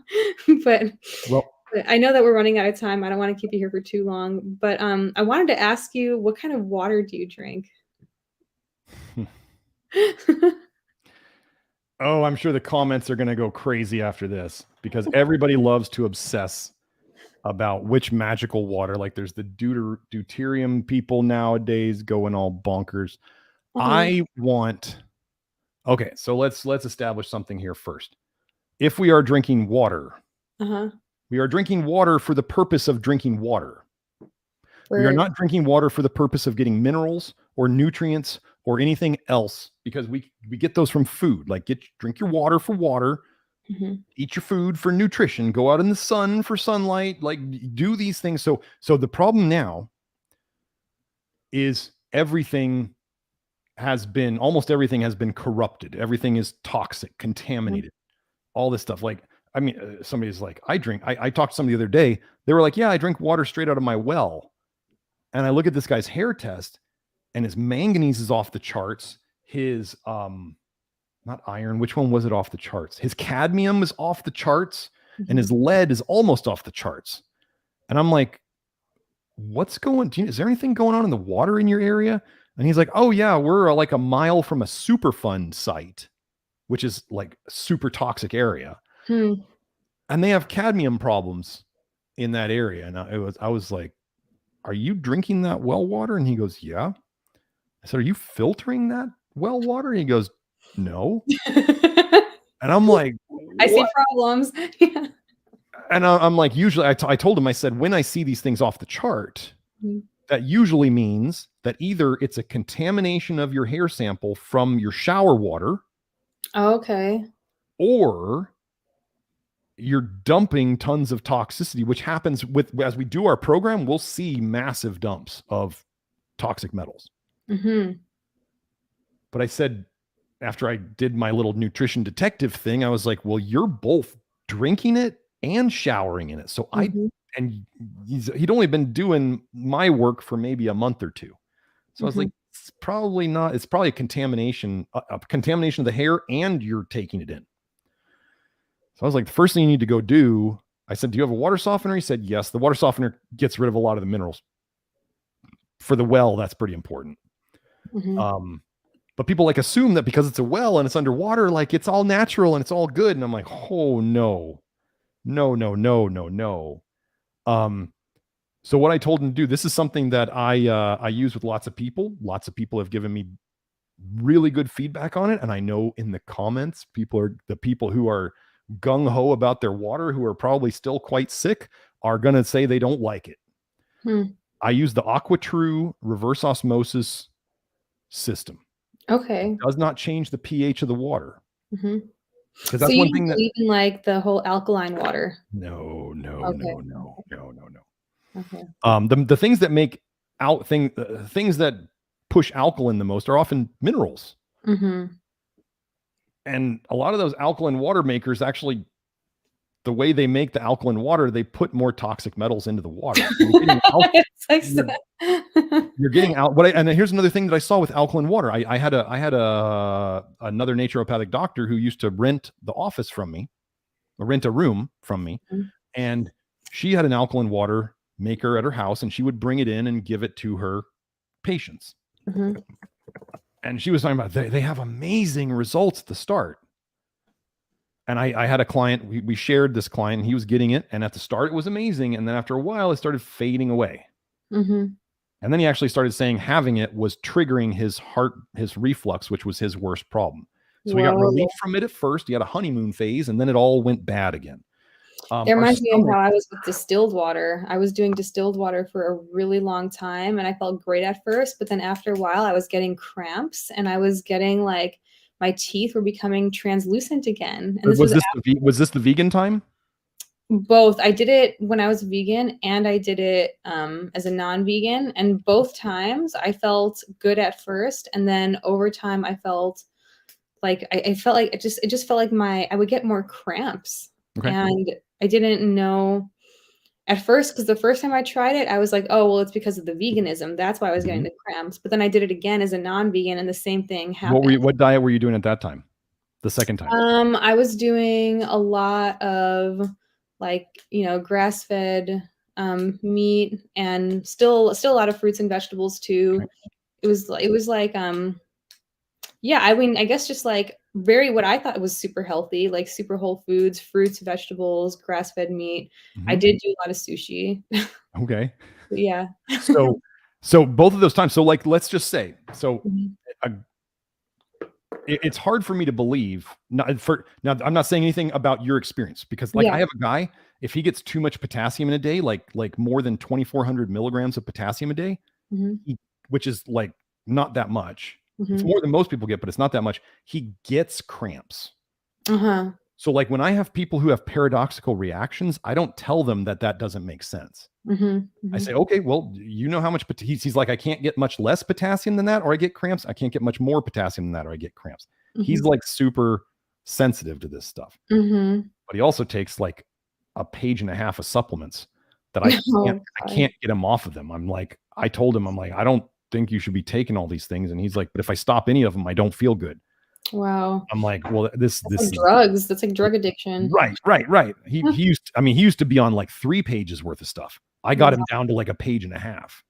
But Well, I know that we're running out of time, I don't wanna keep you here for too long, but, I wanted to ask you, what kind of water do you drink? oh, I'm sure the comments are gonna go crazy after this, because everybody loves to obsess about which magical water. Like, there's the deuterium people nowadays going all bonkers. Uh-huh, I want Okay, so let's establish something here first. If we are drinking water, uh-huh, we are drinking water for the purpose of drinking water. We are word, not drinking water for the purpose of getting minerals or nutrients or anything else, because we get those from food. Like, drink your water for water, mhm, eat your food for nutrition, go out in the sun for sunlight, like, do these things. So the problem now is almost everything has been corrupted. Everything is toxic, mhm, contaminated, all this stuff. Like, I mean, somebody's like, I talked to somebody the other day. They were like, yeah, I drink water straight out of my well. And I look at this guy's hair test, and his manganese is off the charts. His not iron, which one was it off the charts? His cadmium is off the charts, and mhm. his lead is almost off the charts. And I'm like, is there anything going on in the water in your area? And he's like, oh yeah, we're like a mile from a Superfund site, which is like a super toxic area. Hmm. And they have cadmium problems in that area. And I was like, are you drinking that well water? And he goes, yeah. I said, are you filtering that well water? And he goes, no. And I'm like, I see what? problems. Yeah. And I'm like, usually I told him, I said, when I see these things off the chart, Mhm. that usually means that either it's a contamination of your hair sample from your shower water, Okay. or you're dumping tons of toxicity, which happens as we do our program, we'll see massive dumps of toxic metals. Mhm, But I said, after I did my little nutrition detective thing, I was like, well, you're both drinking it and showering in it. mhm, And he'd only been doing my work for maybe a month or two. So I was like, mhm. it's probably a contamination of the hair, and you're taking it in. So I was like, the first thing you need to go do, I said, do you have a water softener? He said, yes. The water softener gets rid of a lot of the minerals. For the well, that's pretty important. Mhm, Um, but people like assume that because it's a well and it's underwater, like it's all natural and it's all good. And I'm like, oh no, no, no, no, no, no. Um, so what I told him to do, this is something that I use with lots of people. Lots of people have given me really good feedback on it. And I know in the comments, the people who are gung ho about their water, who are probably still quite sick, are going to say they don't like it. I use the AquaTrue reverse osmosis system. Okay. Does not change the pH of the water. Mm-hmm. Because So that's you one don't thing that believe in like the whole alkaline water? no. Okay. Okay. The things that make things that push alkaline the most are often minerals. Mm-hmm. And a lot of those alkaline water makers actually, the way they make the alkaline water, they put more toxic metals into the water. So It's like you're getting out. And here's another thing that I saw with alkaline water. I had another naturopathic doctor who used to rent the office from me, or rent a room from me, and she had an alkaline water maker at her house, and she would bring it in and give it to her patients. And she was talking about they have amazing results at the start. And I had a client, we shared this client, and he was getting it. And at the start, it was amazing. And then after a while, it started fading away. And then he actually started saying having it was triggering his reflux, which was his worst problem. So he got relief from it at first. He had a honeymoon phase, and then it all went bad again. It reminds me of how I was with distilled water. I was doing distilled water for a really long time, and I felt great at first, but then after a while I was getting cramps, and I was getting like my teeth were becoming translucent again. And was this the vegan time? Both. I did it when I was vegan, and I did it as a non-vegan, and both times I felt good at first, and then over time I felt like I felt like it just felt like I would get more cramps. Okay. And I didn't know at first, because the first time I tried it, I was like, oh, well, it's because of the veganism. That's why I was getting the cramps. But then I did it again as a non-vegan, and the same thing happened. What diet were you doing at that time? The second time? I was doing a lot of like, grass-fed meat, and still a lot of fruits and vegetables too. Okay. It was like yeah, I mean, I guess just like what I thought was super healthy, like super whole foods, fruits, vegetables, grass-fed meat. I did do a lot of sushi. Okay. Yeah. So both of those times. So like, let's just say, it's hard for me to believe. Now, I'm not saying anything about your experience, because I have a guy, if he gets too much potassium in a day, like more than 2,400 milligrams of potassium a day, which is like not that much. It's more than most people get, but it's not that much. He gets cramps. So like when I have people who have paradoxical reactions, I don't tell them that doesn't make sense. I say, okay, well, you know how much he's like, I can't get much less potassium than that, or I get cramps. I can't get much more potassium than that, or I get cramps. He's like super sensitive to this stuff. But he also takes like a page and a half of supplements that I can't get him off of them. I told him, I don't think you should be taking all these things. And he's like, but if I stop any of them, I don't feel good. Wow. I'm like, well, this like drugs. That's like drug addiction. Right. He used to be on like 3 pages worth of stuff. I got him down to like a page and a half.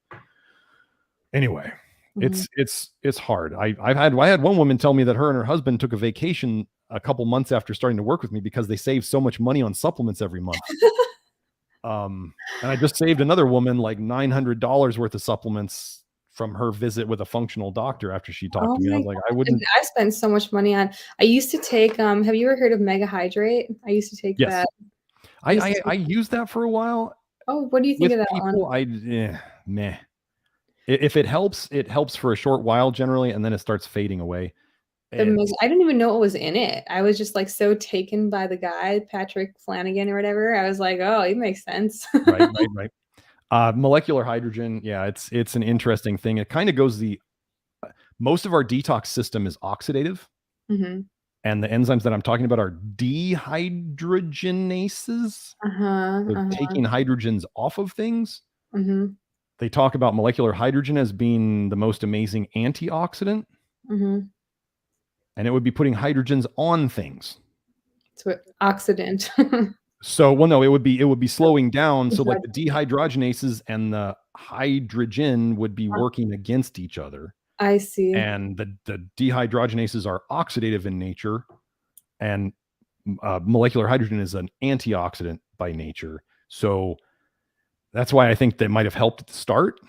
Anyway, it's hard. I had one woman tell me that her and her husband took a vacation a couple months after starting to work with me, because they saved so much money on supplements every month. And I just saved another woman like $900 worth of supplements from her visit with a functional doctor after she talked to me. I was like, I wouldn't. I spent so much money on. I used to take. Have you ever heard of Mega Hydrate? I used to take that. I used that for a while. Oh, what do you think of that one? Meh. If it helps for a short while generally, and then it starts fading away. I didn't even know what was in it. I was just like so taken by the guy, Patrick Flanagan or whatever. I was like, oh, it makes sense. Right. Molecular hydrogen. Yeah, it's an interesting thing. It kind of goes most of our detox system is oxidative. And the enzymes that I'm talking about are dehydrogenases. Taking hydrogens off of things. They talk about molecular hydrogen as being the most amazing antioxidant. And it would be putting hydrogens on things. It's what oxidant. So, well, no, it would be slowing down. So like the dehydrogenases and the hydrogen would be working against each other. I see. And the dehydrogenases are oxidative in nature, and molecular hydrogen is an antioxidant by nature. So that's why I think they might have helped at the start,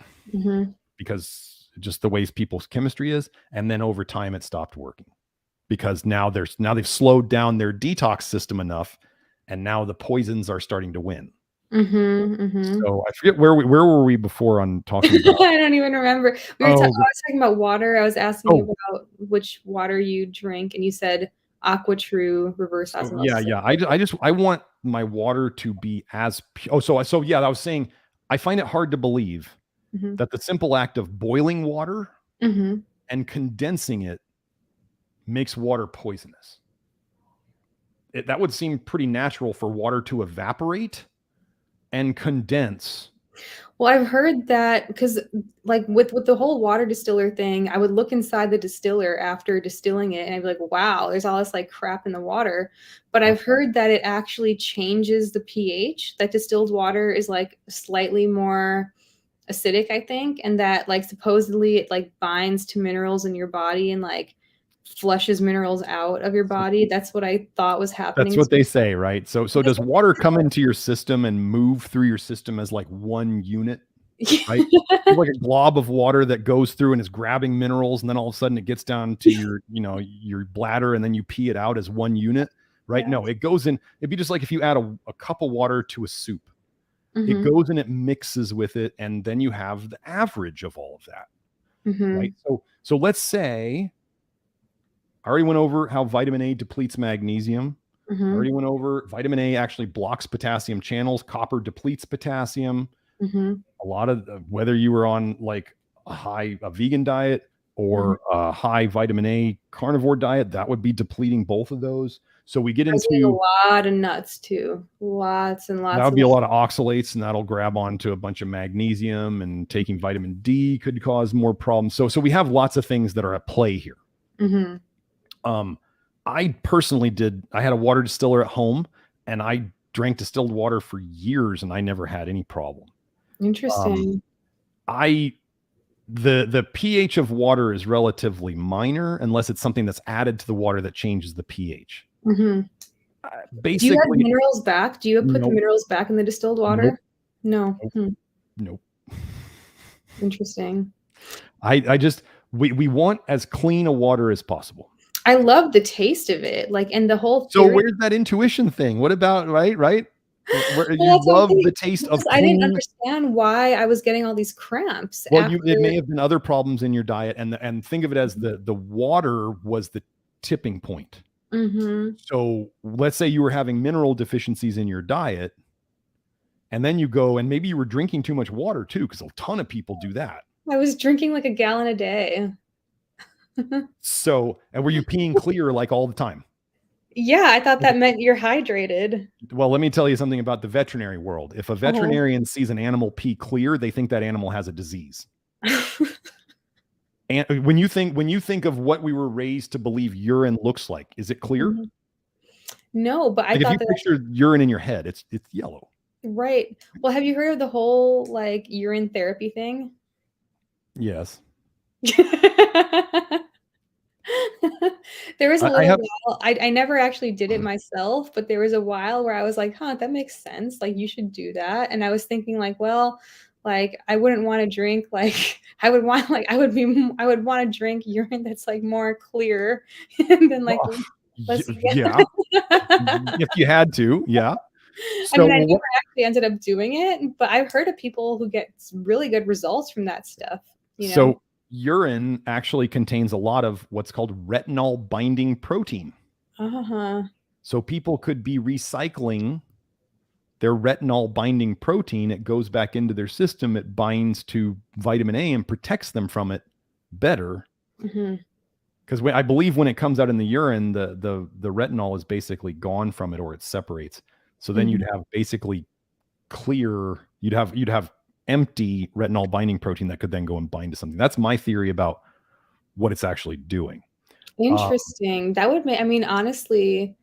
because just the ways people's chemistry is. And then over time it stopped working, because now they've slowed down their detox system enough, and now the poisons are starting to win. Mm-hmm. So I forget where were we before on talking about. I don't even remember. I was Oh, talking about water. I was asking you oh, about which water you drink, and you said Aqua True, reverse so yeah, osmosis. yeah. I want my water to be as oh, so yeah. I was saying I find it hard to believe Mm-hmm. that the simple act of boiling water Mm-hmm. and condensing it makes water poisonous. That would seem pretty natural for water to evaporate and condense. Well, I've heard that because, like, with the whole water distiller thing, I would look inside the distiller after distilling it, and I'd be like, "Wow, there's all this like crap in the water." But Uh, I've heard that it actually changes the pH. That distilled water is like slightly more acidic, I think, and that like supposedly it like binds to minerals in your body and like flushes minerals out of your body. That's what I thought was That's happening. what they say, right? So That's does water come into your system and move through your system as like one unit, right? It's like a glob of water that goes through and is grabbing minerals, and then all of a sudden it gets down to your, your bladder, and then you pee it out as one unit, right? Yeah. No, it goes in. It'd be just like if you add a cup of water to a soup. It Mm-hmm. goes and it mixes with it, and then you have the average of all of that, Mm-hmm. right? So let's say I already went over how vitamin A depletes magnesium. I Mm-hmm. already went over vitamin A actually blocks potassium channels. Copper depletes potassium. Mm-hmm. A lot of whether you were on like a vegan diet Mm-hmm. or a high vitamin A carnivore diet, that would be depleting both of those. So we get I was eating into a lot of nuts too. Lots and that lots would and be a lots. lot of oxalates, and that'll grab onto a bunch of magnesium, and taking vitamin D could cause more problems. So we have lots of things that are at play here. Mm-hmm. Um, I personally I had a water distiller at home, and I drank distilled water for years, and I never had any problem. Um, Interesting. I the pH of water is relatively minor unless it's something that's added to the water that changes the pH. Mm-hmm. Do you add Basically, minerals back? Do you put the nope, minerals back in the distilled nope, water? No. nope, Hmm. nope. Interesting. I just we want as clean a water as possible. I love the taste of it. Like, and the whole So theory. where's that intuition thing? What about right? Where Well, you that's what I'm love thinking the taste because of I didn't clean. understand why I was getting all these cramps Well, it after. may have been other problems in your diet, and think of it as the water was the tipping point. Mm-hmm. So let's say you were having mineral deficiencies in your diet, and then you go and maybe you were drinking too much water too, because a ton of people do that. I was drinking like a gallon a day. So, and were you peeing clear like all the time? Yeah, I thought that meant you're hydrated. Well, let me tell you something about the veterinary world. If a Uh-huh. veterinarian sees an animal pee clear, they think that animal has a disease. And when you think of what we were raised to believe urine looks like, is it clear? Mhm. No, but I Like if you thought that. picture urine in your head, it's yellow. Right. Well, have you heard of the whole like urine therapy thing? Yes. There was a I little have while I never actually did it myself, but there was a while where I was like, "Huh, that makes sense, like, you should do that," and I was thinking like, "Well, like, I wouldn't wanna drink, like I would want, like I would wanna drink urine that's, like, more clear and then, like, well, less yeah, yeah." if you had to, yeah. I So mean, I never what actually ended up doing it, but I've heard of people who get really good results from that stuff, you know? so urine actually contains a lot of what's called retinol binding protein. Uh-huh. So people could be recycling their retinol binding protein. It goes back into their system, it binds to vitamin A and protects them from it better. Mhm. Because I believe when it comes out in the urine, the retinol is basically gone from it, or it separates. So then Mhm. you'd have basically clear. You'd have empty retinol binding protein that could then go and bind to something. That's my theory about what it's actually doing. Uh, Interesting. That would make I mean, honestly,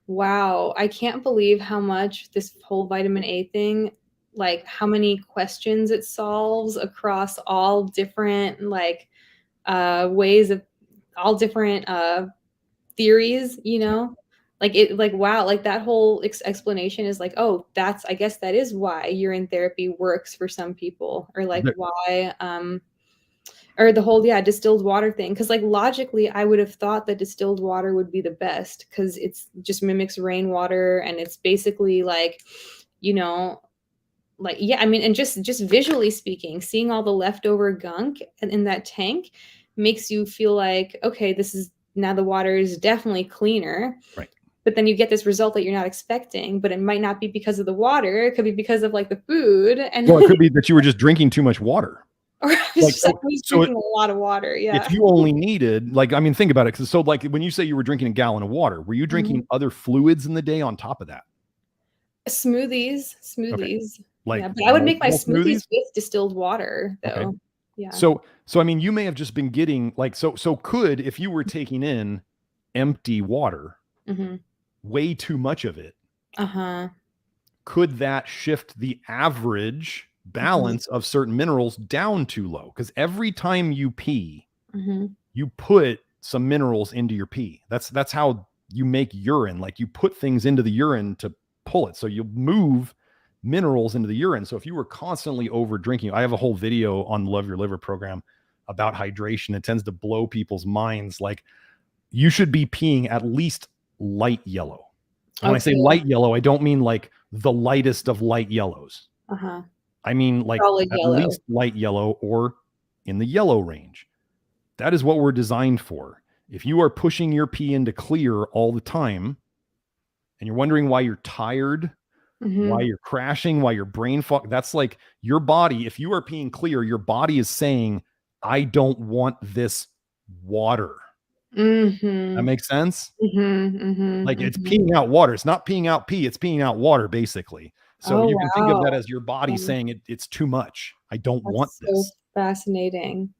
wow, I can't believe how much this whole vitamin A thing, like, how many questions it solves across all different, like, ways of all different, theories, you know? Like, it like, wow, like, that whole explanation is like, "Oh, that's I guess that is why urine therapy works for some people," or, like, the- why, or the whole yeah, distilled water thing. Because like, logically, I would have thought that distilled water would be the best because it's just mimics rainwater, and it's basically like, you know, like, yeah, I mean, and just visually speaking, seeing all the leftover gunk in that tank makes you feel like, okay, this is now the water is definitely cleaner. Right. But then you get this result that you're not expecting, but it might not be because of the water. It could be because of like the food, and Well, it could be that you were just drinking too much water. or I Like, was drinking a lot of water. Yeah. if you only needed, like, I mean, think about it. So like when you say you were drinking a gallon of water, were you drinking other fluids in the day on top of that? Smoothies. Okay. Like Yeah, but I would make my multiple smoothies smoothies? with distilled water, Okay. though. Yeah. So I mean, you may have just been getting like, so could, if you were taking in empty water, way too much of it, could that shift the average balance of certain minerals down too low? Because every time you pee, you put some minerals into your pee. That's how you make urine. Like, you put things into the urine to pull it. So you move minerals into the urine. So if you were constantly over drinking, I have a whole video on the Love Your Liver program about hydration. It tends to blow people's minds. Like, you should be peeing at least light yellow. When I say light yellow, I don't mean like the lightest of light yellows. I mean like Solid at yellow. least light yellow or in the yellow range. That is what we're designed for. If you are pushing your pee into clear all the time and you're wondering why you're tired, why you're crashing, why your brain fog, that's like your body. If you are peeing clear, your body is saying, I don't want this water. That makes sense? Like, it's peeing out water. It's not peeing out pee. It's peeing out water, basically. So you can think of that as your body saying it's too much. I don't want this. So fascinating.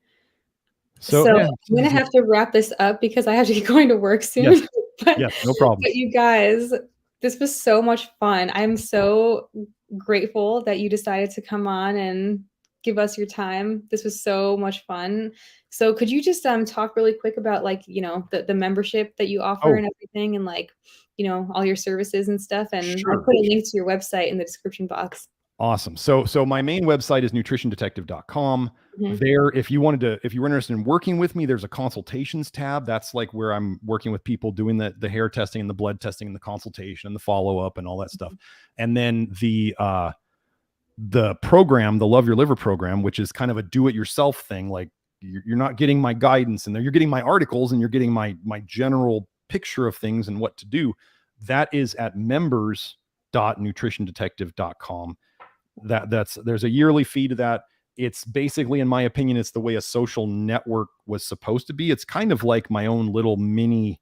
So So yeah, I'm gonna have to wrap this up because I have to get going to work soon. yes, yes, no problem. But you guys, this was so much fun. I'm so grateful that you decided to come on and give us your time. This was so much fun. So could you just talk really quick about, like, you know, the membership that you offer and everything, and like, you know, all your services and stuff? And I'll put a link to your website in the description box. Awesome. So my main website is nutritiondetective.com. There, if you were interested in working with me, there's a consultations tab. That's like where I'm working with people doing the hair testing and the blood testing and the consultation and the follow-up and all that stuff. And then the program, the Love Your Liver program, which is kind of a do-it-yourself thing. Like, you're not getting my guidance in there. You're getting my articles and you're getting my general picture of things and what to do. That is at members.nutritiondetective.com. There's a yearly fee to that. It's basically, in my opinion, it's the way a social network was supposed to be. It's kind of like my own little mini,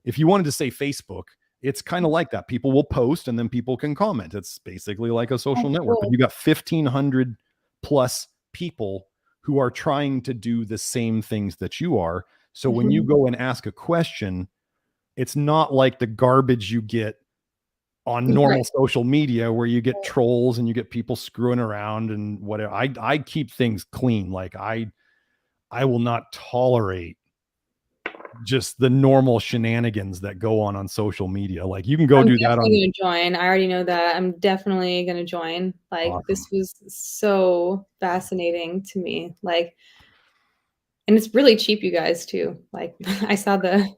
if you wanted to say Facebook, it's kind of like that. People will post and then people can comment. It's basically like a social network, but you got 1,500 plus people who are trying to do the same things that you are. So when you go and ask a question, it's not like the garbage you get on normal social media where you get trolls and you get people screwing around and whatever. I keep things clean. Like, I will not tolerate just the normal shenanigans that go on social media. Like, you can go do that on. I'm gonna join. I already know that. I'm definitely gonna join. Like, awesome. This was so fascinating to me. Like, and it's really cheap, you guys, too. Like, I saw the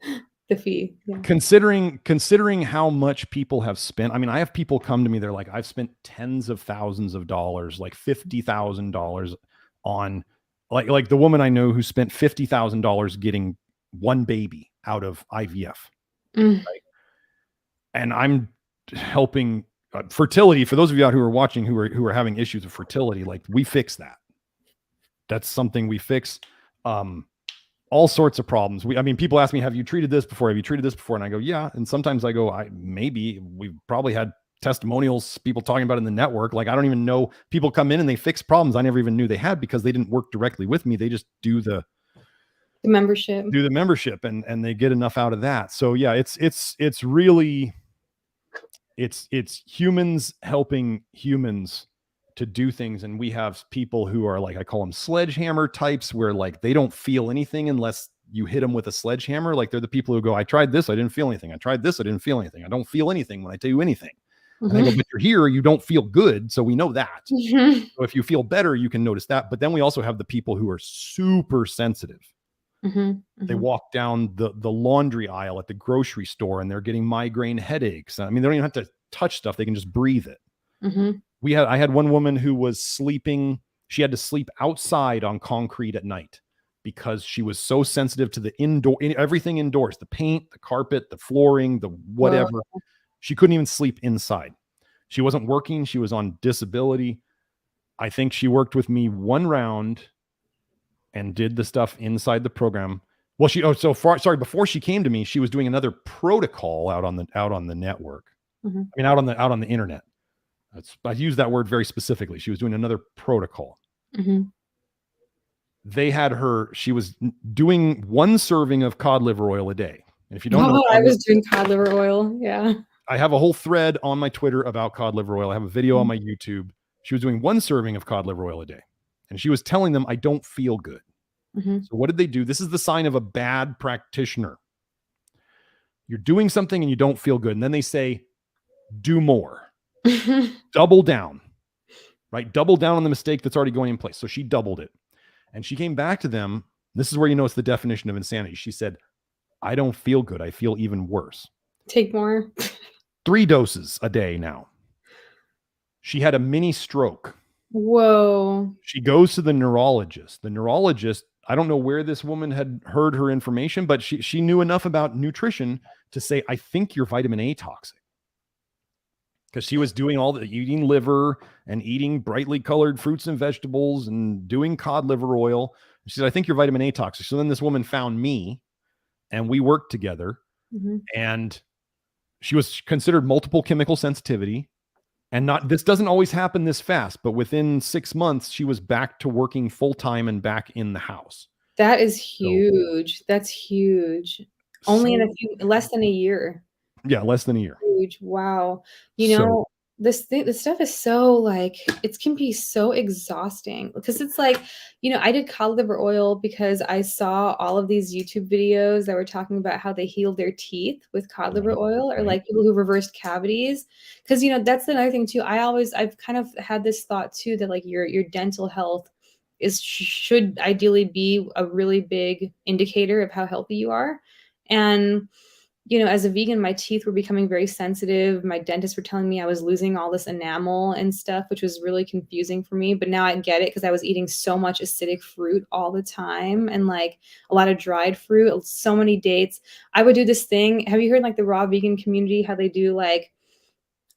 fee. Yeah. Considering how much people have spent. I mean, I have people come to me, they're like, I've spent tens of thousands of dollars, like $50,000 on, like the woman I know who spent $50,000 getting one baby out of IVF. Right? And I'm helping fertility. For those of you out who are watching who are having issues with fertility, like, we fix that. That's something we fix. All sorts of problems. I mean, people ask me, have you treated this before? Have you treated this before? And I go, yeah. And sometimes I go, maybe. We've probably had testimonials, people talking about it in the network. Like, I don't even know. People come in and they fix problems I never even knew they had because they didn't work directly with me. They just do the membership, and they get enough out of that. So yeah, it's really, it's humans helping humans to do things. And we have people who are like, I call them sledgehammer types, where like they don't feel anything unless you hit them with a sledgehammer. Like, they're the people who go, I tried this, I didn't feel anything. I tried this, I didn't feel anything. I don't feel anything when I tell you anything. And I go, but you're here, you don't feel good. So we know that. So if you feel better, you can notice that. But then we also have the people who are super sensitive. They walk down the laundry aisle at the grocery store and they're getting migraine headaches. I mean, they don't even have to touch stuff. They can just breathe it. I had one woman who was sleeping. She had to sleep outside on concrete at night because she was so sensitive to the everything indoors, the paint, the carpet, the flooring, the Whoa. whatever. She couldn't even sleep inside. She wasn't working. She was on disability. I think she worked with me one round and did the stuff inside the program. Well, before she came to me, she was doing another protocol out on the network. Mm-hmm. I mean, out on the internet. I use that word very specifically. She was doing another protocol. Mm-hmm. They had her, she was doing one serving of cod liver oil a day. And if you don't know, I was doing cod liver oil. Yeah. I have a whole thread on my Twitter about cod liver oil. I have a video on my YouTube. She was doing one serving of cod liver oil a day. And she was telling them, I don't feel good. Mm-hmm. So what did they do? This is the sign of a bad practitioner. You're doing something and you don't feel good. And then they say, do more. Double down. Right? Double down on the mistake that's already going in place. So she doubled it. And she came back to them. This is where you know it's the definition of insanity. She said, I don't feel good. I feel even worse. Take more. 3 doses a day now. She had a mini stroke. Whoa. She goes to the neurologist. The neurologist, I don't know where this woman had heard her information, but she knew enough about nutrition to say, I think you're vitamin A toxic. Because she was doing all the eating liver and eating brightly colored fruits and vegetables and doing cod liver oil. She said, I think you're vitamin A toxic. So then this woman found me and we worked together. Mm-hmm. And she was considered multiple chemical sensitivity. And this doesn't always happen this fast, but within 6 months, she was back to working full time and back in the house. That is huge. That's huge. Only in less than a year. Yeah, less than a year. Huge. Wow. You know, this stuff is so like, it can be so exhausting because it's like, you know, I did cod liver oil because I saw all of these YouTube videos that were talking about how they healed their teeth with cod liver oil, or like people who reversed cavities. Because, you know, that's another thing too. I've kind of had this thought too, that like your dental health should ideally be a really big indicator of how healthy you are. And you know, as a vegan, my teeth were becoming very sensitive. My dentists were telling me I was losing all this enamel and stuff, which was really confusing for me. But now I get it because I was eating so much acidic fruit all the time and like a lot of dried fruit, so many dates. I would do this thing. Have you heard like the raw vegan community, how they do like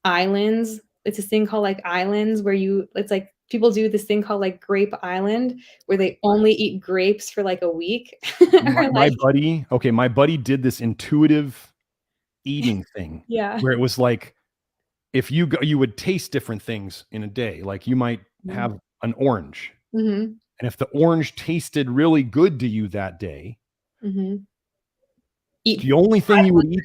islands? It's this thing called like islands where it's like people do this thing called like Grape Island where they only eat grapes for like a week. My buddy did this intuitive eating thing. Yeah. Where it was like, if you would taste different things in a day. Like you might have an orange. Mm-hmm. And if the orange tasted really good to you that day, the only thing you would eat,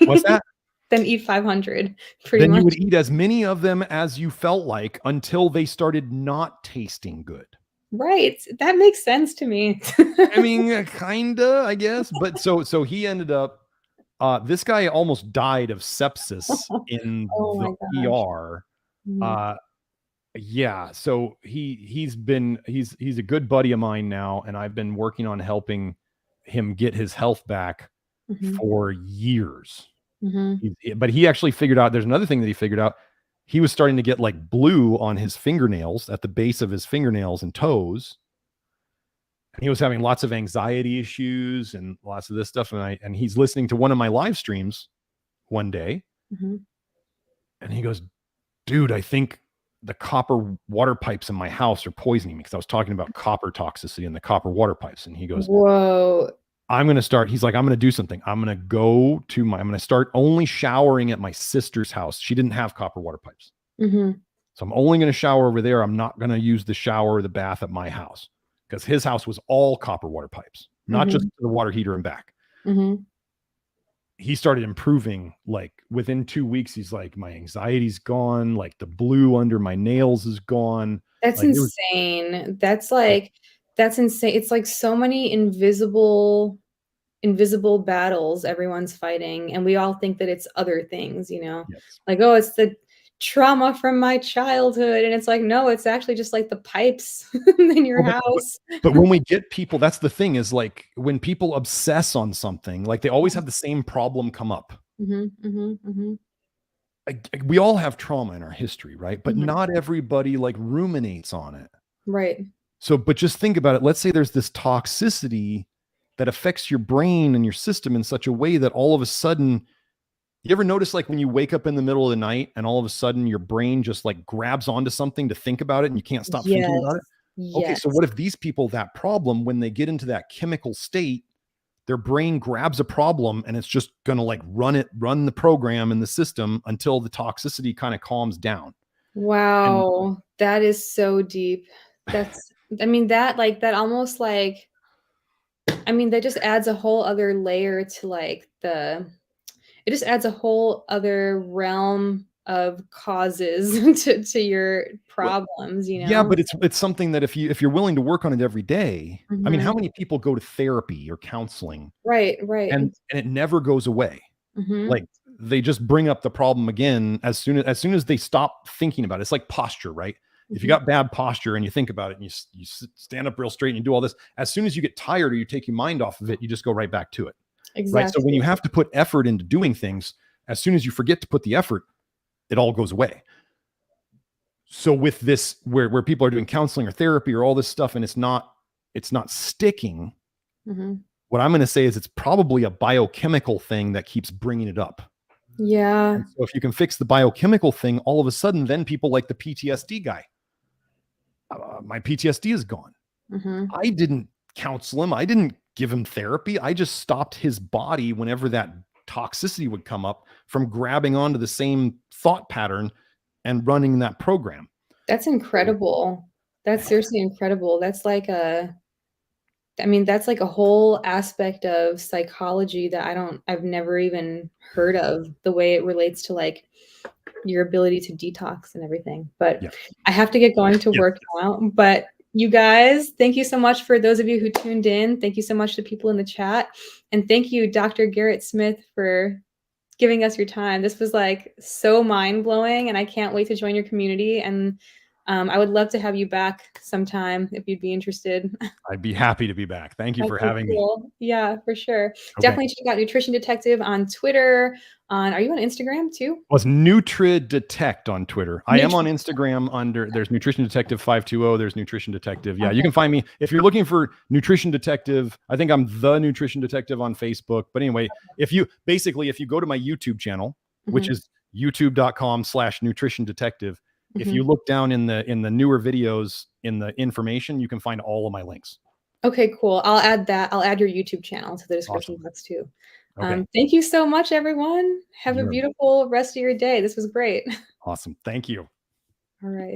what's that? Then eat 500. Pretty then much. You would eat as many of them as you felt like until they started not tasting good. Right. That makes sense to me. I mean, kinda, I guess. But so he ended up, this guy almost died of sepsis in the ER. Yeah. So he's a good buddy of mine now, and I've been working on helping him get his health back for years. But he actually figured out, there's another thing that he figured out. He was starting to get like blue on his fingernails, at the base of his fingernails and toes. And he was having lots of anxiety issues and lots of this stuff. And he's listening to one of my live streams one day. And he goes, dude, I think the copper water pipes in my house are poisoning me, because I was talking about copper toxicity in the copper water pipes. And he goes, whoa. I'm going to do something. I'm going to start only showering at my sister's house. She didn't have copper water pipes. So I'm only going to shower over there. I'm not going to use the shower or the bath at my house, because his house was all copper water pipes, not just the water heater and back. He started improving. Like within 2 weeks, he's like, my anxiety's gone. Like the blue under my nails is gone. That's like, insane. That's insane. It's like so many invisible battles everyone's fighting, and we all think that it's other things, you know. Like, oh, it's the trauma from my childhood, and it's like, no, it's actually just like the pipes in your house. But when we get people, that's the thing, is like when people obsess on something, like they always have the same problem come up. we all have trauma in our history, right? But Mhm. not everybody like ruminates on it. Right. So, but just think about it. Let's say there's this toxicity that affects your brain and your system in such a way that all of a sudden, you ever notice like when you wake up in the middle of the night and all of a sudden your brain just like grabs onto something to think about it and you can't stop thinking about it? Yes. Okay, so Yes. what if these people, that problem, when they get into that chemical state, their brain grabs a problem and it's just going to like run the program in the system until the toxicity kind of calms down. And Wow, that is so deep. That's I mean, that, like, that almost, like I mean, that just adds a whole other layer to, like, the it just adds a whole other realm of causes to your well, problems, you yeah, know? but it's something that if you're willing to work on it every day, I mean, how Mhm. many people go to therapy or counseling Right, right. and it never goes away? Mhm, Like they just bring up the problem again as soon as they stop thinking about it. It's like posture, right? If you mhm. got bad posture and you think about it and stand up real straight and you do all this, as soon as you get tired or you take your mind off of it, you just go right back to it. Right? So when Exactly. you have to put effort into doing things, as soon as you forget to put the effort, it all goes away. So with this, where people are doing counseling or therapy or all this stuff, and it's not sticking, Mhm. what I'm going to say is it's probably a biochemical thing that keeps bringing it up. Yeah. And so if you can fix the biochemical thing, all of a sudden, then people like the PTSD guy, my PTSD is gone. Mhm. I didn't counsel him. I didn't give him therapy. I just stopped his body whenever that toxicity would come up from grabbing onto the same thought pattern and running that program. That's So, incredible. That's seriously incredible. That's like a I mean, that's like a whole aspect of psychology that I've never even heard of, the way it relates to, like, your ability to detox and everything, but yeah. I have to get going to Yes. work now, but you guys, thank you so much for those of you who tuned in. Thank you so much to people in the chat, and thank you, Dr. Garrett Smith, for giving us your time. This was, like, so mind-blowing, and I can't wait to join your community, and, I would love to have you back sometime if you'd be interested. I'd be happy to be back. Thank you for Okay, having me. cool. Yeah, for sure. Okay. Definitely check out Nutrition Detective on Twitter, are you on Instagram too? Was Nutri Detect on Twitter. I am on Nutri Instagram under there's Nutrition Detective 520. There's Nutrition Detective. Yeah, you Okay. can find me if you're looking for Nutrition Detective. I think I'm the Nutrition Detective on Facebook. But anyway, if you go to my YouTube channel, which Mhm, is youtube.com/nutrition detective, if you mhm. look down in the newer videos in the information, you can find all of my links. Okay, cool. I'll add your YouTube channel to the description Awesome. box too. Okay. Thank you so much, everyone. Have a You're beautiful rest of your day. This was great. awesome. Thank you. Alright.